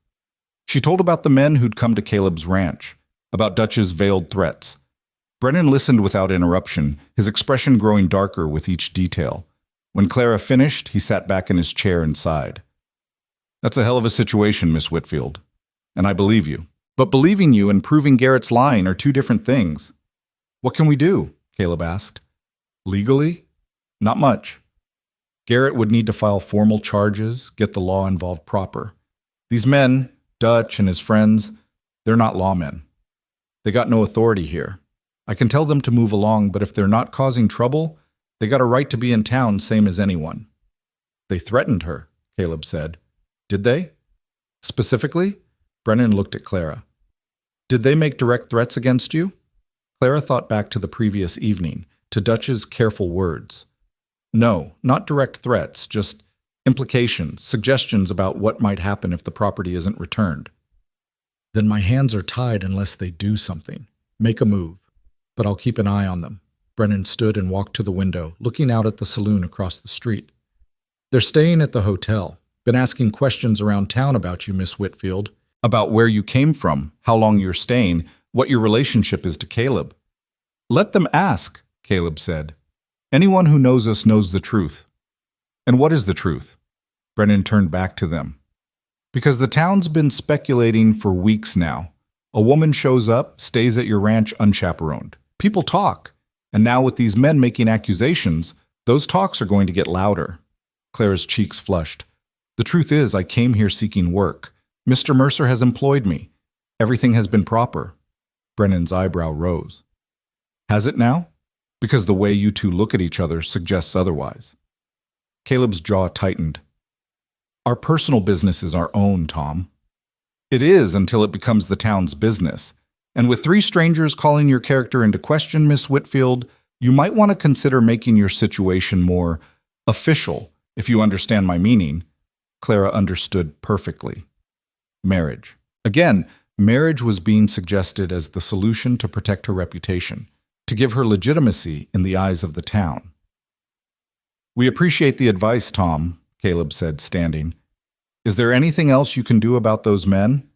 She told about the men who'd come to Caleb's ranch, about Dutch's veiled threats. Brennan listened without interruption, his expression growing darker with each detail. When Clara finished, he sat back in his chair and sighed. That's a hell of a situation, Miss Whitfield. And I believe you. But believing you and proving Garrett's lying are two different things. What can we do? Caleb asked. Legally? Not much. Garrett would need to file formal charges, get the law involved proper. These men, Dutch and his friends, they're not lawmen. They got no authority here. I can tell them to move along, but if they're not causing trouble, they got a right to be in town, same as anyone. They threatened her, Caleb said. Did they? Specifically? Brennan looked at Clara. Did they make direct threats against you? Clara thought back to the previous evening, to Dutch's careful words. No, not direct threats, just implications, suggestions about what might happen if the property isn't returned. Then my hands are tied unless they do something. Make a move. But I'll keep an eye on them. Brennan stood and walked to the window, looking out at the saloon across the street. They're staying at the hotel. Been asking questions around town about you, Miss Whitfield. About where you came from, how long you're staying, what your relationship is to Caleb. Let them ask, Caleb said. Anyone who knows us knows the truth. And what is the truth? Brennan turned back to them. Because the town's been speculating for weeks now. A woman shows up, stays at your ranch unchaperoned. People talk. And now with these men making accusations, those talks are going to get louder. Clara's cheeks flushed. The truth is, I came here seeking work. Mr. Mercer has employed me. Everything has been proper. Brennan's eyebrow rose. Has it now? Because the way you two look at each other suggests otherwise. Caleb's jaw tightened. Our personal business is our own, Tom. It is until it becomes the town's business. And with 3 strangers calling your character into question, Miss Whitfield, you might want to consider making your situation more official, if you understand my meaning. Clara understood perfectly. Marriage. Again, marriage was being suggested as the solution to protect her reputation, to give her legitimacy in the eyes of the town. We appreciate the advice, Tom, Caleb said, standing. Is there anything else you can do about those men?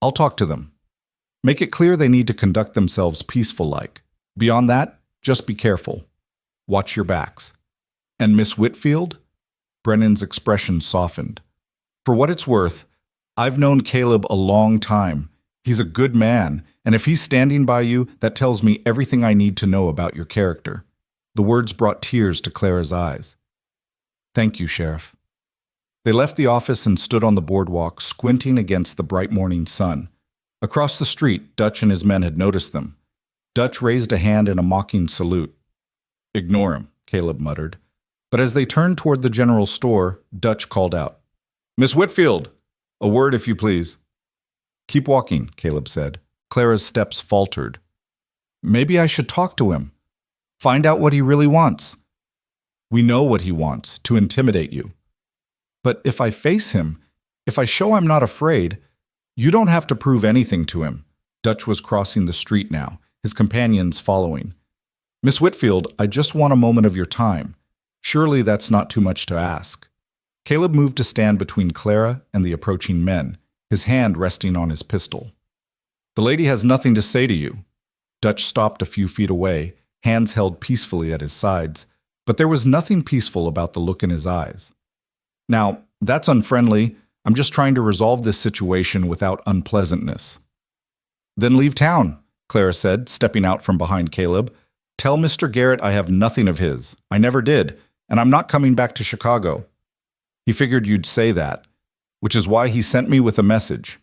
I'll talk to them. Make it clear they need to conduct themselves peaceful-like. Beyond that, just be careful. Watch your backs. And Miss Whitfield? Brennan's expression softened. For what it's worth, I've known Caleb a long time. He's a good man, and if he's standing by you, that tells me everything I need to know about your character. The words brought tears to Clara's eyes. Thank you, Sheriff. They left the office and stood on the boardwalk, squinting against the bright morning sun. Across the street, Dutch and his men had noticed them. Dutch raised a hand in a mocking salute. Ignore him, Caleb muttered. But as they turned toward the general store, Dutch called out, Miss Whitfield! A word, if you please. Keep walking, Caleb said. Clara's steps faltered. Maybe I should talk to him. Find out what he really wants. We know what he wants, to intimidate you. But if I face him, if I show I'm not afraid, you don't have to prove anything to him. Dutch was crossing the street now, his companions following. Miss Whitfield, I just want a moment of your time. Surely that's not too much to ask. Caleb moved to stand between Clara and the approaching men, his hand resting on his pistol. The lady has nothing to say to you. Dutch stopped a few feet away, hands held peacefully at his sides, but there was nothing peaceful about the look in his eyes. Now, that's unfriendly. I'm just trying to resolve this situation without unpleasantness. Then leave town, Clara said, stepping out from behind Caleb. Tell Mr. Garrett I have nothing of his. I never did, and I'm not coming back to Chicago. He figured you'd say that, which is why he sent me with a message.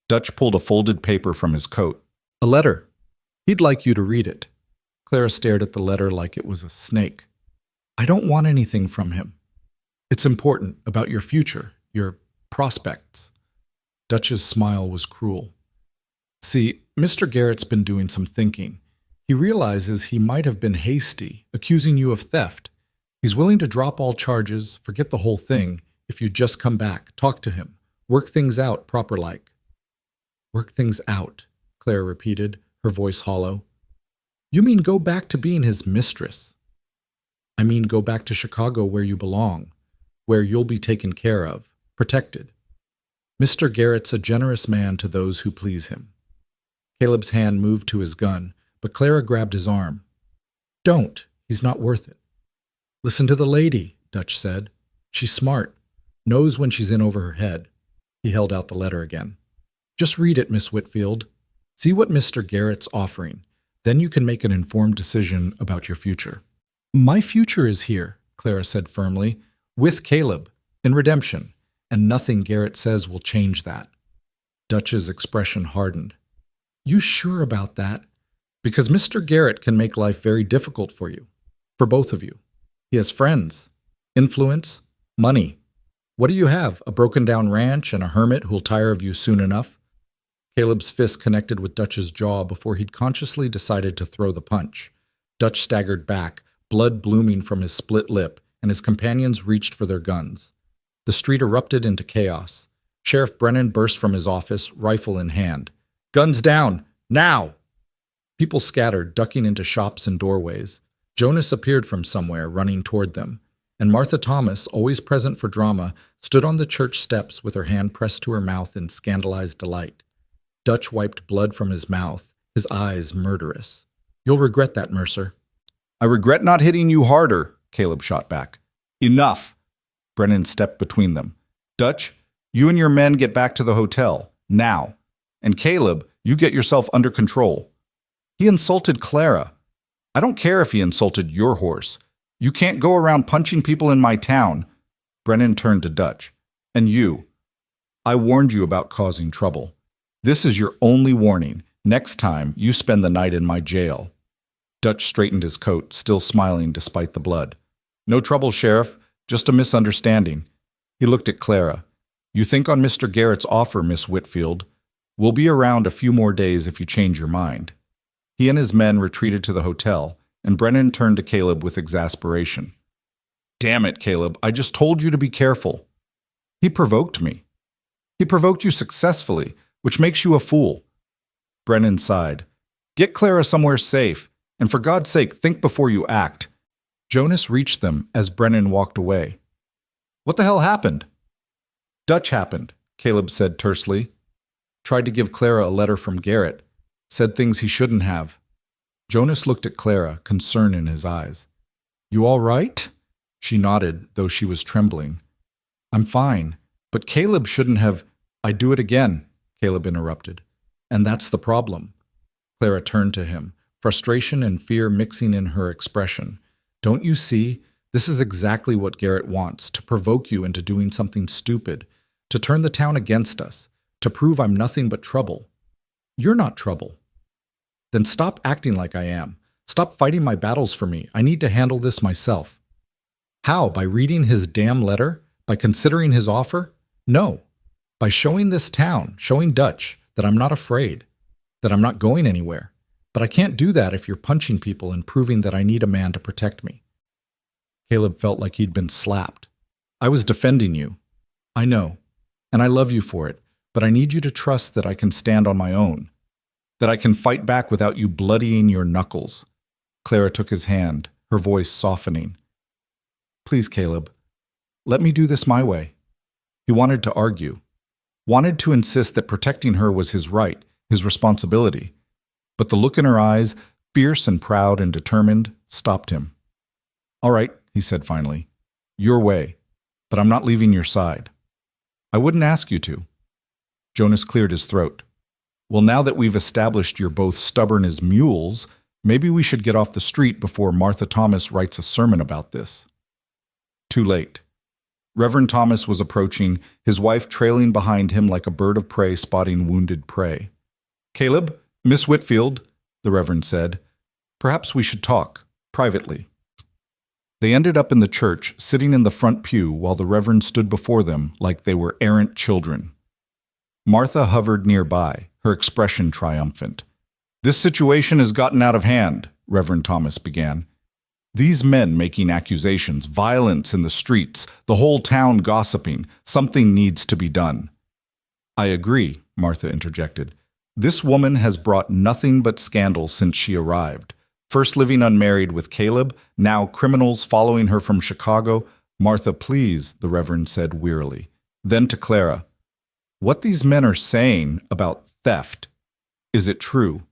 Dutch pulled a folded paper from his coat. A letter. He'd like you to read it. Clara stared at the letter like it was a snake. I don't want anything from him. It's important about your future, your prospects. Dutch's smile was cruel. See, Mr. Garrett's been doing some thinking. He realizes he might have been hasty, accusing you of theft. He's willing to drop all charges, forget the whole thing, if you just come back, talk to him, work things out proper-like. Work things out, Clara repeated, her voice hollow. You mean go back to being his mistress? I mean go back to Chicago where you belong, where you'll be taken care of, protected. Mr. Garrett's a generous man to those who please him. Caleb's hand moved to his gun, but Clara grabbed his arm. Don't. He's not worth it. Listen to the lady, Dutch said. She's smart. Knows when she's in over her head. He held out the letter again. Just read it, Miss Whitfield. See what Mr. Garrett's offering. Then you can make an informed decision about your future. My future is here, Clara said firmly, with Caleb, in redemption, and nothing Garrett says will change that. Dutch's expression hardened. You sure about that? Because Mr. Garrett can make life very difficult for you, for both of you. He has friends, influence, money. What do you have, a broken-down ranch and a hermit who'll tire of you soon enough? Caleb's fist connected with Dutch's jaw before he'd consciously decided to throw the punch. Dutch staggered back, blood blooming from his split lip, and his companions reached for their guns. The street erupted into chaos. Sheriff Brennan burst from his office, rifle in hand. Guns down! Now! People scattered, ducking into shops and doorways. Jonas appeared from somewhere, running toward them, and Martha Thomas, always present for drama, stood on the church steps with her hand pressed to her mouth in scandalized delight. Dutch wiped blood from his mouth, his eyes murderous. You'll regret that, Mercer. I regret not hitting you harder, Caleb shot back. Enough! Brennan stepped between them. Dutch, you and your men get back to the hotel, now. And Caleb, you get yourself under control. He insulted Clara. I don't care if he insulted your horse. You can't go around punching people in my town. Brennan turned to Dutch. And you. I warned you about causing trouble. This is your only warning. Next time, you spend the night in my jail. Dutch straightened his coat, still smiling despite the blood. No trouble, Sheriff. Just a misunderstanding. He looked at Clara. You think on Mr. Garrett's offer, Miss Whitfield. We'll be around a few more days if you change your mind. He and his men retreated to the hotel, and Brennan turned to Caleb with exasperation. Damn it, Caleb, I just told you to be careful. He provoked me. He provoked you successfully, which makes you a fool. Brennan sighed. Get Clara somewhere safe, and for God's sake, think before you act. Jonas reached them as Brennan walked away. What the hell happened? Dutch happened, Caleb said tersely. Tried to give Clara a letter from Garrett. Said things he shouldn't have. Jonas looked at Clara, concern in his eyes. You all right? She nodded, though she was trembling. I'm fine, but Caleb shouldn't have... I'd do it again, Caleb interrupted. And that's the problem. Clara turned to him, frustration and fear mixing in her expression. Don't you see? This is exactly what Garrett wants, to provoke you into doing something stupid, to turn the town against us, to prove I'm nothing but trouble. You're not trouble. Then stop acting like I am. Stop fighting my battles for me. I need to handle this myself. How? By reading his damn letter? By considering his offer? No. By showing this town, showing Dutch, that I'm not afraid, that I'm not going anywhere. But I can't do that if you're punching people and proving that I need a man to protect me. Caleb felt like he'd been slapped. I was defending you. I know, and I love you for it, but I need you to trust that I can stand on my own, that I can fight back without you bloodying your knuckles. Clara took his hand, her voice softening. Please, Caleb, let me do this my way. He wanted to argue, wanted to insist that protecting her was his right, his responsibility. But the look in her eyes, fierce and proud and determined, stopped him. All right, he said finally, your way, but I'm not leaving your side. I wouldn't ask you to. Jonas cleared his throat. Well, now that we've established you're both stubborn as mules, maybe we should get off the street before Martha Thomas writes a sermon about this. Too late. Reverend Thomas was approaching, his wife trailing behind him like a bird of prey spotting wounded prey. Caleb, Miss Whitfield, the Reverend said, perhaps we should talk, privately. They ended up in the church, sitting in the front pew while the Reverend stood before them like they were errant children. Martha hovered nearby, her expression triumphant. "This situation has gotten out of hand," Reverend Thomas began. "These men making accusations, violence in the streets, the whole town gossiping. Something needs to be done." "I agree," Martha interjected. "This woman has brought nothing but scandal since she arrived. First living unmarried with Caleb, now criminals following her from Chicago." "Martha, please," the Reverend said wearily. Then to Clara, "What these men are saying about theft, is it true?"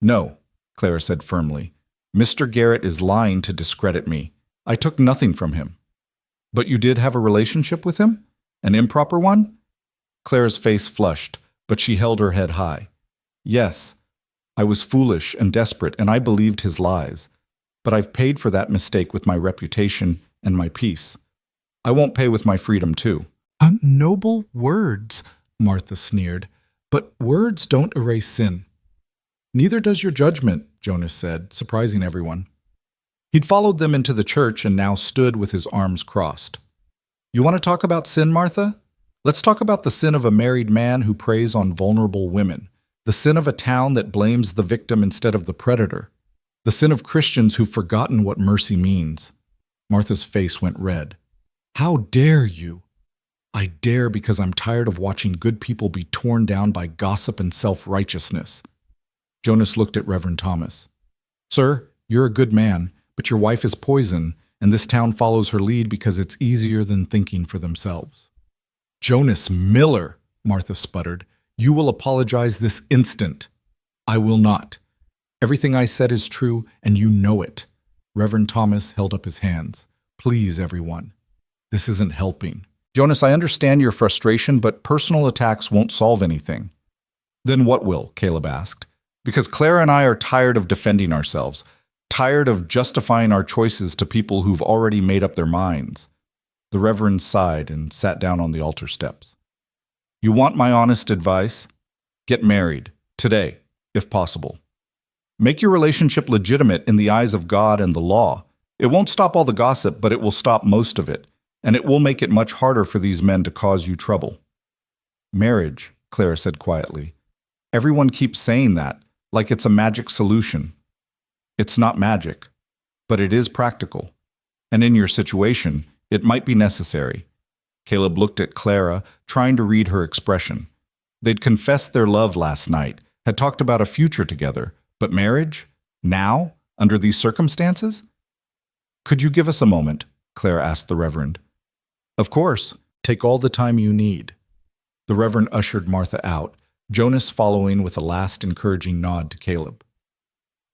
"No," Clara said firmly. "Mr. Garrett is lying to discredit me. I took nothing from him." "But you did have a relationship with him? An improper one?" Clara's face flushed, but she held her head high. "Yes, I was foolish and desperate, and I believed his lies. But I've paid for that mistake with my reputation and my peace. I won't pay with my freedom, too." "Noble words," Martha sneered. "But words don't erase sin." "Neither does your judgment," Jonas said, surprising everyone. He'd followed them into the church and now stood with his arms crossed. "You want to talk about sin, Martha? Let's talk about the sin of a married man who preys on vulnerable women. The sin of a town that blames the victim instead of the predator. The sin of Christians who've forgotten what mercy means." Martha's face went red. "How dare you?" "I dare because I'm tired of watching good people be torn down by gossip and self-righteousness." Jonas looked at Reverend Thomas. "Sir, you're a good man, but your wife is poison, and this town follows her lead because it's easier than thinking for themselves." "Jonas Miller," Martha sputtered, "you will apologize this instant." "I will not. Everything I said is true, and you know it." Reverend Thomas held up his hands. "Please, everyone. This isn't helping." "Jonas, I understand your frustration, but personal attacks won't solve anything." "Then what will?" Caleb asked. "Because Clara and I are tired of defending ourselves, tired of justifying our choices to people who've already made up their minds." The Reverend sighed and sat down on the altar steps. "You want my honest advice? Get married, today, if possible. Make your relationship legitimate in the eyes of God and the law. It won't stop all the gossip, but it will stop most of it, and it will make it much harder for these men to cause you trouble." "Marriage," Clara said quietly. "Everyone keeps saying that, like it's a magic solution. It's not magic, but it is practical. And in your situation, it might be necessary." Caleb looked at Clara, trying to read her expression. They'd confessed their love last night, had talked about a future together, but marriage? Now? Under these circumstances? "Could you give us a moment?" Clara asked the Reverend. "Of course. Take all the time you need." The Reverend ushered Martha out, Jonas following with a last encouraging nod to Caleb.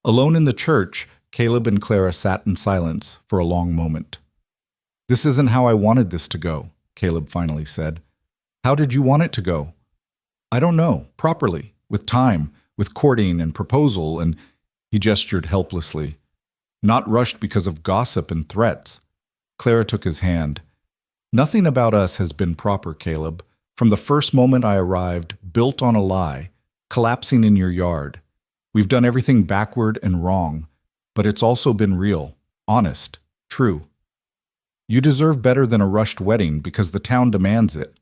Alone in the church, Caleb and Clara sat in silence for a long moment. "This isn't how I wanted this to go," Caleb finally said. "How did you want it to go?" "I don't know, properly, with time, with courting and proposal," and he gestured helplessly. "Not rushed because of gossip and threats." Clara took his hand. "Nothing about us has been proper, Caleb. From the first moment I arrived, built on a lie, collapsing in your yard. We've done everything backward and wrong, but it's also been real, honest, true. You deserve better than a rushed wedding because the town demands it.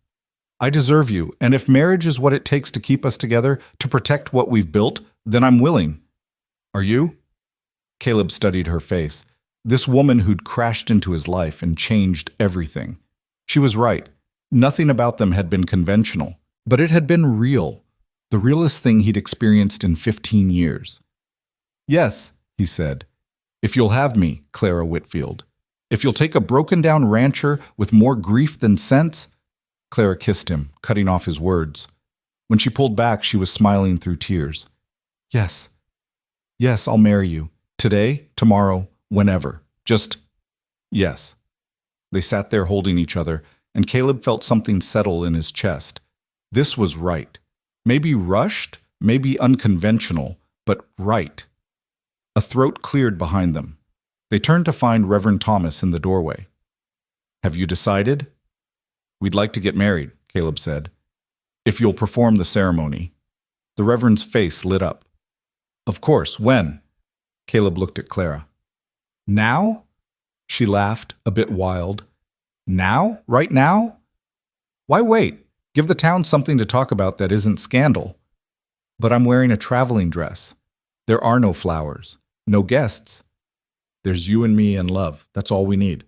I deserve you, and if marriage is what it takes to keep us together, to protect what we've built, then I'm willing. Are you?" Caleb studied her face. This woman who'd crashed into his life and changed everything. She was right. Nothing about them had been conventional, but it had been real, the realest thing he'd experienced in 15 years. "Yes," he said. "If you'll have me, Clara Whitfield. If you'll take a broken-down rancher with more grief than sense." Clara kissed him, cutting off his words. When she pulled back, she was smiling through tears. "Yes. Yes, I'll marry you. Today, tomorrow, whenever. Just, yes." They sat there holding each other, and Caleb felt something settle in his chest. This was right. Maybe rushed, maybe unconventional, but right. A throat cleared behind them. They turned to find Reverend Thomas in the doorway. "Have you decided?" "We'd like to get married," Caleb said. "If you'll perform the ceremony." The Reverend's face lit up. "Of course, when?" Caleb looked at Clara. "Now?" She laughed, a bit wild. Now? Right now? Why wait? Give the town something to talk about that isn't scandal. But I'm wearing a traveling dress. There are no flowers, no guests. There's you and me and love. That's all we need.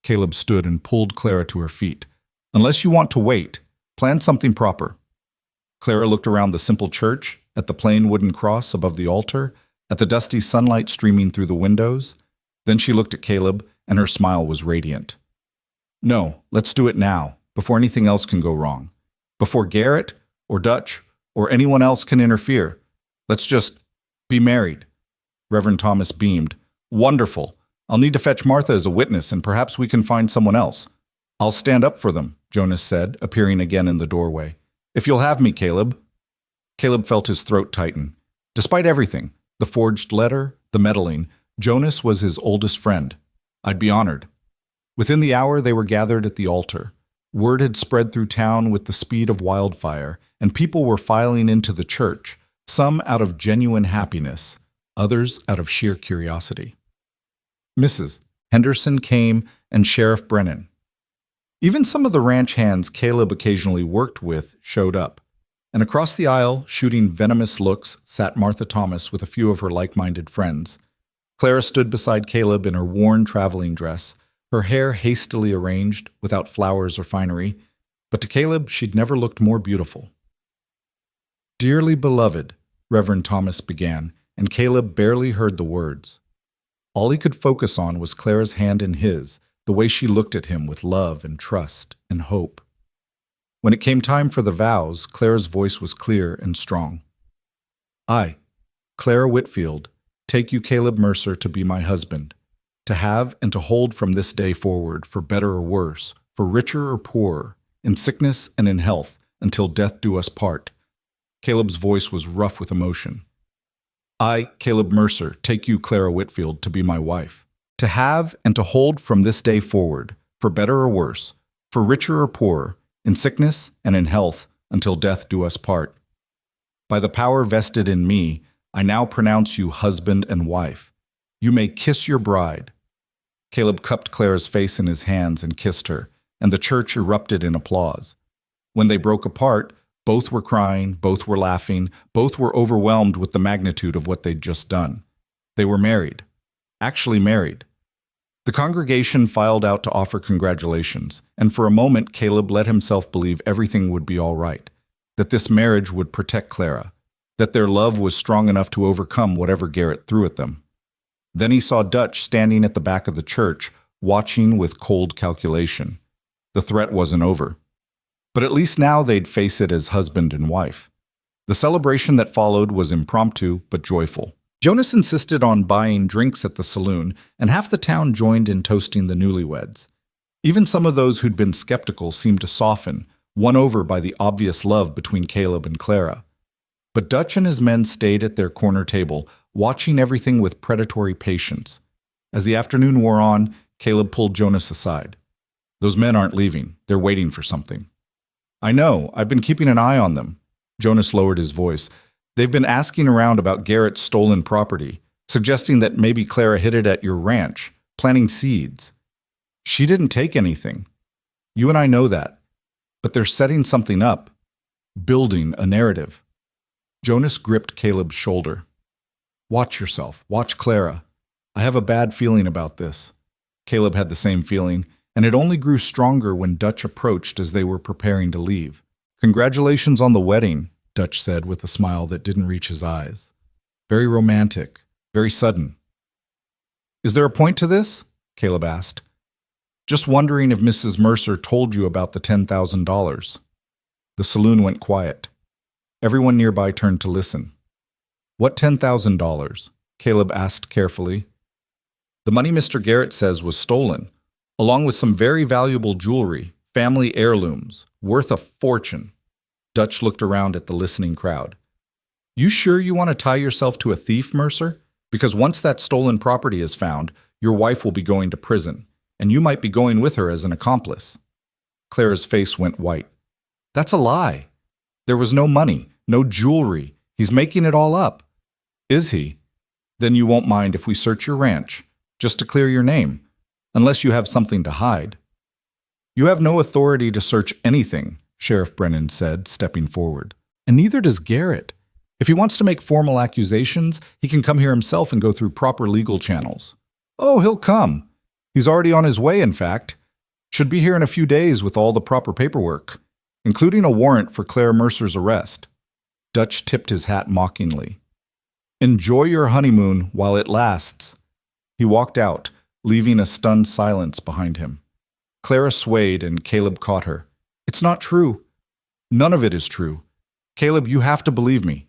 Caleb stood and pulled Clara to her feet. Unless you want to wait, plan something proper. Clara looked around the simple church, at the plain wooden cross above the altar, at the dusty sunlight streaming through the windows. Then she looked at Caleb, and her smile was radiant. No, let's do it now, before anything else can go wrong. Before Garrett, or Dutch, or anyone else can interfere. Let's just be married. Reverend Thomas beamed. Wonderful. I'll need to fetch Martha as a witness, and perhaps we can find someone else. I'll stand up for them, Jonas said, appearing again in the doorway. If you'll have me, Caleb. Caleb felt his throat tighten. Despite everything, the forged letter, the meddling, Jonas was his oldest friend. I'd be honored. Within the hour, they were gathered at the altar. Word had spread through town with the speed of wildfire, and people were filing into the church, some out of genuine happiness, others out of sheer curiosity. Mrs. Henderson came, and Sheriff Brennan. Even some of the ranch hands Caleb occasionally worked with showed up, and across the aisle, shooting venomous looks, sat Martha Thomas with a few of her like-minded friends. Clara stood beside Caleb in her worn traveling dress, her hair hastily arranged, without flowers or finery, but to Caleb she'd never looked more beautiful. Dearly beloved, Reverend Thomas began, and Caleb barely heard the words. All he could focus on was Clara's hand in his, the way she looked at him with love and trust and hope. When it came time for the vows, Clara's voice was clear and strong. I, Clara Whitfield, take you, Caleb Mercer, to be my husband, to have and to hold from this day forward, for better or worse, for richer or poorer, in sickness and in health, until death do us part. Caleb's voice was rough with emotion. I, Caleb Mercer, take you, Clara Whitfield, to be my wife, to have and to hold from this day forward, for better or worse, for richer or poorer, in sickness and in health, until death do us part. By the power vested in me, I now pronounce you husband and wife. You may kiss your bride. Caleb cupped Clara's face in his hands and kissed her, and the church erupted in applause. When they broke apart, both were crying, both were laughing, both were overwhelmed with the magnitude of what they'd just done. They were married. Actually married. The congregation filed out to offer congratulations, and for a moment Caleb let himself believe everything would be all right, that this marriage would protect Clara, that their love was strong enough to overcome whatever Garrett threw at them. Then he saw Dutch standing at the back of the church, watching with cold calculation. The threat wasn't over. But at least now they'd face it as husband and wife. The celebration that followed was impromptu but joyful. Jonas insisted on buying drinks at the saloon, and half the town joined in toasting the newlyweds. Even some of those who'd been skeptical seemed to soften, won over by the obvious love between Caleb and Clara. But Dutch and his men stayed at their corner table, watching everything with predatory patience. As the afternoon wore on, Caleb pulled Jonas aside. Those men aren't leaving. They're waiting for something. I know. I've been keeping an eye on them. Jonas lowered his voice. They've been asking around about Garrett's stolen property, suggesting that maybe Clara hid it at your ranch, planting seeds. She didn't take anything. You and I know that. But they're setting something up, building a narrative. Jonas gripped Caleb's shoulder. Watch yourself. Watch Clara. I have a bad feeling about this. Caleb had the same feeling, and it only grew stronger when Dutch approached as they were preparing to leave. Congratulations on the wedding, Dutch said with a smile that didn't reach his eyes. Very romantic, very sudden. Is there a point to this? Caleb asked. Just wondering if Mrs. Mercer told you about the $10,000. The saloon went quiet. Everyone nearby turned to listen. What $10,000? Caleb asked carefully. The money Mr. Garrett says was stolen, along with some very valuable jewelry, family heirlooms, worth a fortune. Dutch looked around at the listening crowd. You sure you want to tie yourself to a thief, Mercer? Because once that stolen property is found, your wife will be going to prison, and you might be going with her as an accomplice. Clara's face went white. That's a lie. There was no money, no jewelry. He's making it all up. Is he? Then you won't mind if we search your ranch. just to clear your name, unless you have something to hide. You have no authority to search anything, Sheriff Brennan said, stepping forward. And neither does Garrett. If he wants to make formal accusations, he can come here himself and go through proper legal channels. Oh, he'll come. He's already on his way, in fact. Should be here in a few days with all the proper paperwork, including a warrant for Clara Mercer's arrest. Dutch tipped his hat mockingly. Enjoy your honeymoon while it lasts. He walked out, leaving a stunned silence behind him. Clara swayed and Caleb caught her. It's not true. None of it is true. Caleb, you have to believe me.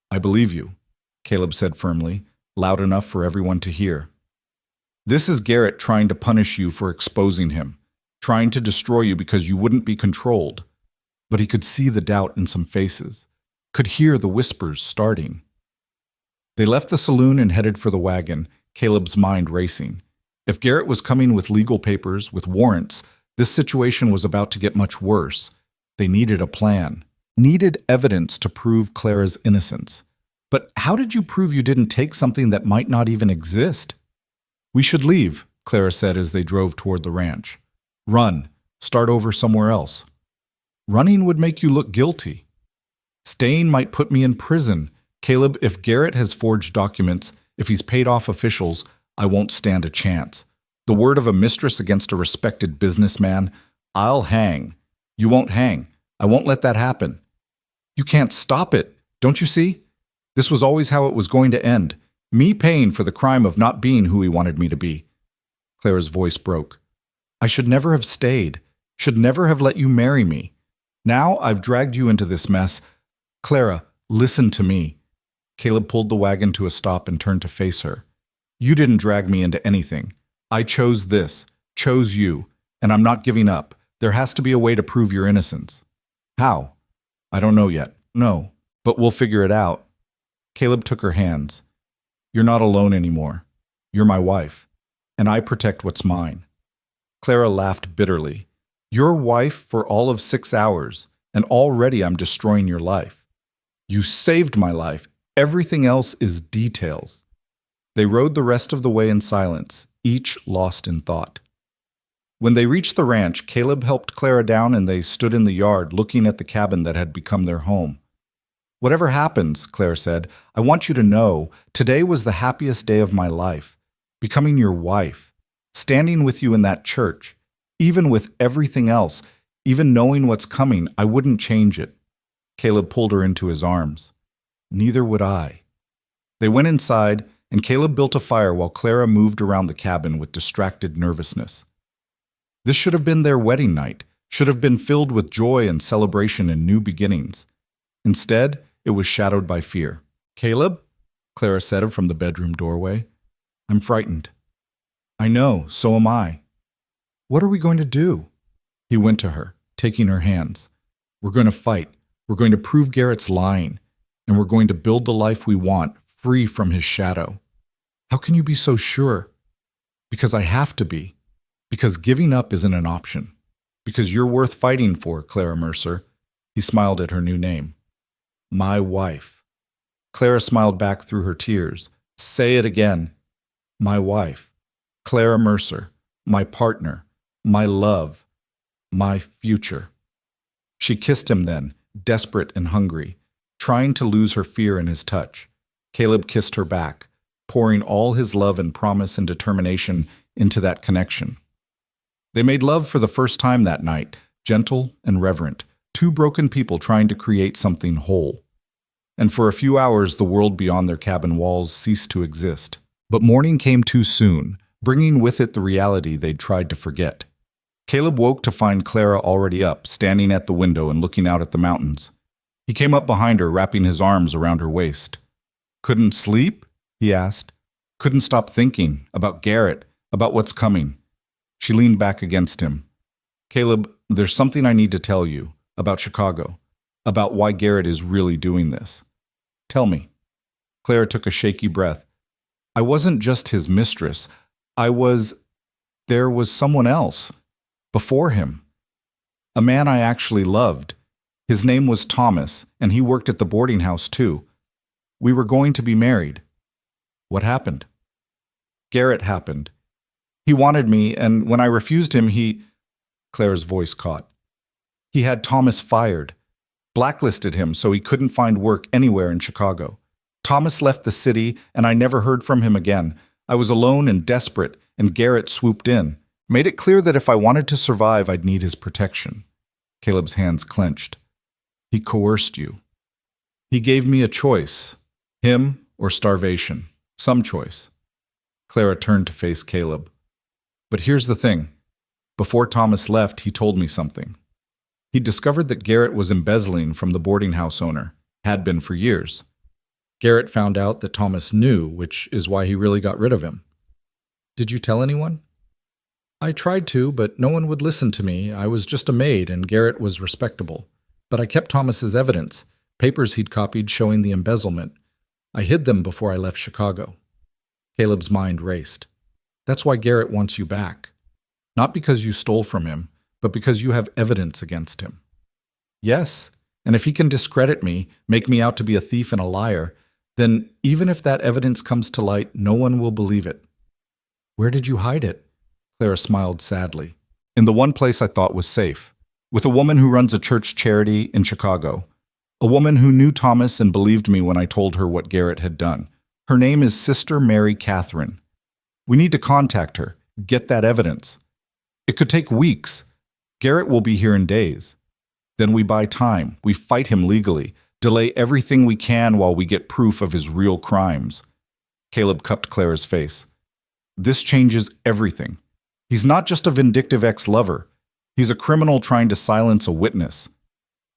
I believe you, Caleb said firmly, loud enough for everyone to hear. This is Garrett trying to punish you for exposing him, trying to destroy you because you wouldn't be controlled. But he could see the doubt in some faces, could hear the whispers starting. They left the saloon and headed for the wagon, Caleb's mind racing. If Garrett was coming with legal papers, with warrants, this situation was about to get much worse. They needed a plan, needed evidence to prove Clara's innocence. But how did you prove you didn't take something that might not even exist? We should leave, Clara said as they drove toward the ranch. Run. Start over somewhere else. Running would make you look guilty. Staying might put me in prison. Caleb, if Garrett has forged documents, if he's paid off officials, I won't stand a chance. The word of a mistress against a respected businessman, I'll hang. You won't hang. I won't let that happen. You can't stop it, don't you see? This was always how it was going to end. Me paying for the crime of not being who he wanted me to be. Clara's voice broke. I should never have stayed. Should never have let you marry me. Now I've dragged you into this mess. Clara, listen to me. Caleb pulled the wagon to a stop and turned to face her. You didn't drag me into anything. I chose this, chose you, and I'm not giving up. There has to be a way to prove your innocence. How? I don't know yet. No, but we'll figure it out. Caleb took her hands. You're not alone anymore. You're my wife, and I protect what's mine. Clara laughed bitterly. Your wife for all of 6 hours, and already I'm destroying your life. You saved my life. Everything else is details. They rode the rest of the way in silence, each lost in thought. When they reached the ranch, Caleb helped Clara down and they stood in the yard looking at the cabin that had become their home. Whatever happens, Clara said, I want you to know today was the happiest day of my life. Becoming your wife, standing with you in that church, even with everything else, even knowing what's coming, I wouldn't change it. Caleb pulled her into his arms. Neither would I. They went inside, and Caleb built a fire while Clara moved around the cabin with distracted nervousness. This should have been their wedding night, should have been filled with joy and celebration and new beginnings. Instead, it was shadowed by fear. Caleb? Clara said from the bedroom doorway. I'm frightened. I know, so am I. What are we going to do? He went to her, taking her hands. We're going to fight. We're going to prove Garrett's lying. And we're going to build the life we want, free from his shadow. How can you be so sure? Because I have to be. Because giving up isn't an option. Because you're worth fighting for, Clara Mercer. He smiled at her new name. My wife. Clara smiled back through her tears. Say it again. My wife. Clara Mercer. My partner. My love. My future. She kissed him then, desperate and hungry, trying to lose her fear in his touch. Caleb kissed her back, pouring all his love and promise and determination into that connection. They made love for the first time that night, gentle and reverent, two broken people trying to create something whole. And for a few hours, the world beyond their cabin walls ceased to exist. But morning came too soon, bringing with it the reality they'd tried to forget. Caleb woke to find Clara already up, standing at the window and looking out at the mountains. He came up behind her, wrapping his arms around her waist. Couldn't sleep? He asked. Couldn't stop thinking about Garrett, about what's coming. She leaned back against him. Caleb, there's something I need to tell you about Chicago, about why Garrett is really doing this. Tell me. Clara took a shaky breath. I wasn't just his mistress. There was someone else. Before him. A man I actually loved. His name was Thomas, and he worked at the boarding house too. We were going to be married. What happened? Garrett happened. He wanted me, and when I refused him, Clara's voice caught. He had Thomas fired, blacklisted him so he couldn't find work anywhere in Chicago. Thomas left the city, and I never heard from him again. I was alone and desperate, and Garrett swooped in, made it clear that if I wanted to survive, I'd need his protection. Caleb's hands clenched. He coerced you. He gave me a choice, him or starvation, some choice. Clara turned to face Caleb. But here's the thing. Before Thomas left, he told me something. He discovered that Garrett was embezzling from the boarding house owner, had been for years. Garrett found out that Thomas knew, which is why he really got rid of him. Did you tell anyone? I tried to, but no one would listen to me. I was just a maid, and Garrett was respectable. But I kept Thomas's evidence, papers he'd copied showing the embezzlement. I hid them before I left Chicago. Caleb's mind raced. That's why Garrett wants you back. Not because you stole from him, but because you have evidence against him. Yes, and if he can discredit me, make me out to be a thief and a liar, then even if that evidence comes to light, no one will believe it. Where did you hide it? Clara smiled sadly. In the one place I thought was safe, with a woman who runs a church charity in Chicago. A woman who knew Thomas and believed me when I told her what Garrett had done. Her name is Sister Mary Catherine. We need to contact her, get that evidence. It could take weeks. Garrett will be here in days. Then we buy time, we fight him legally, delay everything we can while we get proof of his real crimes. Caleb cupped Clara's face. This changes everything. He's not just a vindictive ex-lover. He's a criminal trying to silence a witness.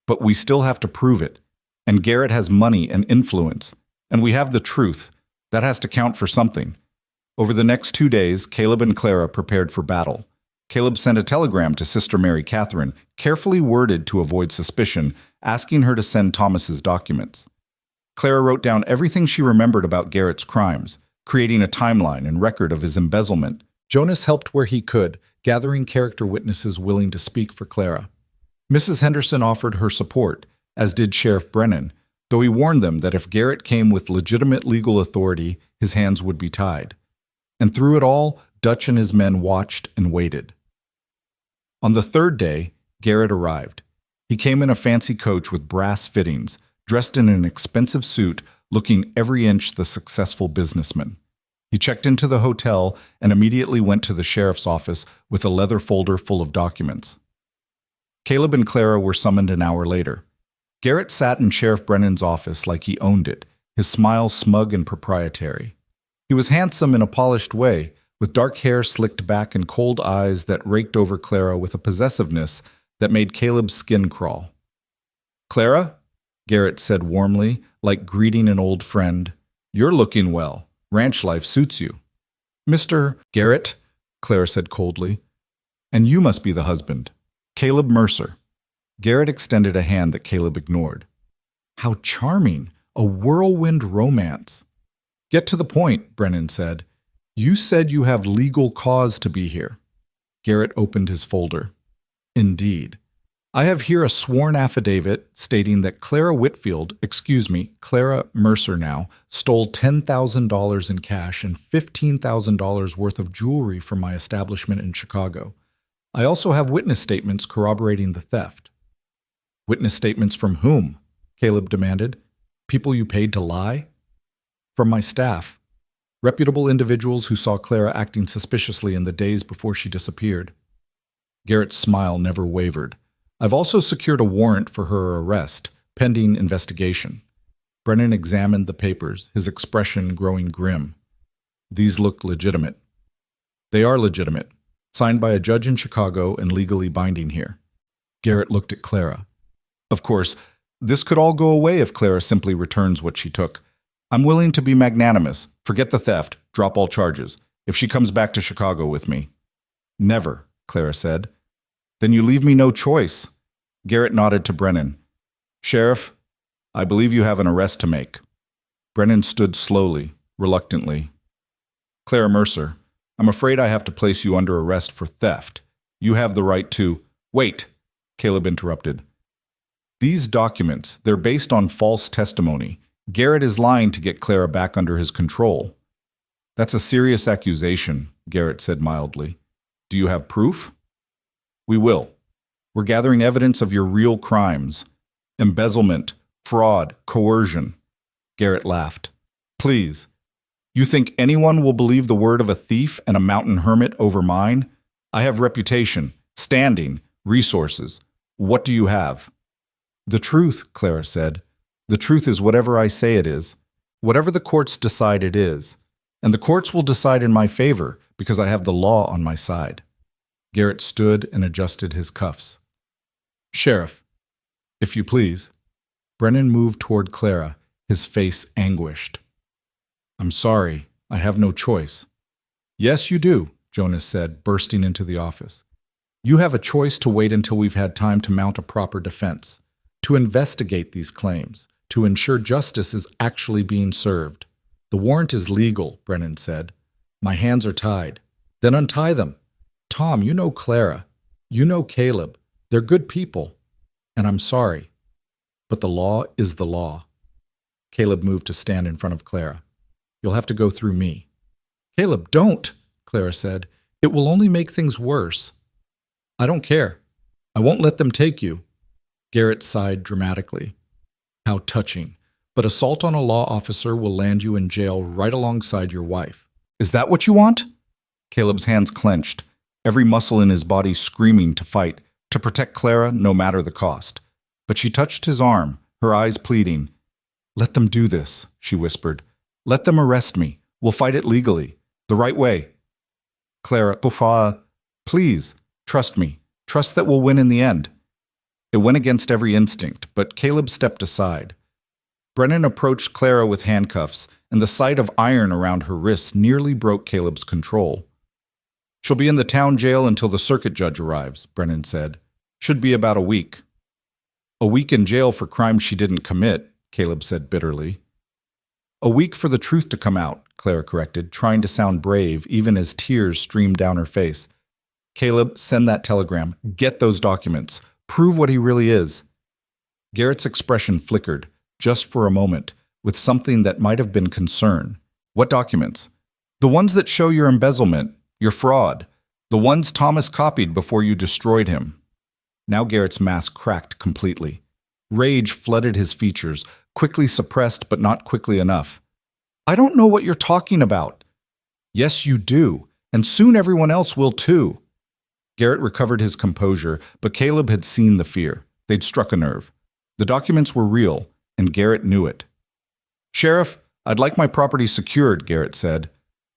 But we still have to prove it. And Garrett has money and influence. And we have the truth. That has to count for something. Over the next 2 days, Caleb and Clara prepared for battle. Caleb sent a telegram to Sister Mary Catherine, carefully worded to avoid suspicion, asking her to send Thomas's documents. Clara wrote down everything she remembered about Garrett's crimes, creating a timeline and record of his embezzlement. Jonas helped where he could, gathering character witnesses willing to speak for Clara. Mrs. Henderson offered her support, as did Sheriff Brennan, though he warned them that if Garrett came with legitimate legal authority, his hands would be tied. And through it all, Dutch and his men watched and waited. On the third day, Garrett arrived. He came in a fancy coach with brass fittings, dressed in an expensive suit, looking every inch the successful businessman. He checked into the hotel and immediately went to the sheriff's office with a leather folder full of documents. Caleb and Clara were summoned an hour later. Garrett sat in Sheriff Brennan's office like he owned it, his smile smug and proprietary. He was handsome in a polished way, with dark hair slicked back and cold eyes that raked over Clara with a possessiveness that made Caleb's skin crawl. "Clara," Garrett said warmly, like greeting an old friend, "you're looking well. Ranch life suits you." "Mr. Garrett," Clara said coldly, "and you must be the husband. Caleb Mercer." Garrett extended a hand that Caleb ignored. "How charming! A whirlwind romance." "Get to the point," Brennan said. "You said you have legal cause to be here." Garrett opened his folder. "Indeed. I have here a sworn affidavit stating that Clara Mercer now, stole $10,000 in cash and $15,000 worth of jewelry from my establishment in Chicago. I also have witness statements corroborating the theft." "Witness statements from whom?" Caleb demanded. "People you paid to lie?" "From my staff. Reputable individuals who saw Clara acting suspiciously in the days before she disappeared." Garrett's smile never wavered. "I've also secured a warrant for her arrest, pending investigation." Brennan examined the papers, his expression growing grim. "These look legitimate." "They are legitimate, signed by a judge in Chicago and legally binding here." Garrett looked at Clara. "Of course, this could all go away if Clara simply returns what she took. I'm willing to be magnanimous. Forget the theft. Drop all charges. If she comes back to Chicago with me." "Never," Clara said. "Then you leave me no choice." Garrett nodded to Brennan. "Sheriff, I believe you have an arrest to make." Brennan stood slowly, reluctantly. "Clara Mercer, I'm afraid I have to place you under arrest for theft. You have the right to—" "Wait," Caleb interrupted. "These documents, they're based on false testimony. Garrett is lying to get Clara back under his control." That's a serious accusation, Garrett said mildly. Do you have proof? We will. We're gathering evidence of your real crimes. Embezzlement, fraud, coercion. Garrett laughed. Please. You think anyone will believe the word of a thief and a mountain hermit over mine? I have reputation, standing, resources. What do you have? The truth, Clara said. The truth is whatever I say it is. Whatever the courts decide it is. And the courts will decide in my favor because I have the law on my side. Garrett stood and adjusted his cuffs. Sheriff, if you please. Brennan moved toward Clara, his face anguished. I'm sorry, I have no choice. Yes, you do, Jonas said, bursting into the office. You have a choice to wait until we've had time to mount a proper defense, to investigate these claims, to ensure justice is actually being served. The warrant is legal, Brennan said. My hands are tied. Then untie them. Tom, you know Clara. You know Caleb. They're good people. And I'm sorry. But the law is the law. Caleb moved to stand in front of Clara. You'll have to go through me. Caleb, don't, Clara said. It will only make things worse. I don't care. I won't let them take you. Garrett sighed dramatically. How touching. But assault on a law officer will land you in jail right alongside your wife. Is that what you want? Caleb's hands clenched, every muscle in his body screaming to fight, to protect Clara no matter the cost. But she touched his arm, her eyes pleading. Let them do this, she whispered. Let them arrest me. We'll fight it legally, the right way. Clara, please, trust me. Trust that we'll win in the end. It went against every instinct, but Caleb stepped aside. Brennan approached Clara with handcuffs, and the sight of iron around her wrists nearly broke Caleb's control. She'll be in the town jail until the circuit judge arrives, Brennan said. Should be about a week. A week in jail for crimes she didn't commit, Caleb said bitterly. A week for the truth to come out, Clara corrected, trying to sound brave even as tears streamed down her face. Caleb, send that telegram. Get those documents. Prove what he really is. Garrett's expression flickered, just for a moment, with something that might have been concern. What documents? The ones that show your embezzlement, your fraud. The ones Thomas copied before you destroyed him. Now Garrett's mask cracked completely. Rage flooded his features, quickly suppressed but not quickly enough. I don't know what you're talking about. Yes, you do, and soon everyone else will too. Garrett recovered his composure, but Caleb had seen the fear. They'd struck a nerve. The documents were real, and Garrett knew it. Sheriff, I'd like my property secured, Garrett said.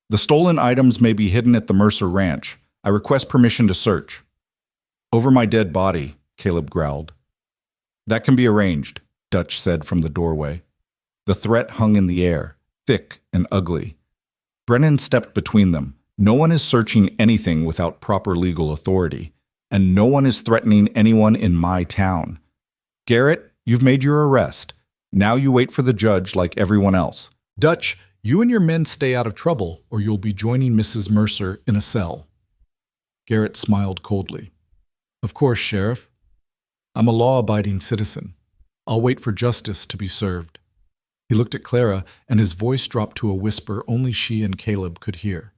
The stolen items may be hidden at the Mercer Ranch. I request permission to search. Over my dead body, Caleb growled. That can be arranged, Dutch said from the doorway. The threat hung in the air, thick and ugly. Brennan stepped between them. No one is searching anything without proper legal authority, and no one is threatening anyone in my town. Garrett, you've made your arrest. Now you wait for the judge like everyone else. Dutch, you and your men stay out of trouble, or you'll be joining Mrs. Mercer in a cell. Garrett smiled coldly. Of course, Sheriff. I'm a law-abiding citizen. I'll wait for justice to be served. He looked at Clara, and his voice dropped to a whisper only she and Caleb could hear.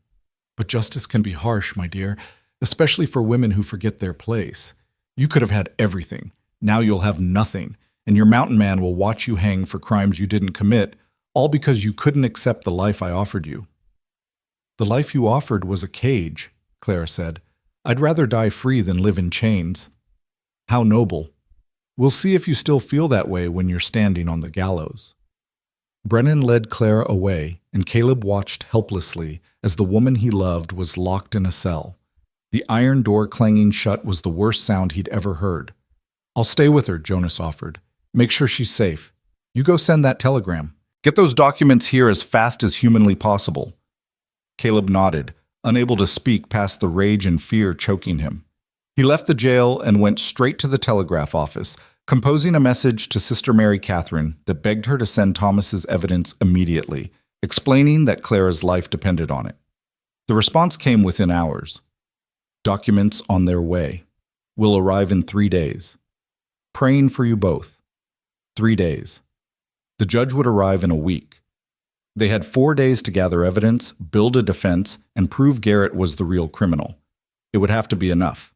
But justice can be harsh, my dear, especially for women who forget their place. You could have had everything. Now you'll have nothing, and your mountain man will watch you hang for crimes you didn't commit, all because you couldn't accept the life I offered you. The life you offered was a cage, Clara said. I'd rather die free than live in chains. How noble. We'll see if you still feel that way when you're standing on the gallows. Brennan led Clara away, and Caleb watched helplessly as the woman he loved was locked in a cell. The iron door clanging shut was the worst sound he'd ever heard. I'll stay with her, Jonas offered. Make sure she's safe. You go send that telegram. Get those documents here as fast as humanly possible. Caleb nodded, unable to speak past the rage and fear choking him. He left the jail and went straight to the telegraph office, composing a message to Sister Mary Catherine that begged her to send Thomas's evidence immediately, explaining that Clara's life depended on it. The response came within hours. Documents on their way. Will arrive in 3 days. Praying for you both. 3 days. The judge would arrive in a week. They had 4 days to gather evidence, build a defense, and prove Garrett was the real criminal. It would have to be enough.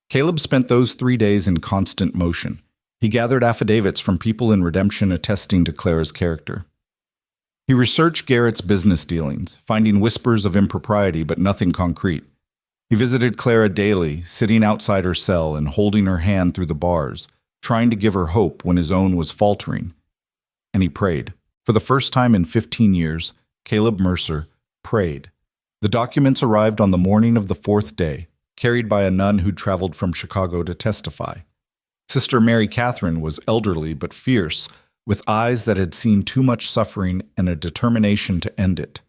Caleb spent those 3 days in constant motion. He gathered affidavits from people in redemption attesting to Clara's character. He researched Garrett's business dealings, finding whispers of impropriety but nothing concrete. He visited Clara daily, sitting outside her cell and holding her hand through the bars, trying to give her hope when his own was faltering. And he prayed. For the first time in 15 years, Caleb Mercer prayed. The documents arrived on the morning of the 4th day, carried by a nun who'd traveled from Chicago to testify. Sister Mary Catherine was elderly but fierce, with eyes that had seen too much suffering and a determination to end it.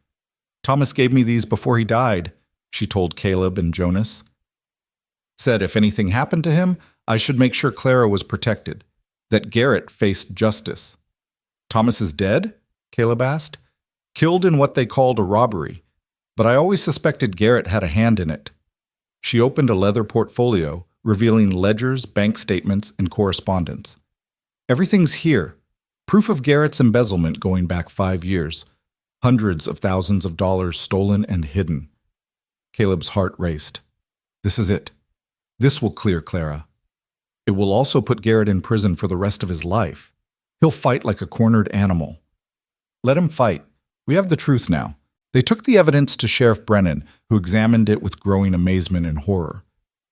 "Thomas gave me these before he died," she told Caleb and Jonas. Said if anything happened to him, I should make sure Clara was protected, that Garrett faced justice. "Thomas is dead?" Caleb asked. "Killed in what they called a robbery, but I always suspected Garrett had a hand in it." She opened a leather portfolio, revealing ledgers, bank statements, and correspondence. "Everything's here. Proof of Garrett's embezzlement going back 5 years. Hundreds of thousands of dollars stolen and hidden." Caleb's heart raced. This is it. This will clear Clara. It will also put Garrett in prison for the rest of his life. He'll fight like a cornered animal. Let him fight. We have the truth now. They took the evidence to Sheriff Brennan, who examined it with growing amazement and horror.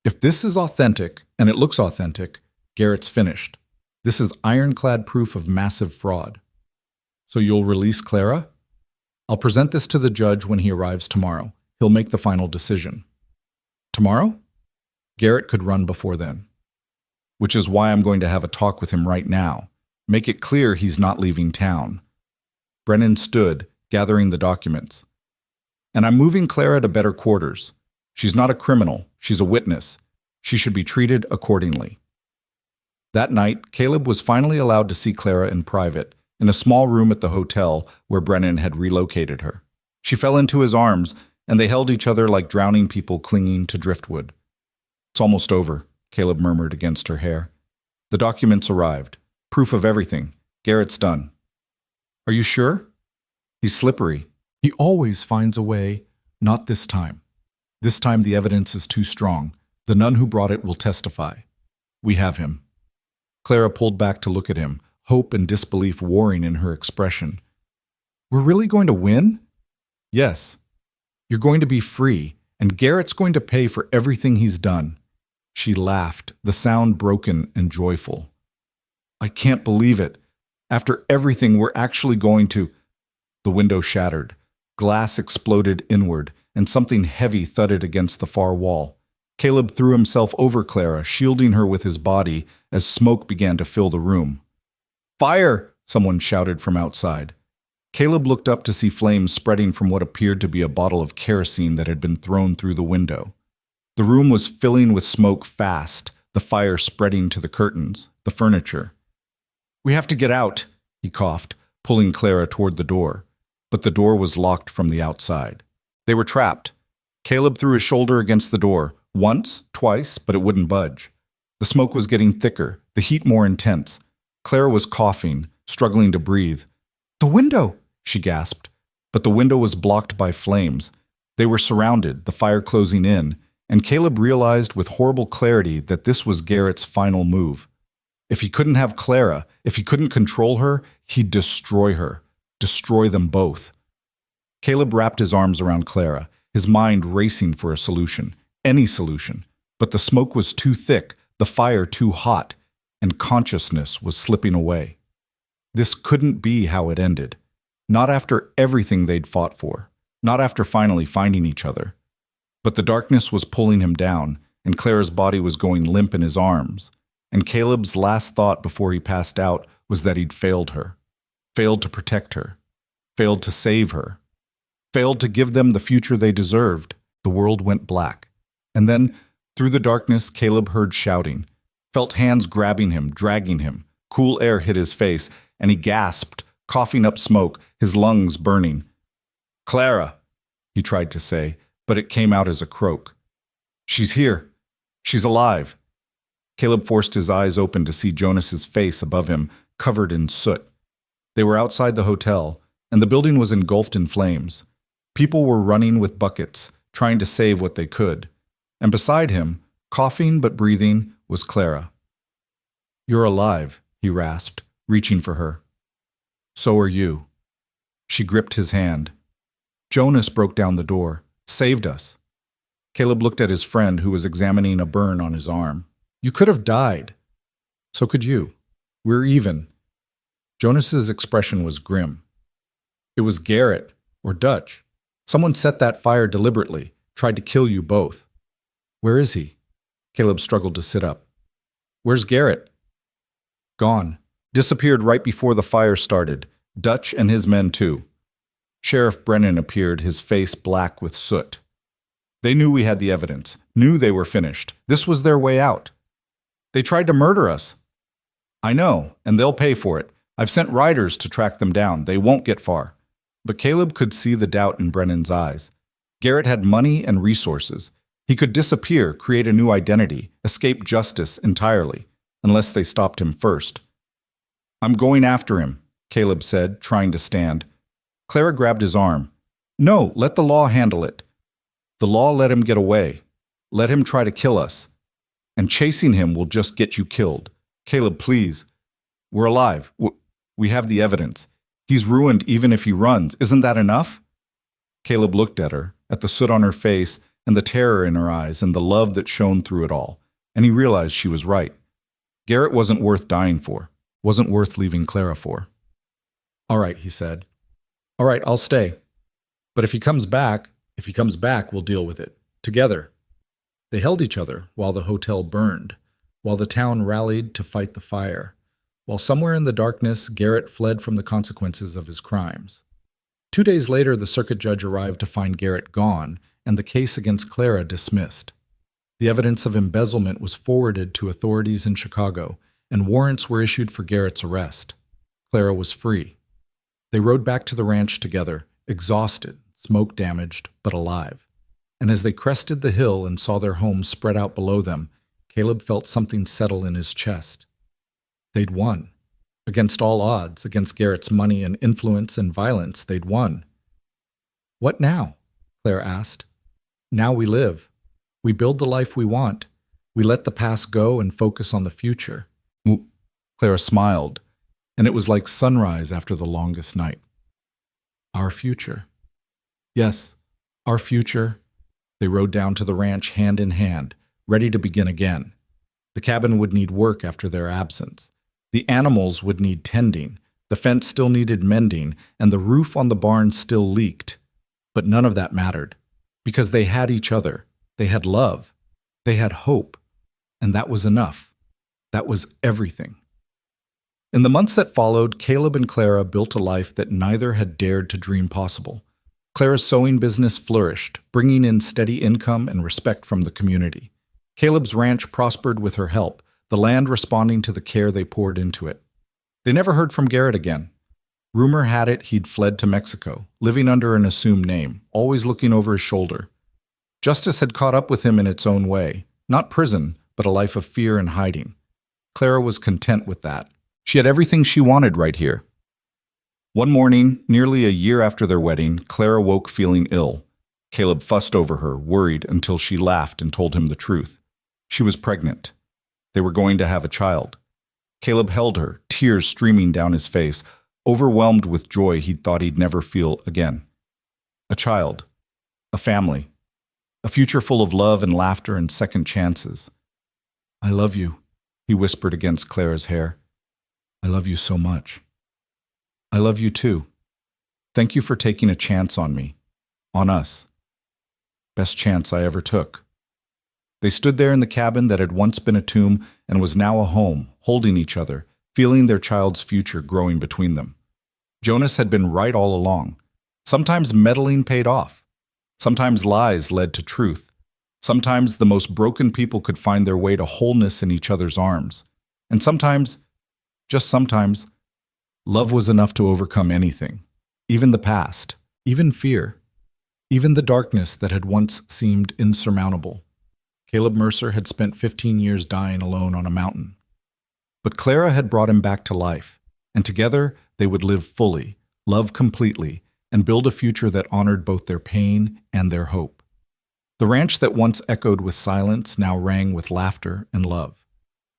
If this is authentic, and it looks authentic, Garrett's finished. This is ironclad proof of massive fraud. So you'll release Clara? I'll present this to the judge when he arrives tomorrow. He'll make the final decision. Tomorrow? Garrett could run before then. Which is why I'm going to have a talk with him right now. Make it clear he's not leaving town. Brennan stood, gathering the documents. And I'm moving Clara to better quarters. She's not a criminal. She's a witness. She should be treated accordingly. That night, Caleb was finally allowed to see Clara in private, in a small room at the hotel where Brennan had relocated her. She fell into his arms, and they held each other like drowning people clinging to driftwood. "It's almost over," Caleb murmured against her hair. "The documents arrived. Proof of everything. Garrett's done." "Are you sure?" "He's slippery. He always finds a way. Not this time. This time the evidence is too strong. The nun who brought it will testify. We have him." Clara pulled back to look at him, hope and disbelief warring in her expression. "We're really going to win?" "Yes. You're going to be free, and Garrett's going to pay for everything he's done." She laughed, the sound broken and joyful. "I can't believe it. After everything, we're actually going to—" The window shattered. Glass exploded inward, and something heavy thudded against the far wall. Caleb threw himself over Clara, shielding her with his body as smoke began to fill the room. "Fire!" someone shouted from outside. Caleb looked up to see flames spreading from what appeared to be a bottle of kerosene that had been thrown through the window. The room was filling with smoke fast, the fire spreading to the curtains, the furniture. "We have to get out," he coughed, pulling Clara toward the door. But the door was locked from the outside. They were trapped. Caleb threw his shoulder against the door, once, twice, but it wouldn't budge. The smoke was getting thicker, the heat more intense. Clara was coughing, struggling to breathe. "The window!" she gasped. But the window was blocked by flames. They were surrounded, the fire closing in, and Caleb realized with horrible clarity that this was Garrett's final move. If he couldn't have Clara, if he couldn't control her, he'd destroy her, destroy them both. Caleb wrapped his arms around Clara, his mind racing for a solution, any solution. But the smoke was too thick, the fire too hot, and consciousness was slipping away. This couldn't be how it ended. Not after everything they'd fought for, not after finally finding each other. But the darkness was pulling him down, and Clara's body was going limp in his arms. And Caleb's last thought before he passed out was that he'd failed her, failed to protect her, failed to save her, failed to give them the future they deserved. The world went black. And then, through the darkness, Caleb heard shouting, felt hands grabbing him, dragging him. Cool air hit his face, and he gasped, coughing up smoke, his lungs burning. "Clara," he tried to say, but it came out as a croak. "She's here. She's alive." Caleb forced his eyes open to see Jonas's face above him, covered in soot. They were outside the hotel, and the building was engulfed in flames. People were running with buckets, trying to save what they could. And beside him, coughing but breathing, was Clara. "You're alive," he rasped, reaching for her. "So are you." She gripped his hand. "Jonas broke down the door, saved us." Caleb looked at his friend who was examining a burn on his arm. "You could have died." "So could you. We're even." Jonas's expression was grim. "It was Garrett, or Dutch. Someone set that fire deliberately, tried to kill you both." "Where is he?" Caleb struggled to sit up. "Where's Garrett?" "Gone. Disappeared right before the fire started. Dutch and his men too." Sheriff Brennan appeared, his face black with soot. "They knew we had the evidence, knew they were finished. This was their way out. They tried to murder us." "I know, and they'll pay for it. I've sent riders to track them down. They won't get far." But Caleb could see the doubt in Brennan's eyes. Garrett had money and resources. He could disappear, create a new identity, escape justice entirely, unless they stopped him first. "I'm going after him," Caleb said, trying to stand. Clara grabbed his arm. "No, let the law handle it. The law let him get away. Let him try to kill us. And chasing him will just get you killed. Caleb, please. We're alive. We have the evidence. He's ruined even if he runs. Isn't that enough?" Caleb looked at her, at the soot on her face, and the terror in her eyes, and the love that shone through it all, and he realized she was right. Garrett wasn't worth dying for, wasn't worth leaving Clara for. "All right," he said. "All right, I'll stay. But if he comes back, we'll deal with it. Together." They held each other while the hotel burned, while the town rallied to fight the fire, while somewhere in the darkness, Garrett fled from the consequences of his crimes. 2 days later, the circuit judge arrived to find Garrett gone and the case against Clara dismissed. The evidence of embezzlement was forwarded to authorities in Chicago, and warrants were issued for Garrett's arrest. Clara was free. They rode back to the ranch together, exhausted, smoke-damaged, but alive. And as they crested the hill and saw their home spread out below them, Caleb felt something settle in his chest. They'd won. Against all odds, against Garrett's money and influence and violence, they'd won. "What now?" Claire asked. "Now we live. We build the life we want. We let the past go and focus on the future." Clara smiled, and it was like sunrise after the longest night. "Our future." "Yes, our future." They rode down to the ranch hand in hand, ready to begin again. The cabin would need work after their absence. The animals would need tending. The fence still needed mending, and the roof on the barn still leaked. But none of that mattered, because they had each other. They had love. They had hope. And that was enough. That was everything. In the months that followed, Caleb and Clara built a life that neither had dared to dream possible. Clara's sewing business flourished, bringing in steady income and respect from the community. Caleb's ranch prospered with her help, the land responding to the care they poured into it. They never heard from Garrett again. Rumor had it he'd fled to Mexico, living under an assumed name, always looking over his shoulder. Justice had caught up with him in its own way, not prison, but a life of fear and hiding. Clara was content with that. She had everything she wanted right here. One morning, nearly a year after their wedding, Clara woke feeling ill. Caleb fussed over her, worried, until she laughed and told him the truth. She was pregnant. They were going to have a child. Caleb held her, tears streaming down his face, overwhelmed with joy he'd thought he'd never feel again. A child. A family. A future full of love and laughter and second chances. "I love you," he whispered against Clara's hair. "I love you so much." "I love you too. Thank you for taking a chance on me. On us. Best chance I ever took." They stood there in the cabin that had once been a tomb and was now a home, holding each other, feeling their child's future growing between them. Jonas had been right all along. Sometimes meddling paid off. Sometimes lies led to truth. Sometimes the most broken people could find their way to wholeness in each other's arms. And sometimes, just sometimes, love was enough to overcome anything, even the past, even fear, even the darkness that had once seemed insurmountable. Caleb Mercer had spent 15 years dying alone on a mountain. But Clara had brought him back to life, and together they would live fully, love completely, and build a future that honored both their pain and their hope. The ranch that once echoed with silence now rang with laughter and love.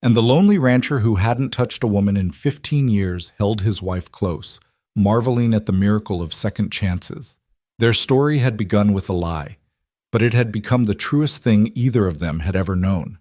And the lonely rancher who hadn't touched a woman in 15 years held his wife close, marveling at the miracle of second chances. Their story had begun with a lie, but it had become the truest thing either of them had ever known.